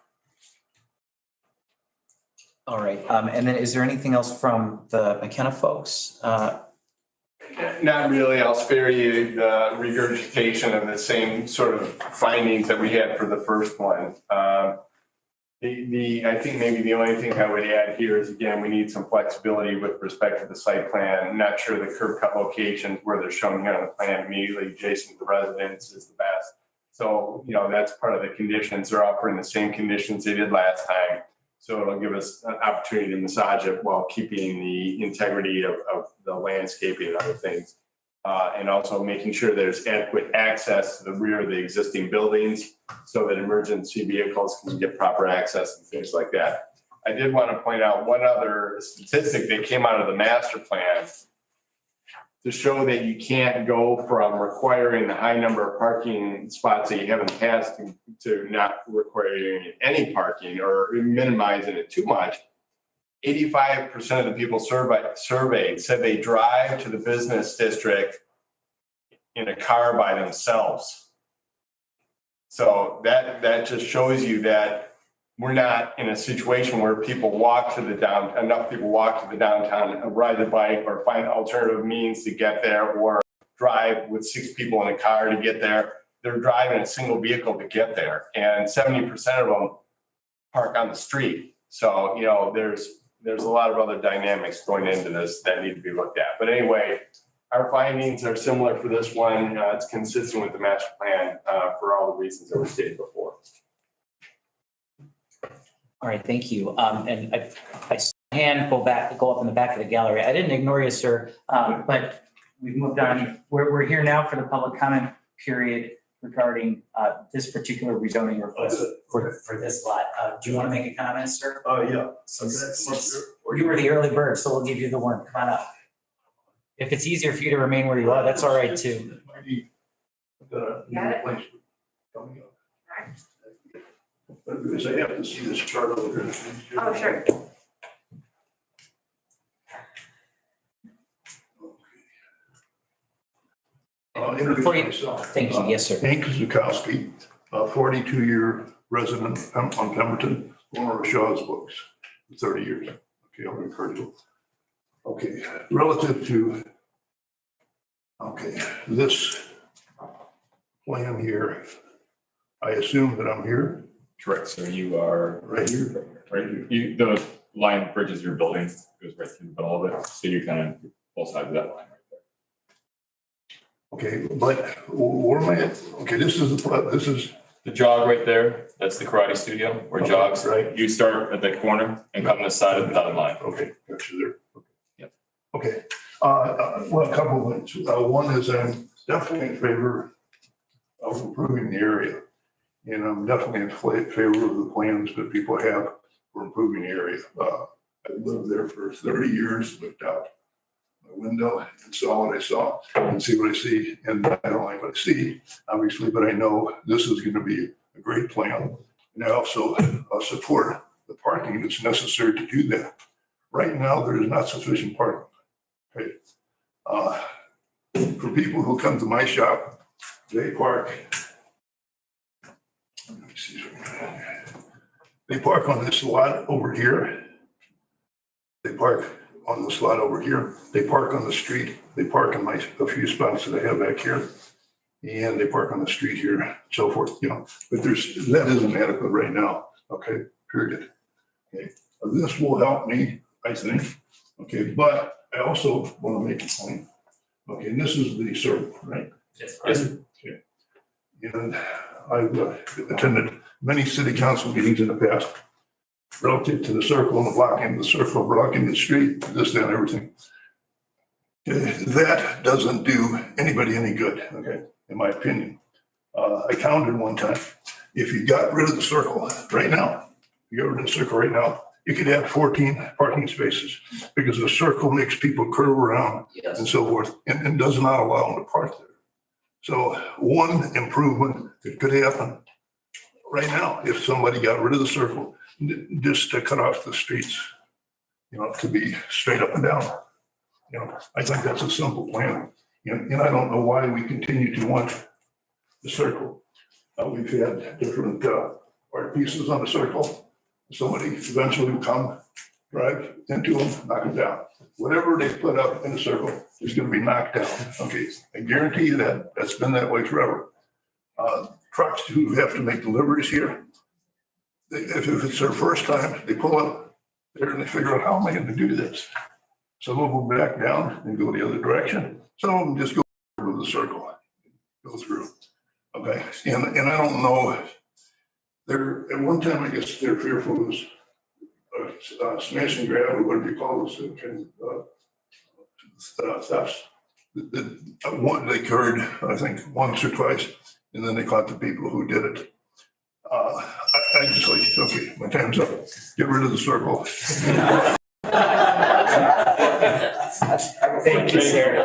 All right, and then is there anything else from the McKenna folks? Not really. I'll spare you the regurgitation of the same sort of findings that we had for the first one. I think maybe the only thing I would add here is, again, we need some flexibility with respect to the site plan. I'm not sure the curb cut locations where they're shown here on the plan immediately adjacent to the residence is the best. So, that's part of the conditions. They're offering the same conditions they did last time. So it'll give us an opportunity to massage it while keeping the integrity of the landscaping and other things. And also making sure there's adequate access to the rear of the existing buildings so that emergency vehicles can get proper access and things like that. I did want to point out one other statistic that came out of the master plan to show that you can't go from requiring the high number of parking spots that you have in the past to not requiring any parking or minimizing it too much. 85% of the people surveyed said they drive to the business district in a car by themselves. So that just shows you that we're not in a situation where people walk to the downtown, enough people walk to the downtown, ride the bike or find alternative means to get there or drive with 6 people in a car to get there. They're driving a single vehicle to get there, and 70% of them park on the street. So, there's a lot of other dynamics going into this that need to be looked at. But anyway, our findings are similar for this one. It's consistent with the master plan for all the reasons that were stated before. All right, thank you. And I saw a hand go up in the back of the gallery. I didn't ignore you, sir, but we've moved on. We're here now for the public comment period regarding this particular rezoning request for this lot. Do you want to make a comment, sir? Yeah. You were the early bird, so we'll give you the one. Come on up. If it's easier for you to remain where you are, that's all right too. Got it. Because I have to see this chart over here. Oh, sure. Before you, thank you. Yes, sir. Hank Zukowski, a 42-year resident on Pemberton, owner of Shaw's Books, 30 years. Okay, I'll refer to it. Okay, relative to, this plan here, I assume that I'm here. Correct. So you are right here. Right here. The line bridges your building, goes right through the middle of it. So you're kind of both sides of that line right there. Okay, but where am I at? Okay, this is the jog right there. That's the karate studio where jogs. Right. You start at the corner and come this side of the dotted line. Okay, got you there. Okay. Yep. Okay. Well, a couple of things. One is I'm definitely in favor of improving the area. And I'm definitely in favor of the plans that people have for improving the area. I've lived there for 30 years, but my window and saw what I saw and see what I see. And I don't like what I see, obviously, but I know this is going to be a great plan. And I also support the parking that's necessary to do that. Right now, there is not sufficient parking. Okay. For people who come to my shop, they park. Let me see if I can- They park on this lot over here. They park on this lot over here. They park on the street. They park in a few spots that I have back here. And they park on the street here, so forth, you know, but that isn't adequate right now, okay, period. Okay, this will help me, I think, okay, but I also want to make a point. Okay, and this is the circle, right? Yes. Okay. And I've attended many city council meetings in the past relative to the circle and blocking the circle, blocking the street, this, that, and everything. That doesn't do anybody any good, okay, in my opinion. I counted one time, if you got rid of the circle right now, you got rid of the circle right now, you could have 14 parking spaces because the circle makes people curve around and so forth and does not allow them to park there. So one improvement that could happen right now, if somebody got rid of the circle, just to cut off the streets, you know, to be straight up and down. You know, I think that's a simple plan. And I don't know why we continue to want the circle. We've had different art pieces on the circle. Somebody eventually will come, drive into them, knock them down. Whatever they put up in the circle is going to be knocked down. Okay, I guarantee you that. That's been that way forever. Trucks who have to make deliveries here, if it's their first time, they pull up there and they figure out, how am I going to do this? Some of them back down and go the other direction. Some of them just go through the circle, go through. Okay, and I don't know. They're at one time, I guess they're fearful of smash and grab, or whatever you call those kind of thefts. One they occurred, I think, once or twice, and then they caught the people who did it. I just like, okay, my time's up. Get rid of the circle. Thank you, sir.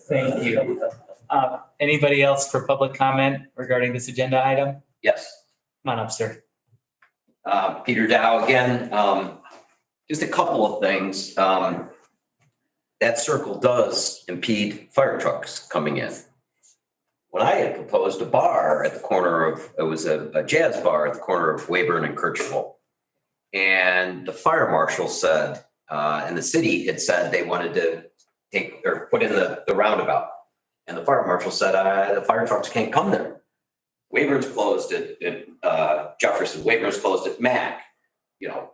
Thank you. Anybody else for public comment regarding this agenda item? Yes. Come on up, sir. Peter Dow again. Just a couple of things. That circle does impede fire trucks coming in. When I had proposed a bar at the corner of, it was a jazz bar at the corner of Weyburn and Kirchhoff. And the fire marshal said, and the city had said they wanted to take or put in the roundabout. And the fire marshal said, the fire trucks can't come there. Weyburn's closed at Jefferson, Weyburn's closed at Mac. You know,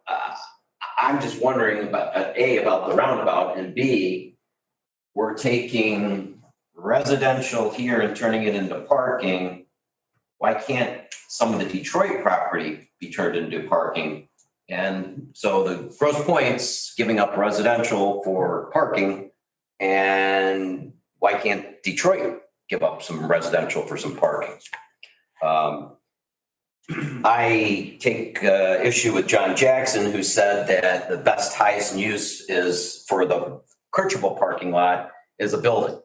I'm just wondering about, A, about the roundabout, and B, we're taking residential here and turning it into parking. Why can't some of the Detroit property be turned into parking? And so the Grosse Pointe's giving up residential for parking, and why can't Detroit give up some residential for some parking? I take issue with John Jackson, who said that the best highest use is for the Kirchhoff parking lot is a building.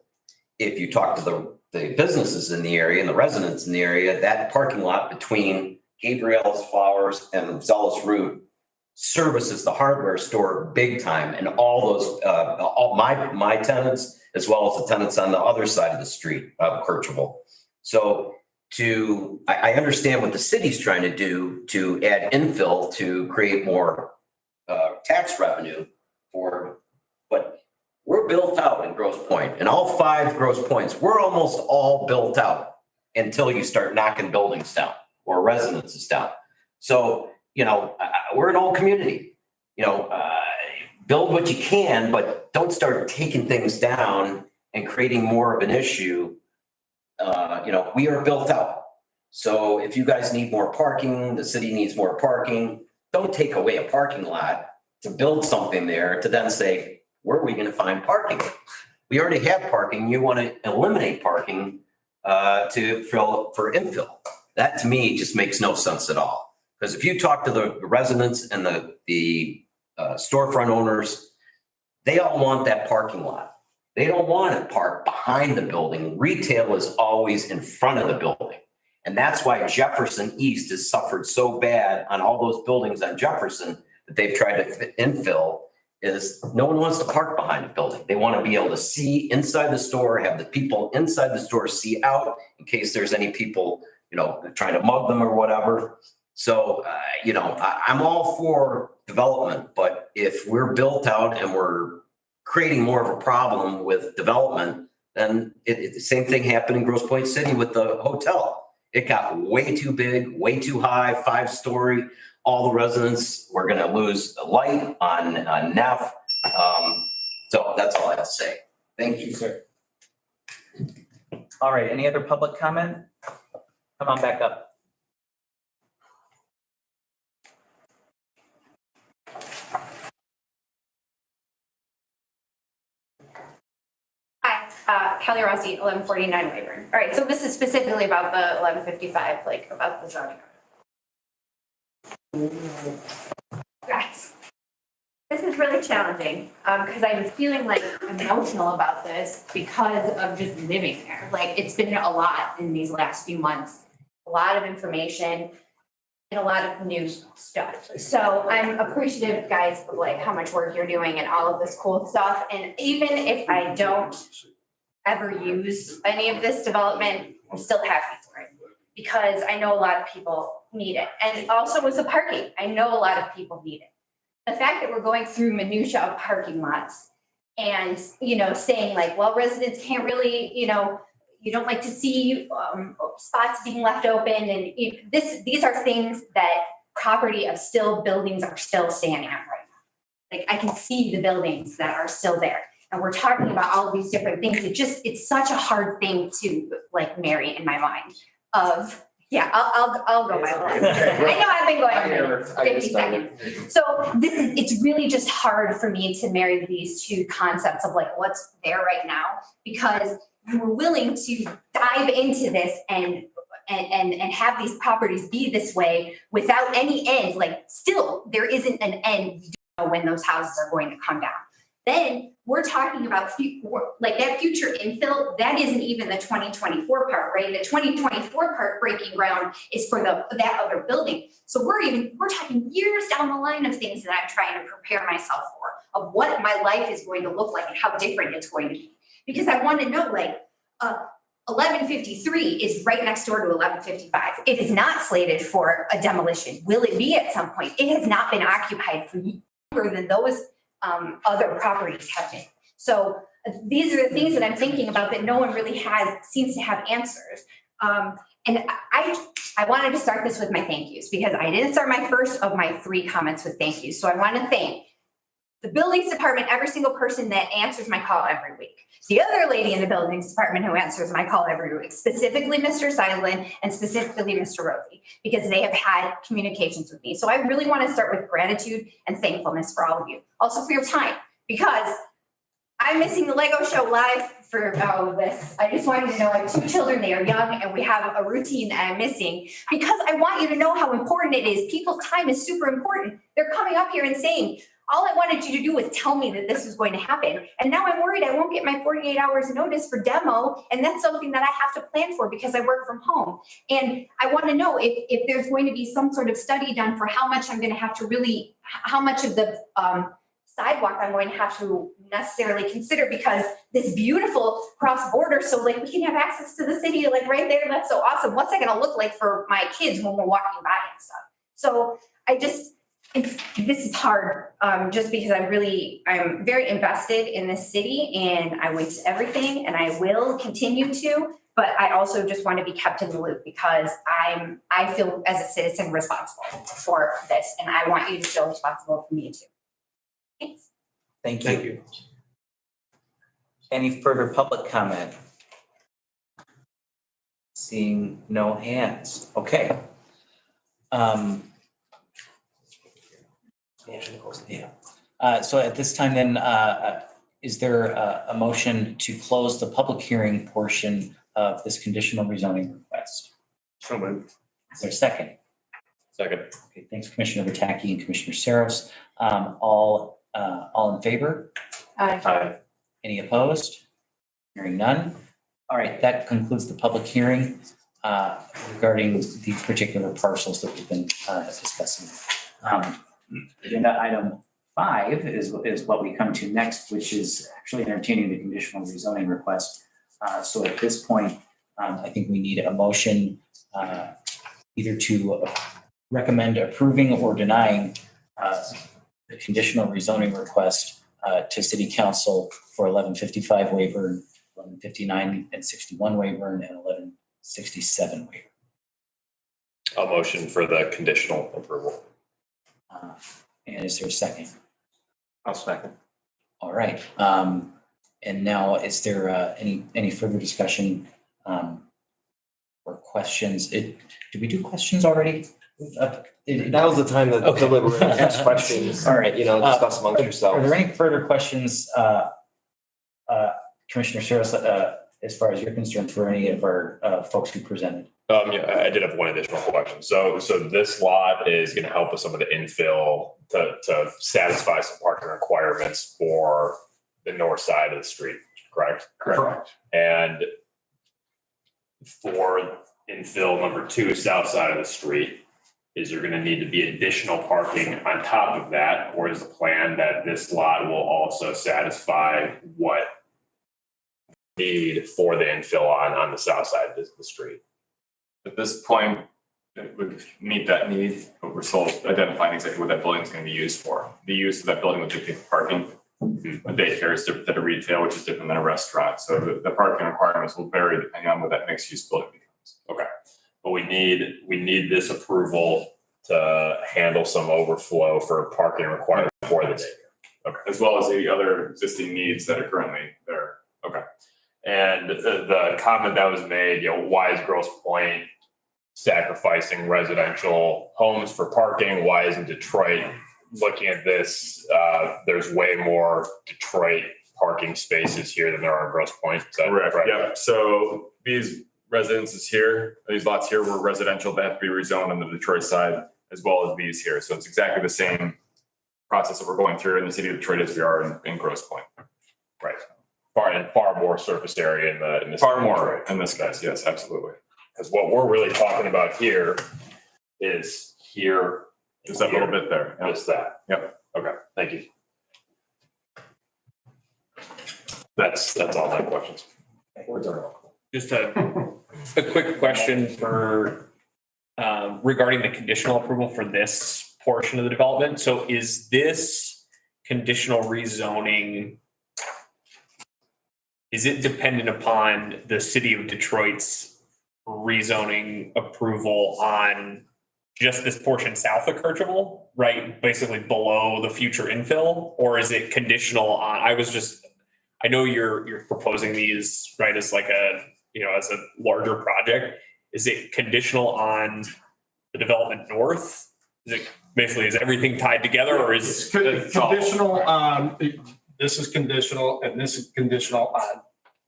If you talk to the businesses in the area and the residents in the area, that parking lot between Gabriel's Flowers and Zealous Root services the hardware store big time, and all those all my tenants as well as the tenants on the other side of the street of Kirchhoff. So I understand what the city's trying to do to add infill to create more tax revenue but we're built out in Grosse Pointe, and all 5 Grosse Pointes, we're almost all built out until you start knocking buildings down or residences down. So, you know, we're an old community, you know, build what you can, but don't start taking things down and creating more of an issue. You know, we are built out. So if you guys need more parking, the city needs more parking, don't take away a parking lot to build something there to then say, where are we going to find parking? We already have parking. You want to eliminate parking to fill for infill. That to me just makes no sense at all. Because if you talk to the residents and the storefront owners, They all want that parking lot. They don't want it parked behind the building. Retail is always in front of the building. And that's why Jefferson East has suffered so bad on all those buildings on Jefferson that they've tried to infill, is no one wants to park behind the building. They want to be able to see inside the store, have the people inside the store see out in case there's any people, trying to mug them or whatever. So, I'm all for development, but if we're built out and we're creating more of a problem with development, then the same thing happened in Grosse Pointe City with the hotel. It got way too big, way too high, 5-story. All the residents were going to lose the light on Neff. So that's all I have to say. Thank you, sir. All right, any other public comment? Come on back up. Hi, Kelly Rossi, 1149 Wayburn. All right, so this is specifically about the 1155, about the zoning. Guys, this is really challenging because I'm feeling emotional about this because of just living there. It's been a lot in these last few months, a lot of information and a lot of new stuff. So I'm appreciative, guys, of how much work you're doing and all of this cool stuff. And even if I don't ever use any of this development, I'm still happy for it because I know a lot of people need it. And also with the parking, I know a lot of people need it. The fact that we're going through minutia of parking lots and, saying residents can't really, you don't like to see spots being left open. And these are things that property of still buildings are still standing on right now. I can see the buildings that are still there. And we're talking about all of these different things. It's such a hard thing to marry in my mind of, yeah, I'll go my last. I know I've been going for 50 seconds. So it's really just hard for me to marry these two concepts of what's there right now, because you were willing to dive into this and have these properties be this way without any end. Still, there isn't an end. You don't know when those houses are going to come down. Then we're talking about that future infill. That isn't even the 2024 part, right? The 2024 part breaking ground is for that other building. So we're talking years down the line of things that I'm trying to prepare myself for, of what my life is going to look like and how different it's going to be. Because I want to know, 1153 is right next door to 1155. It is not slated for a demolition. Will it be at some point? It has not been occupied for longer than those other properties have been. So these are the things that I'm thinking about that no one really seems to have answers. And I wanted to start this with my thank yous because I didn't start my first of my 3 comments with thank yous. So I want to thank the buildings department, every single person that answers my call every week. The other lady in the buildings department who answers my call every week, specifically Mr. Seidlin and specifically Mr. Rosie, because they have had communications with me. So I really want to start with gratitude and thankfulness for all of you. Also for your time, because I'm missing the Lego show live for all of this. I just wanted to know, I have 2 children, they are young, and we have a routine that I'm missing because I want you to know how important it is. People's time is super important. They're coming up here and saying, all I wanted you to do was tell me that this was going to happen. And now I'm worried I won't get my 48 hours notice for demo. And that's something that I have to plan for because I work from home. And I want to know if there's going to be some sort of study done for how much I'm going to have to how much of the sidewalk I'm going to have to necessarily consider, because this beautiful cross border, so we can have access to the city right there. That's so awesome. What's that going to look like for my kids when we're walking by and stuff? So this is hard, just because I'm very invested in this city and I went to everything and I will continue to, but I also just want to be kept in the loop because I feel as a citizen responsible for this, and I want you to feel responsible for me too. Thanks. Thank you. Any further public comment? Seeing no hands. Okay. So at this time then, is there a motion to close the public hearing portion of this conditional rezoning request? So moved. Is there a second? Second. Okay, thanks Commissioner Bataki and Commissioner Saros. All in favor? Aye. Any opposed? Hearing none. All right, that concludes the public hearing regarding these particular parcels that we've been discussing. Agenda item 5 is what we come to next, which is actually entertaining the conditional rezoning request. So at this point, I think we need a motion either to recommend approving or denying the conditional rezoning request to City Council for 1155 Weyburn, 1159 and 61 Weyburn, and 1167 Weyburn. A motion for the conditional approval. And is there a second? I'll second. All right. And now, is there any further discussion or questions? Did we do questions already? Now's the time to deliberate, ask questions. All right. Discuss amongst Are yourselves. there any further questions, Commissioner Saros, as far as you're concerned, for any of our folks who presented? Yeah, I did have one additional question. So this lot is going to help with some of the infill to satisfy some parking requirements for the north side of the street, correct? Correct. And for infill number 2, south side of the street, is there going to need to be additional parking on top of that? Or is the plan that this lot will also satisfy what need for the infill on the south side of the street? At this point, it would meet that need, but we're still identifying exactly what that building is going to be used for. The use of that building would dictate parking. A daycare is different than a retail, which is different than a restaurant. So the parking requirements will vary depending on what that mixed use building becomes. Okay, but we need this approval to handle some overflow for parking requirement for the daycare. Okay, as well as the other existing needs that are currently there. Okay. And the comment that was made, why is Grosse Pointe sacrificing residential homes for parking? Why isn't Detroit looking at this? There's way more Detroit parking spaces here than there are in Grosse Pointe. Is that Correct. Yeah. So these residences here, these lots here were residential that have to be rezoned on the Detroit side, as well as these here. So it's exactly the same process that we're going through in the city of Detroit as we are in Grosse Pointe. Right. Far more surface area in this. Far more in this case, yes, absolutely. Because what we're really talking about here is here. Just that little bit there. Just that. Yep. Okay, thank you. That's all my questions. Just a quick question for, regarding the conditional approval for this portion of the development. So is this conditional rezoning, is it dependent upon the city of Detroit's rezoning approval on just this portion south of Kercheval, right? Basically below the future infill, or is it conditional on, I know you're proposing these, right, as like as a larger project. Is it conditional on the development north? Is everything tied together, or is Conditional on, this is conditional and this is conditional on.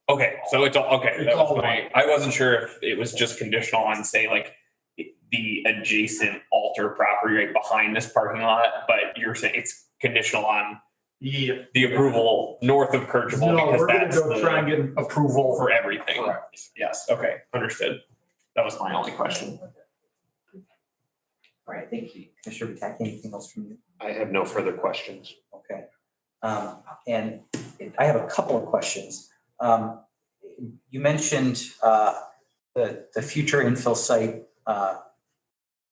Okay, so it's all, okay. It's all I wasn't sure if it was just conditional on, say, like the adjacent Alter property right behind this parking lot, but you're saying it's conditional on the approval north of Kercheval, No, because we're gonna that's go try and get approval for everything. Correct. Yes, okay, understood. That was my only question. All right, thank you. Commissioner Pataki, anything else from you? I have no further questions. Okay. And I have a couple of questions. You mentioned the future infill site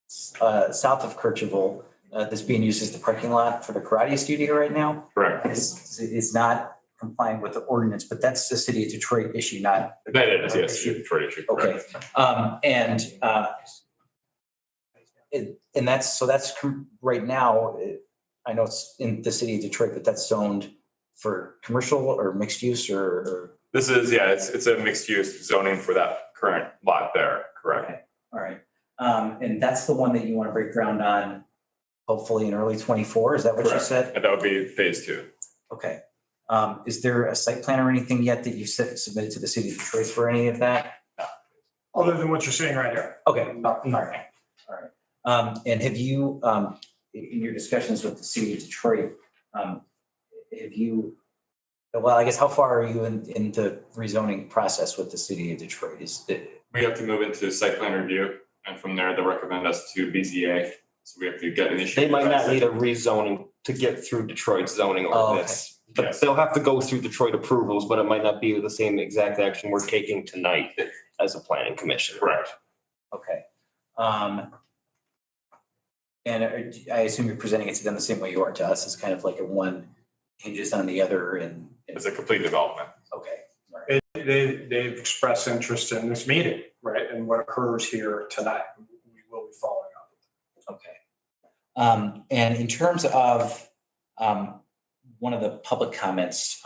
south of Kercheval that's being used as the parking lot for the karate studio right now. Correct. Is not complying with the ordinance, but that's the city of Detroit issue, not. That is, yes, Detroit issue. Okay. And that's right now, I know it's in the city of Detroit, but that's zoned for commercial or mixed use or. This is, yeah, it's a mixed use zoning for that current lot there, correct? Okay, all right. And that's the one that you want to break ground on, hopefully in early 24, is that what you Correct. said? And that would be phase 2. Okay. Is there a site plan or anything yet that you submitted to the city of Detroit for any of that? Other than what you're saying right here. Okay, all right, all right. And have you, in your discussions with the city of Detroit, have you Well, I guess how far are you in the rezoning process with the city of Detroit? Is it? We have to move into site plan review, and from there, they'll recommend us to BZA. So we have to get initiated. They might not need a rezoning to get through Detroit's zoning Oh, okay. ordinance. But they'll have to go through Detroit approvals, but it might not be the same exact action we're taking tonight as a planning commission. Correct. Okay. And I assume you're presenting it to them the same way you are to us, as kind of like a one hinges on the other and. It's a complete development. Okay. They've expressed interest in this meeting, right, and what occurs here tonight. We will be following up. Okay. And in terms of, one of the public comments,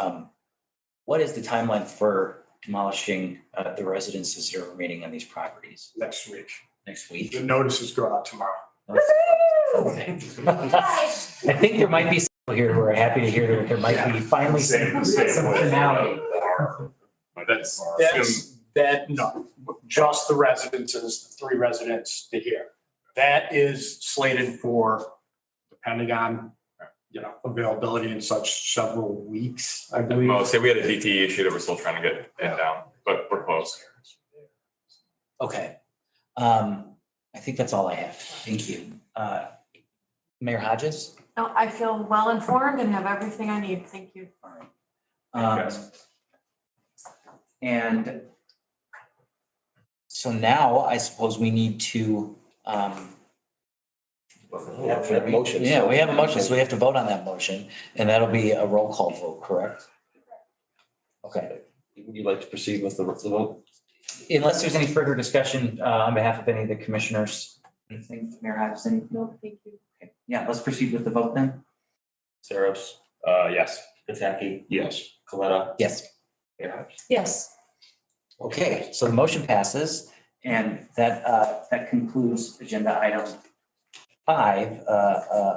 what is the timeline for demolishing, the residences that are remaining on these properties? Next week. Next week? The notices go out tomorrow. I think there might be some people here who are happy to hear that there might be finally some finality. No, just the residences, the 3 residents to here. That is slated for, depending on, availability and such, several weeks, I believe. Well, say we had a DTE issue that we're still trying to get pinned down, but we're close. Okay. I think that's all I have. Thank you. Mayor Hodges? No, I feel well informed and have everything I need. Thank you. And so now I suppose we need to, Motion. yeah, we have a motion, so we have to vote on that motion, and that'll be a roll call vote, correct? Okay. Would you like to proceed with the vote? Unless there's any further discussion, on behalf of any of the commissioners, anything, Mayor Hodges, anything? No, thank you. Okay. Yeah, let's proceed with the vote then. Saros? Yes. Pataki? Yes. Coletta? Yes. Mayor Hodges? Yes. Okay, so the motion passes, and that concludes agenda item 5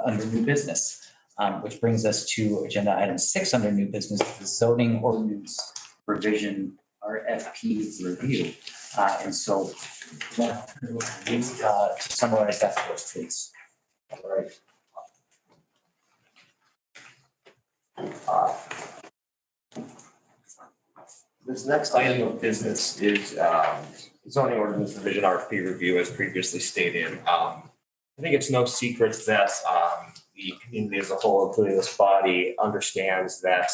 under new business, which brings us to agenda item 6 under new business, the zoning ordinance revision RFP review. And so, to summarize that for us, please. All right. This next item of business is zoning ordinance revision RFP review as previously stated. I think it's no secret that the community as a whole, including this body, understands that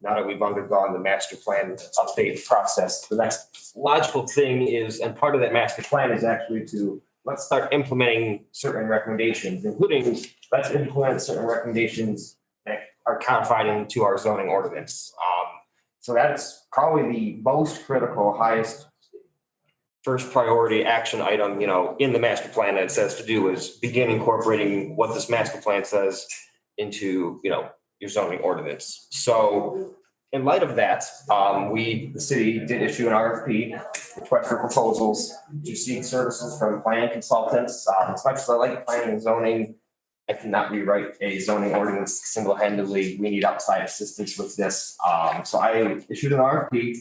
now that we've undergone the master plan update process, the next logical thing is, and part of that master plan is actually to let's start implementing certain recommendations, including let's implement certain recommendations that are codified into our zoning ordinance. So that's probably the most critical, highest first priority action item, in the master plan that it says to do is begin incorporating what this master plan says into, your zoning ordinance. So in light of that, the city did issue an RFP, request for proposals to seek services from planning consultants. As much as I like planning and zoning, I cannot rewrite a zoning ordinance single-handedly. We need outside assistance with this. So I issued an RFP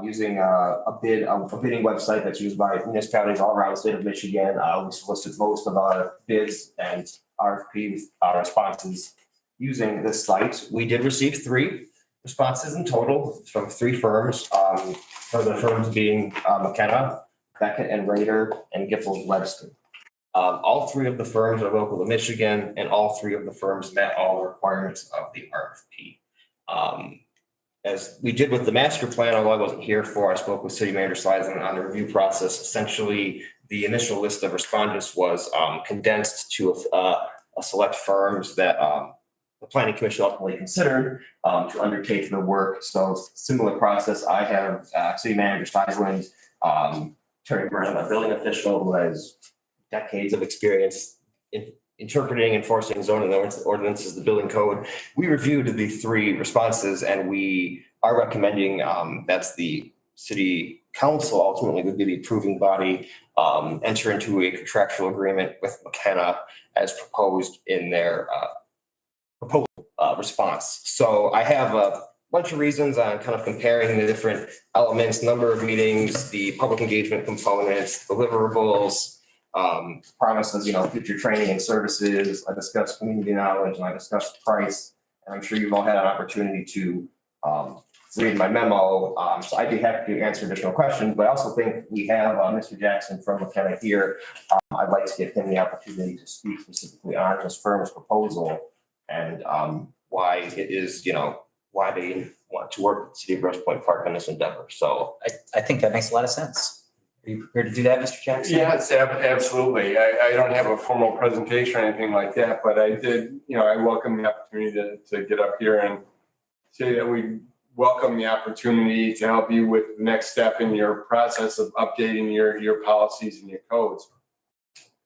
using a bidding website that's used by municipalities all around the state of Michigan. We solicited most of our bids and RFP responses using this site. We did receive 3 responses in total from 3 firms. For the firms being McKenna, Beckett and Rader, and Giffords Webster. All 3 of the firms are local to Michigan, and all 3 of the firms met all the requirements of the RFP. As we did with the master plan, although I wasn't here for, I spoke with City Manager Sleisman on the review process. Essentially, the initial list of respondents was condensed to a select firms that the planning commission ultimately considered to undertake the work. So similar process. I have City Manager Sleisman, Terry Brennan, a building official who has decades of experience in interpreting, enforcing zoning ordinances, the building code. We reviewed the 3 responses and we are recommending that's the city council ultimately would be the approving body, enter into a contractual agreement with McKenna as proposed in their proposal response. So I have a bunch of reasons on kind of comparing the different elements, number of meetings, the public engagement components, deliverables, promises, future training and services. I discussed community knowledge and I discussed price. And I'm sure you've all had an opportunity to read my memo. So I'd be happy to answer additional questions, but I also think we have Mr. Jackson from McKenna here. I'd like to give him the opportunity to speak specifically on his firm's proposal and why it is, why they want to work with the city of Grosse Pointe Park on this endeavor. So I think that makes a lot of sense. Are you prepared to do that, Mr. Jackson? Yes, absolutely. I don't have a formal presentation or anything like that, but I did, I welcome the opportunity to get up here and say that we welcome the opportunity to help you with the next step in your process of updating your policies and your codes.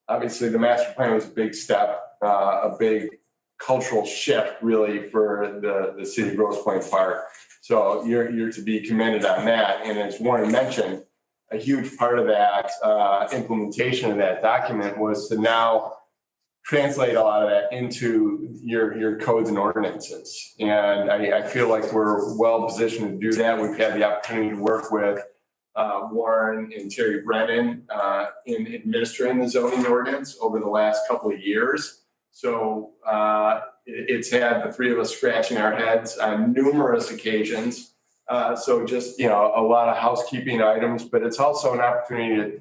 Obviously, the master plan was a big step, a big cultural shift really for the city of Grosse Pointe Park. So you're to be commended on that. And as Warren mentioned, a huge part of that implementation of that document was to now translate a lot of that into your codes and ordinances. And I feel like we're well positioned to do that. We've had the opportunity to work with Warren and Terry Brennan in administering the zoning ordinance over the last couple of years. So it's had the three of us scratching our heads on numerous occasions. So just, a lot of housekeeping items, but it's also an opportunity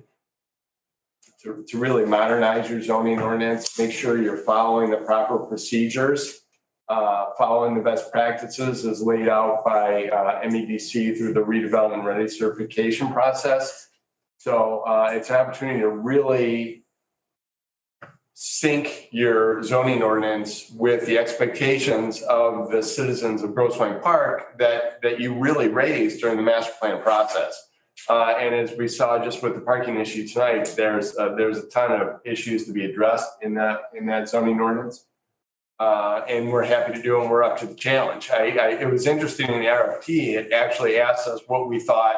to really modernize your zoning ordinance, make sure you're following the proper procedures, following the best practices as laid out by MEDC through the redevelopment ready certification process. So it's an opportunity to really sync your zoning ordinance with the expectations of the citizens of Grosse Pointe Park that you really raised during the master plan process. And as we saw just with the parking issue tonight, there's a ton of issues to be addressed in that zoning ordinance. And we're happy to do them. We're up to the challenge. It was interesting in the RFP, it actually asked us what we thought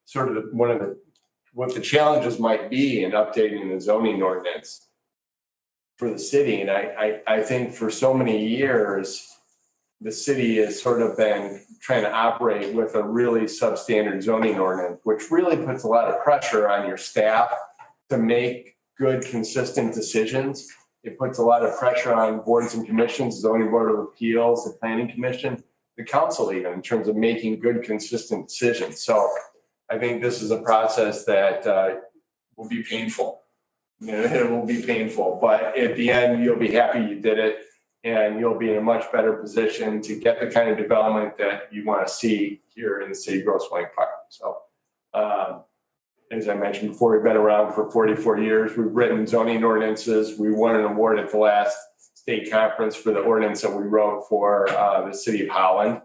sort of what the challenges might be in updating the zoning ordinance for the city. And I think for so many years, the city has sort of been trying to operate with a really substandard zoning ordinance, which really puts a lot of pressure on your staff to make good, consistent decisions. It puts a lot of pressure on boards and commissions, zoning board of appeals, the planning commission, the council even, in terms of making good, consistent decisions. So I think this is a process that will be painful. It will be painful, but at the end, you'll be happy you did it. And you'll be in a much better position to get the kind of development that you want to see here in the city of Grosse Pointe Park. So, as I mentioned before, we've been around for 44 years. We've written zoning ordinances. We won an award at the last state conference for the ordinance that we wrote for the city of Holland.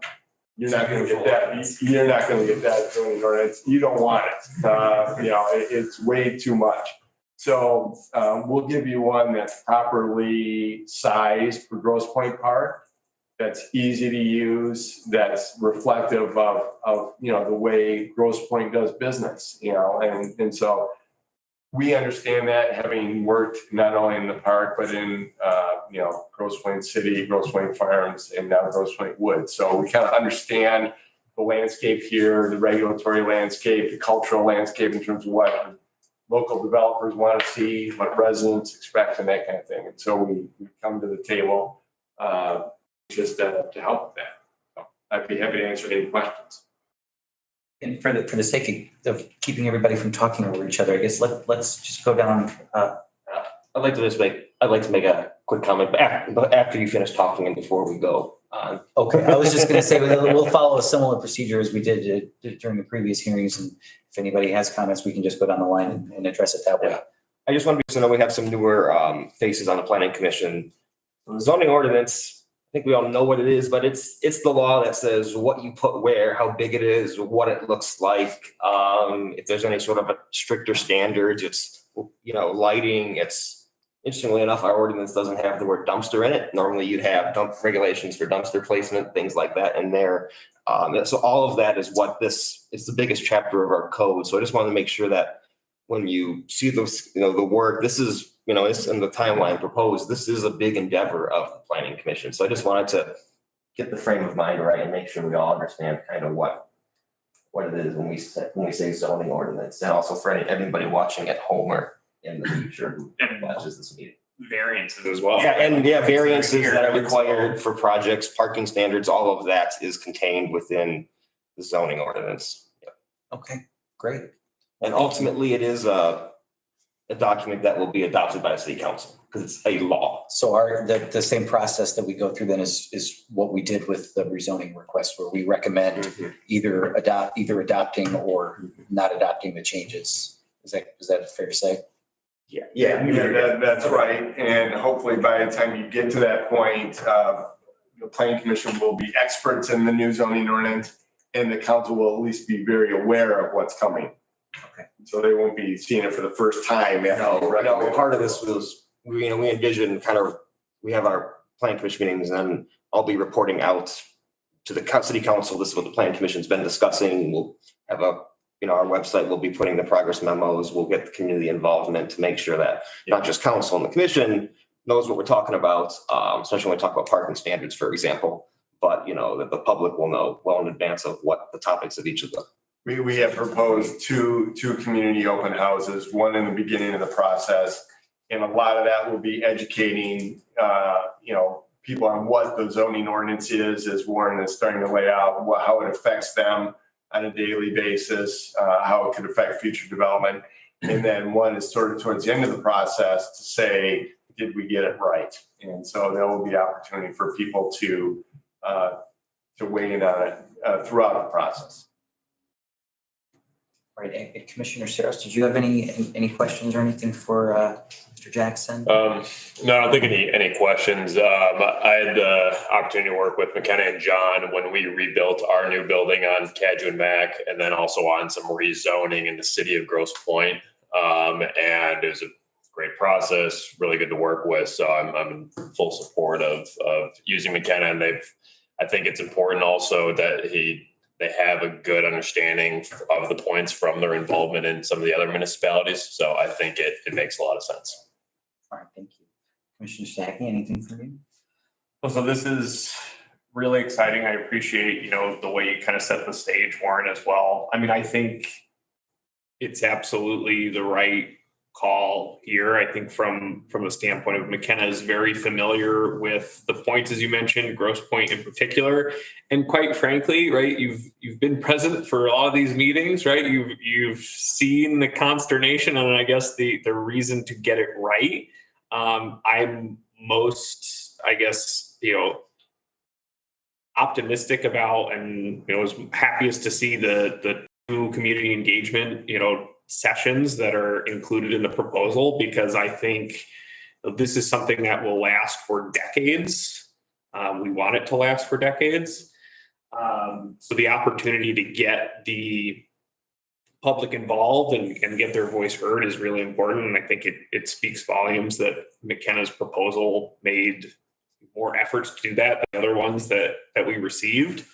You're not going to get that. You're not going to get that zoning ordinance. You don't want it. It's way too much. So we'll give you one that's properly sized for Grosse Pointe Park, that's easy to use, that's reflective of the way Grosse Pointe does business, and so we understand that, having worked not only in the park, but in, Grosse Pointe City, Grosse Pointe Farms, and now Grosse Pointe Woods. So we kind of understand the landscape here, the regulatory landscape, the cultural landscape in terms of what local developers want to see, what residents expect, and that kind of thing. And so we come to the table just to help with that. So I'd be happy to answer any questions. And for the sake of keeping everybody from talking over each other, I guess let's just go down. I'd like to make a quick comment after you finish talking and before we go on. Okay, I was just going to say we'll follow a similar procedure as we did during the previous hearings, and if anybody has comments, we can just go down the line and address it that way. Yeah. I just want to know we have some newer faces on the planning commission. The zoning ordinance, I think we all know what it is, but it's the law that says what you put where, how big it is, what it looks like. If there's any sort of a stricter standards, it's lighting. It's interestingly enough, our ordinance doesn't have the word dumpster in it. Normally you'd have regulations for dumpster placement, things like that in there. So all of that is what this is, the biggest chapter of our code. So I just wanted to make sure that when you see those, the work, this is, it's in the timeline proposed. This is a big endeavor of the planning commission. So I just wanted to get the frame of mind right and make sure we all understand kind of what it is when we say zoning ordinance, and also for anybody watching at home or in the future who watches this meeting. variances as well. Yeah, and yeah, variances Here. that are required for projects, parking standards, all of that is contained within the zoning ordinance. Okay, great. And ultimately, it is a document that will be adopted by the city council because it's a law. So the same process that we go through then is what we did with the rezoning request, where we recommend either adopting or not adopting the changes. Is that fair to say? Yeah. That's right. And hopefully by the time you get to that point, the planning commission will be experts in the new zoning ordinance, and the council will at least be very aware of what's coming. Okay. So they won't be seeing it for the first time. No, part of this was, we envision we have our plan commission meetings and then I'll be reporting out to the city council. This is what the plan commission's been discussing. We'll have our website, we'll be putting the progress memos. We'll get the community involvement to make sure that not just council and the commission knows what we're talking about, especially when we talk about parking standards, for example, but that the public will know well in advance of what the topics of each of them. We have proposed two community open houses, one in the beginning of the process. And a lot of that will be educating, people on what the zoning ordinance is, as Warren is starting to lay out, how it affects them on a daily basis, how it could affect future development. And then one is sort of towards the end of the process to say, did we get it right? And so there will be opportunity for people to weigh in on it throughout the process. All right, and Commissioner Saros, did you have any questions or anything for Mr. Jackson? No, I don't think any questions. I had the opportunity to work with McKenna and John when we rebuilt our new building on Caddo and Mac, and then also on some rezoning in the city of Grosse Pointe. And it was a great process, really good to work with. So I'm in full support of using McKenna, and I think it's important also that they have a good understanding of the points from their involvement in some of the other municipalities. So I think it makes a lot of sense. All right, thank you. Commissioner Stackey, anything from you? Well, so this is really exciting. I appreciate, the way you kind of set the stage, Warren, as well. I mean, I think it's absolutely the right call here. I think from a standpoint of McKenna is very familiar with the points, as you mentioned, Grosse Pointe in particular. And quite frankly, right, you've been present for a lot of these meetings, right? You've seen the consternation and I guess the reason to get it right. I'm most, I guess, optimistic about and was happiest to see the new community engagement, sessions that are included in the proposal, because I think this is something that will last for decades. We want it to last for decades. So the opportunity to get the public involved and get their voice heard is really important. And I think it speaks volumes that McKenna's proposal made more efforts to do that than the other ones that we received.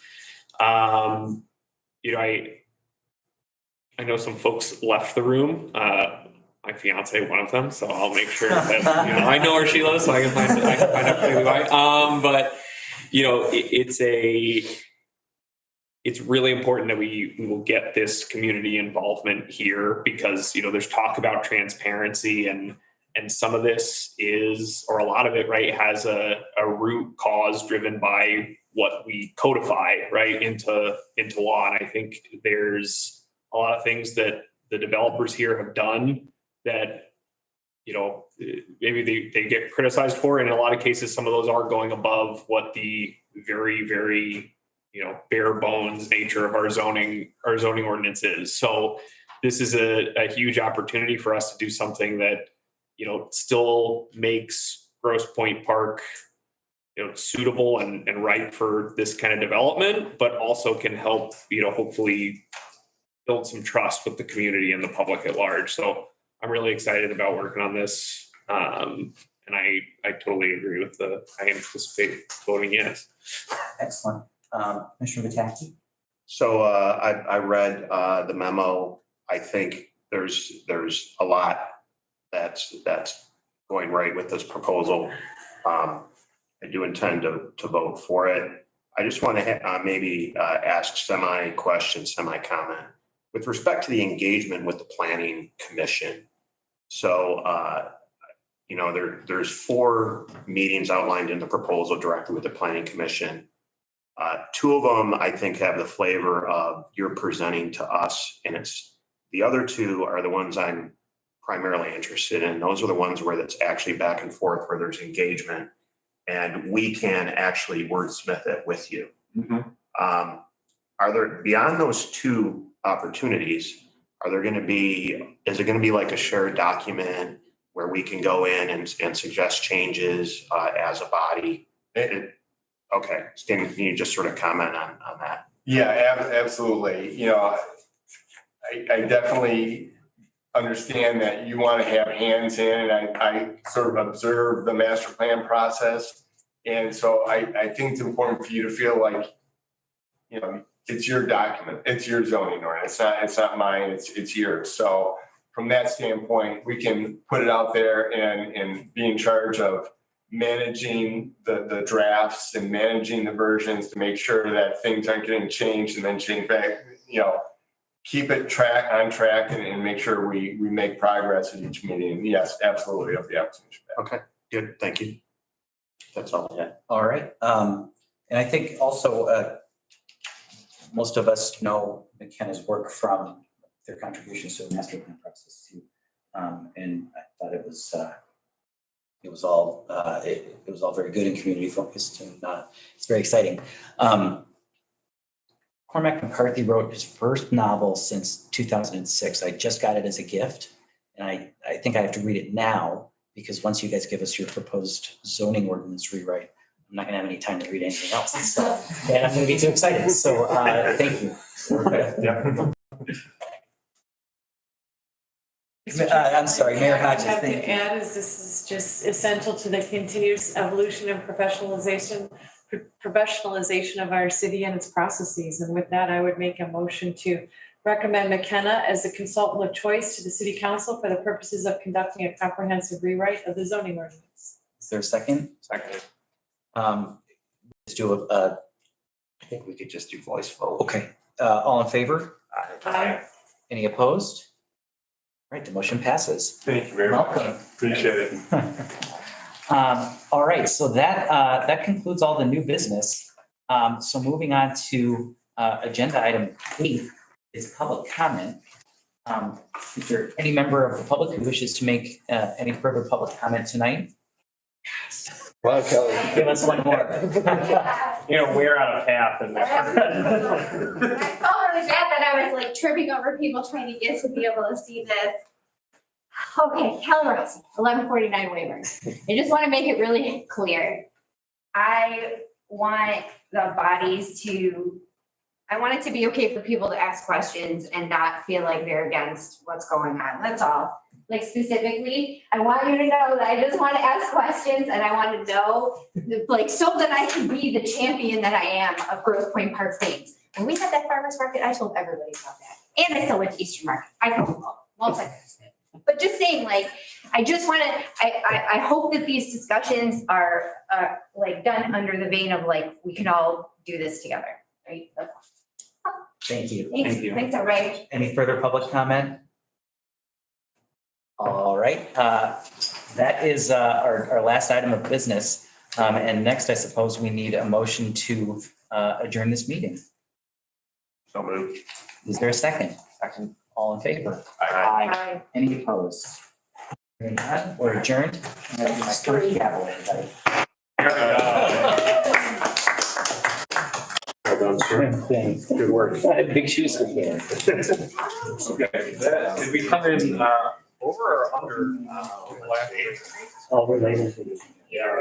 I know some folks left the room. My fiance, one of them, so I'll make sure that I know where she lives, so I can find out why. It's really important that we will get this community involvement here, because there's talk about transparency and some of this is, or a lot of it, right, has a root cause driven by what we codify right into law. And I think there's a lot of things that the developers here have done that, maybe they get criticized for. And in a lot of cases, some of those are going above what the very, very, bare bones nature of our zoning ordinance is. So this is a huge opportunity for us to do something that, still makes Grosse Pointe Park, suitable and right for this kind of development, but also can help, hopefully build some trust with the community and the public at large. So I'm really excited about working on this. And I totally agree with I anticipate voting yes. Excellent. Commissioner Vitaki? So I read the memo. I think there's a lot that's going right with this proposal. I do intend to vote for it. I just want to maybe ask semi-question, semi-comment with respect to the engagement with the Planning Commission. So there's 4 meetings outlined in the proposal directly with the planning commission. 2 of them, I think, have the flavor of you're presenting to us, and the other 2 are the ones I'm primarily interested in. Those are the ones where it's actually back and forth, where there's engagement, and we can actually wordsmith it with you. Are there, beyond those 2 opportunities, is it going to be like a shared document where we can go in and suggest changes as a body? Okay, can you just sort of comment on that? Yeah, absolutely. I definitely understand that you want to have hands in, and I sort of observe the master plan process. And so I think it's important for you to feel like, it's your document, it's your zoning ordinance. It's not mine, it's yours. So from that standpoint, we can put it out there and be in charge of managing the drafts and managing the versions to make sure that things aren't getting changed and then changed back, keep it on track and make sure we make progress at each meeting. Yes, absolutely. Of the opportunity. Okay, good. Thank you. That's all I had. All right. And I think also, most of us know McKenna's work from their contributions to the master plan process too. And I thought it was all very good and community focused, and it's very exciting. Cormac McCarthy wrote his first novel since 2006. I just got it as a gift, and I think I have to read it now, because once you guys give us your proposed zoning ordinance rewrite, I'm not gonna have any time to read anything else. So, and I'm gonna be too excited. So thank you. I'm sorry, Mayor Hodges. I have Thank to you. add is this is just essential to the continuous evolution and professionalization of our city and its processes. And with that, I would make a motion to recommend McKenna as a consultant of choice to the city council for the purposes of conducting a comprehensive rewrite of the zoning ordinance. Is there a second? Second. Let's do I think we could just do voice vote. okay. All in favor? Aye. Any opposed? All right, the motion passes. Thank you very much. Welcome. Appreciate it. All right, so that concludes all the new business. So moving on to agenda item 8 is public comment. Is there any member of the public who wishes to make any further public comment tonight? Well, Kelly. Give us one more. We're on a path and. I felt really bad that I was like tripping over people trying to get to be able to see this. Okay, Kelly Rossi, 1149 Wayburn. I just want to make it really clear. I want it to be okay for people to ask questions and not feel like they're against what's going on. That's all. Like specifically, I want you to know that I just want to ask questions, and I want to know, so that I can be the champion that I am of Grosse Pointe Park things. When we had that farmer's market, I told everybody about that. And I still went to Eastern Market. I told them all, multi-faceted. But just saying, I just want to, I hope that these discussions are done under the vein of we can all do this together, right? That's all. Thank you. Thanks, everybody. Any further public comment? All right, that is our last item of business. And next, I suppose we need a motion to adjourn this meeting. So moved. Is there a second? Second. All in favor? Aye. Any opposed? Hearing none, we're adjourned. I'm gonna do my first gavel, everybody. Well done, sir. Good work. Big shoes to fill. Okay, did we come in over or under? All related. Yeah.